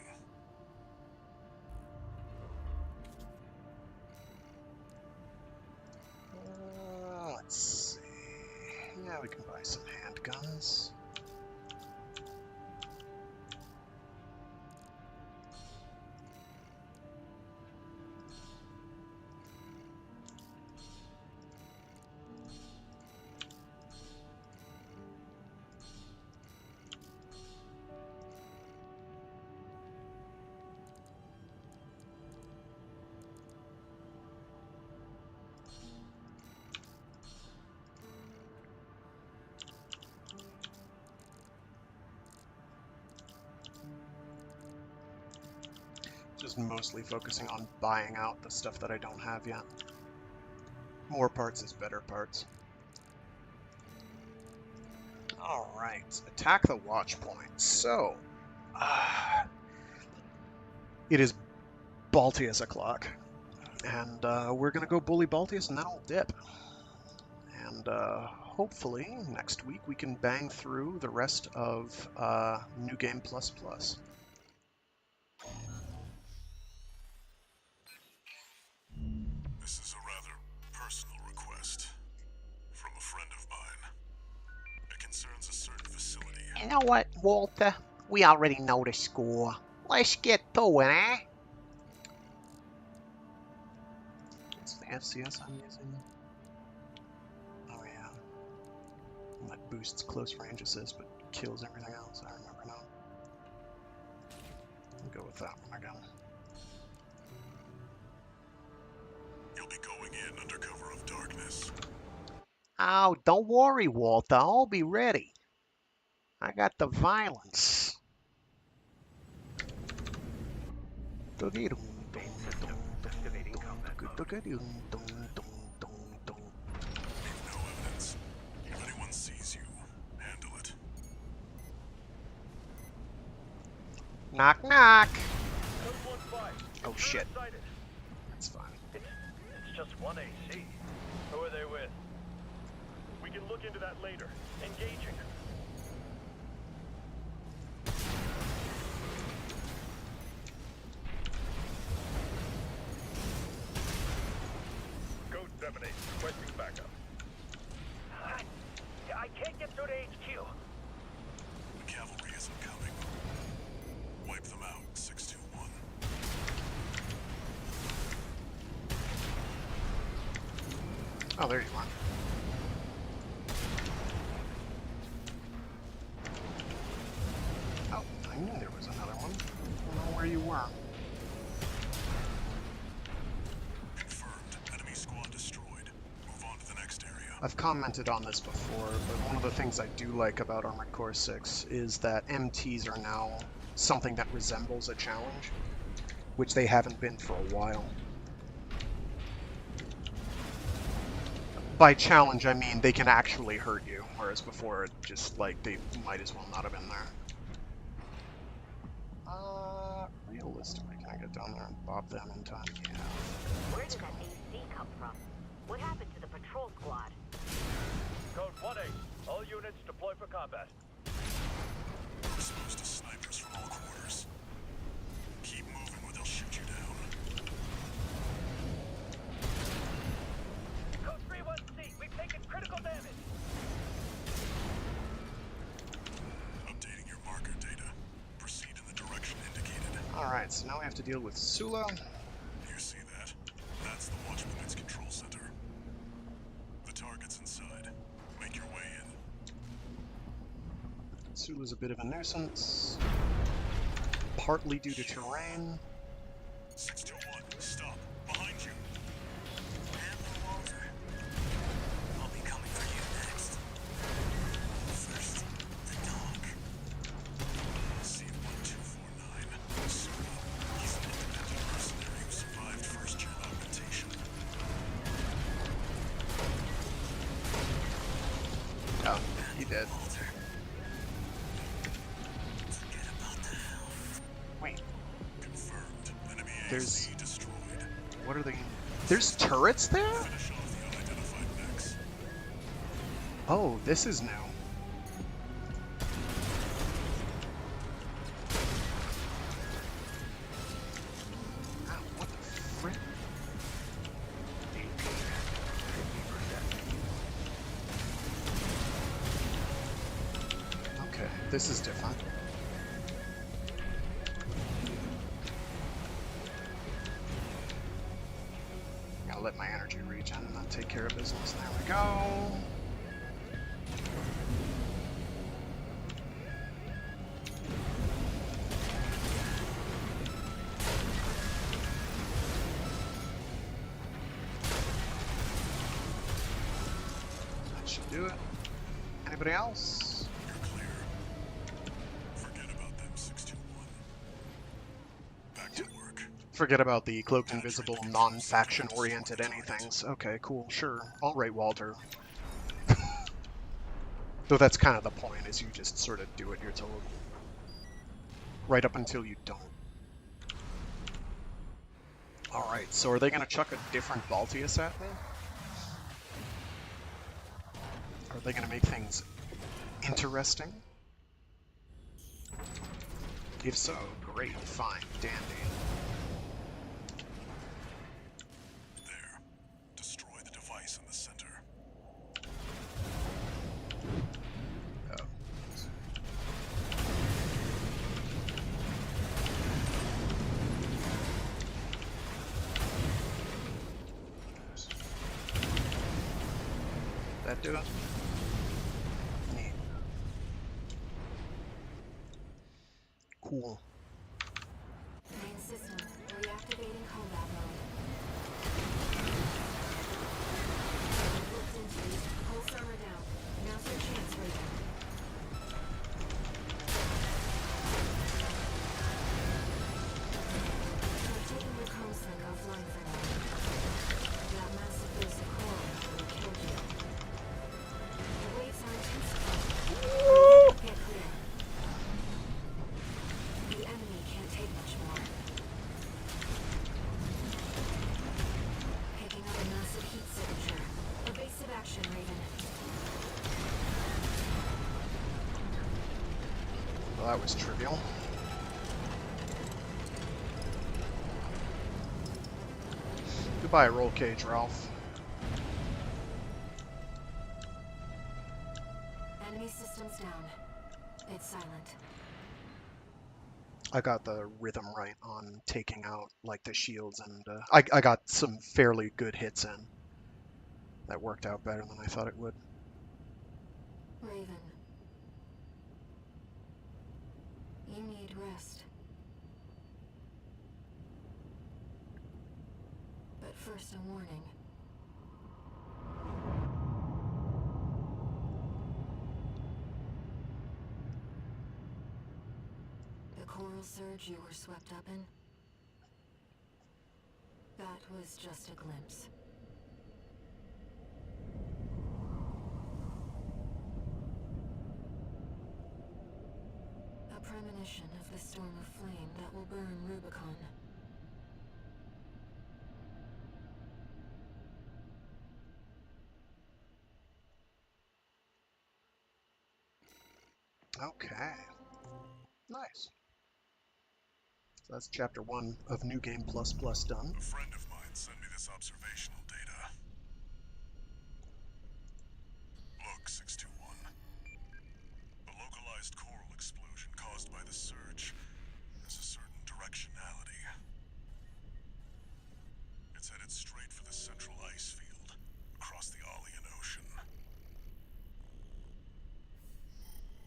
Let's see. Yeah, we can buy some handguns. Just mostly focusing on buying out the stuff that I don't have yet. More parts is better parts. Alright, attack the watch point. So, it is Baltius o'clock. And we're going to go bully Baltius and then I'll dip. And hopefully next week we can bang through the rest of New Game Plus Plus. This is a rather personal request from a friend of mine. It concerns a certain facility. You know what, Walter? We already know the score. Let's get to it, eh? What's the FCS I'm using? Oh yeah. That boosts close range assist but kills everything else. I remember now. I'll go with that one again. You'll be going in under cover of darkness. Oh, don't worry, Walter. I'll be ready. I got the violence. Main system activating combat mode. Leave no evidence. If anyone sees you, handle it. Knock, knock. Code 1-5. Oh shit. Sighted. That's fine. It's just one AC. Who are they with? We can look into that later. Engaging. Code 7-8, requesting backup. I can't get through to HQ. The cavalry isn't coming. Wipe them out, 621. Oh, there you are. Oh, I knew there was another one. I don't know where you were. Confirmed. Enemy squad destroyed. Move on to the next area. I've commented on this before, but one of the things I do like about Armored Core 6 is that MTs are now something that resembles a challenge, which they haven't been for a while. By challenge, I mean they can actually hurt you, whereas before it just, like, they might as well not have been there. Realistically, can I get down there and bob them in time? Yeah. Where did that AC come from? What happened to the patrol squad? Code 1-8, all units deploy for combat. We're exposed to snipers from all quarters. Keep moving or they'll shoot you down. Code 3-1C, we've taken critical damage. Updating your marker data. Proceed in the direction indicated. Alright, so now we have to deal with Sula. You see that? That's the Watchman's control center. The target's inside. Make your way in. Sula's a bit of a nuisance. Partly due to terrain. 621, stop. Behind you. I'll be coming for you next. did. Forget about the health. Wait, Confirmed. Enemy there's... AC destroyed. What are they... There's turrets there? Finish off the unidentified mechs. Oh, this is new. Ow, what the frick? Okay, this is different. Gotta let my energy regen and then take care of business. There we go. That should do it. Anybody else? You're clear. Forget about them, 621. Back to work. Forget about the cloaked invisible, non-faction oriented anythings. Okay, cool, sure. Alright, Walter. Though that's kind of the point, is you just sort of do what you're told. Right up until you don't. Alright, so are they going to chuck a different Baltius at me? Are they going to make things interesting? If so, great, fine, dandy. There. Destroy the device in the center. Oh. That do it? Neat. Cool. Main system, reactivating combat mode. Looked into, pulse armor down. Now's your chance, Raven. We're taking your comm sync offline for now. That massive dose of coral will kill you. The waves are intensifying. Get clear. The enemy can't take much more. Picking up a massive heat signature. Evasive action, Raven. Well, that was trivial. Goodbye, roll cage, Ralph. Enemy systems down. It's silent. I got the rhythm right on taking out like the shields, and I got some fairly good hits in. That worked out better than I thought it would. Raven. You need rest. But first, a warning. The coral surge you were swept up in? That was just a glimpse. A premonition of the storm of flame that will burn Rubicon. Okay. Nice. So that's chapter 1 of New Game Plus Plus done. A friend of mine sent me this observational data. Look, 621. The localized coral explosion caused by the surge has a certain directionality. It's headed straight for the central ice field, across the Aalian Ocean.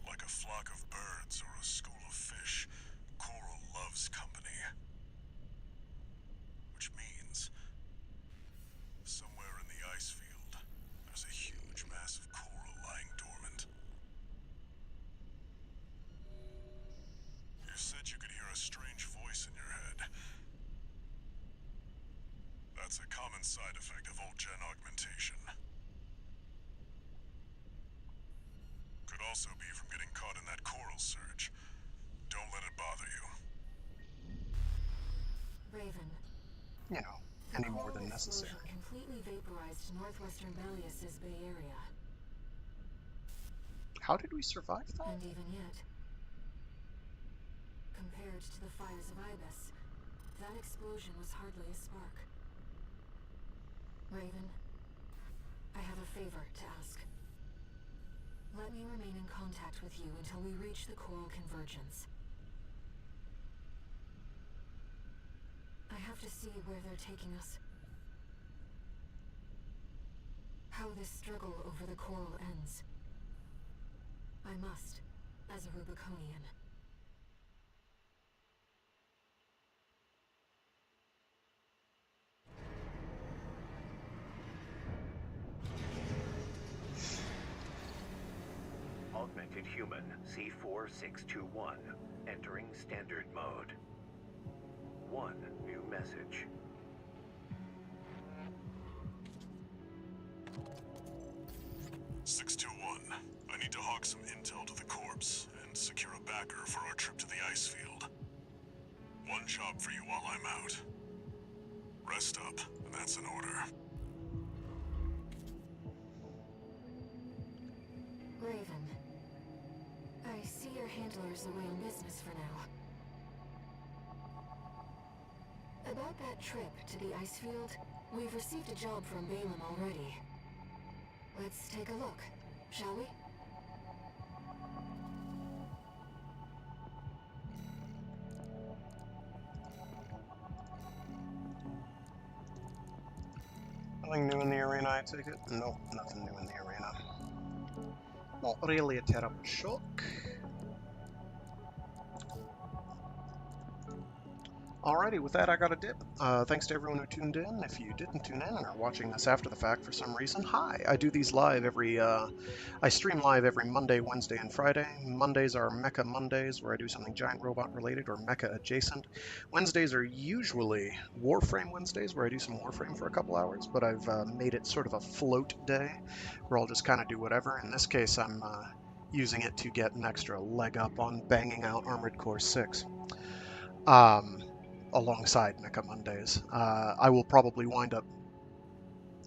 Like a flock of birds or a school of fish, coral loves company. Which means, somewhere in the ice field, there's a huge mass of coral lying dormant. You said you could hear a strange voice in your head. That's a common side effect of old gen augmentation. Could SOB from getting caught in that coral surge. Don't let it bother you. Raven, You know, the any more coral than explosion necessary. completely vaporized northwestern Belius's Bay Area. How did we survive that? And even yet, compared to the fires of Ibis, that explosion was hardly a spark. Raven, I have a favor to ask. Let me remain in contact with you until we reach the coral convergence. I have to see where they're taking us. How this struggle over the coral ends. I must, as a Rubiconian. Augmented Human C4621, entering standard mode. 1 new message. I need to hawk some intel to the corpse and secure a backer for our trip to the ice field. One job for you while I'm out. Rest up, and that's an order. Raven, I see your handler's away on business for now. About that trip to the ice field, we've received a job from Balaam already. Let's take a look, shall we? Nothing new in the arena, I take it? Nope, nothing new in the arena. Not really a terrible shock. Alrighty, with that I got a dip. Thanks to everyone who tuned in. If you didn't tune in and are watching this after the fact for some reason, hi! I do these live I stream live every Monday, Wednesday, and Friday. Mondays are Mecha Mondays, where I do something giant robot related or mecha adjacent. Wednesdays are usually Warframe Wednesdays, where I do some Warframe for a couple hours, but I've made it sort of a float day, where I'll just kind of do whatever. In this case, I'm using it to get an extra leg up on banging out Armored Core 6. Alongside Mecha Mondays. I will probably wind up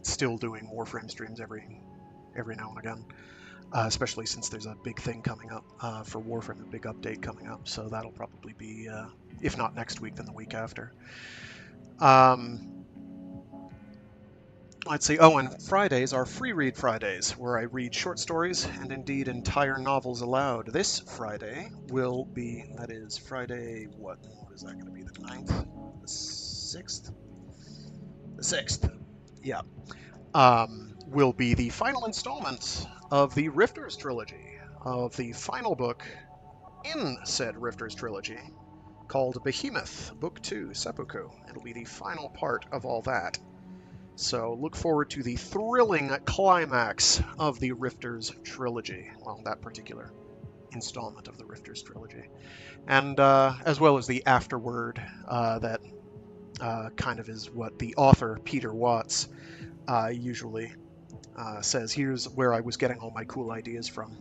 still doing Warframe streams every now and again, especially since there's a big thing coming up for Warframe, a big update coming up, so that'll probably be, if not next week, then the week after. Let's see, oh, and Fridays are Free Read Fridays, where I read short stories and indeed entire novels aloud. This Friday will be, that is Friday, what is that going to be, the 9th? The 6th? The 6th, yeah. Will be the final installment of the Rifters trilogy, of the final book in said Rifters trilogy, called Behemoth, Book 2, Seppuku. It'll be the final part of all that. So look forward to the thrilling climax of the Rifters trilogy. Well, that particular installment of the Rifters trilogy. And as well as the afterword that kind of is what the author, Peter Watts, usually says, here's where I was getting all my cool ideas from.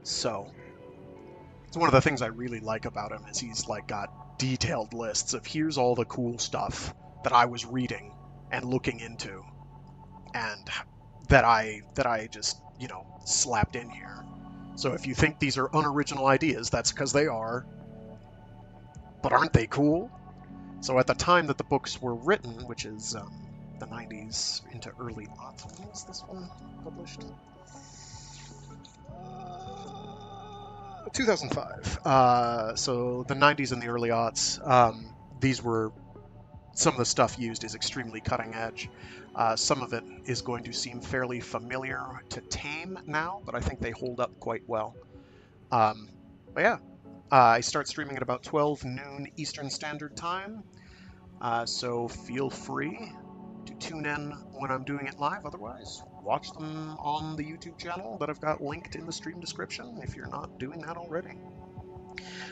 So it's one of the things I really like about him is he's like got detailed lists of here's all the cool stuff that I was reading and looking into, and that I just, you know, slapped in here. So if you think these are unoriginal ideas, that's because they are. But aren't they cool? So at the time that the books were written, which is the 90s into early aughts, when was this one published? 2005. So the 90s and the early aughts, these were, some of the stuff used is extremely cutting edge. Some of it is going to seem fairly familiar to tame now, but I think they hold up quite well. But yeah, I start streaming at about 12 noon Eastern Standard Time, so feel free to tune in when I'm doing it live. Otherwise, watch them on the YouTube channel that I've got linked in the stream description if you're not doing that already.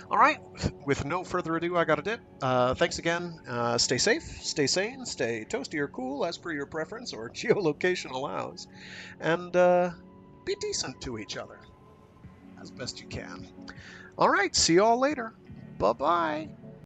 All right, with no further ado, I got a dip. Thanks again. Stay safe, stay sane, stay toasty or cool as per your preference or geolocation allows, and be decent to each other. as best you can. All right, see y'all later. Bye-bye.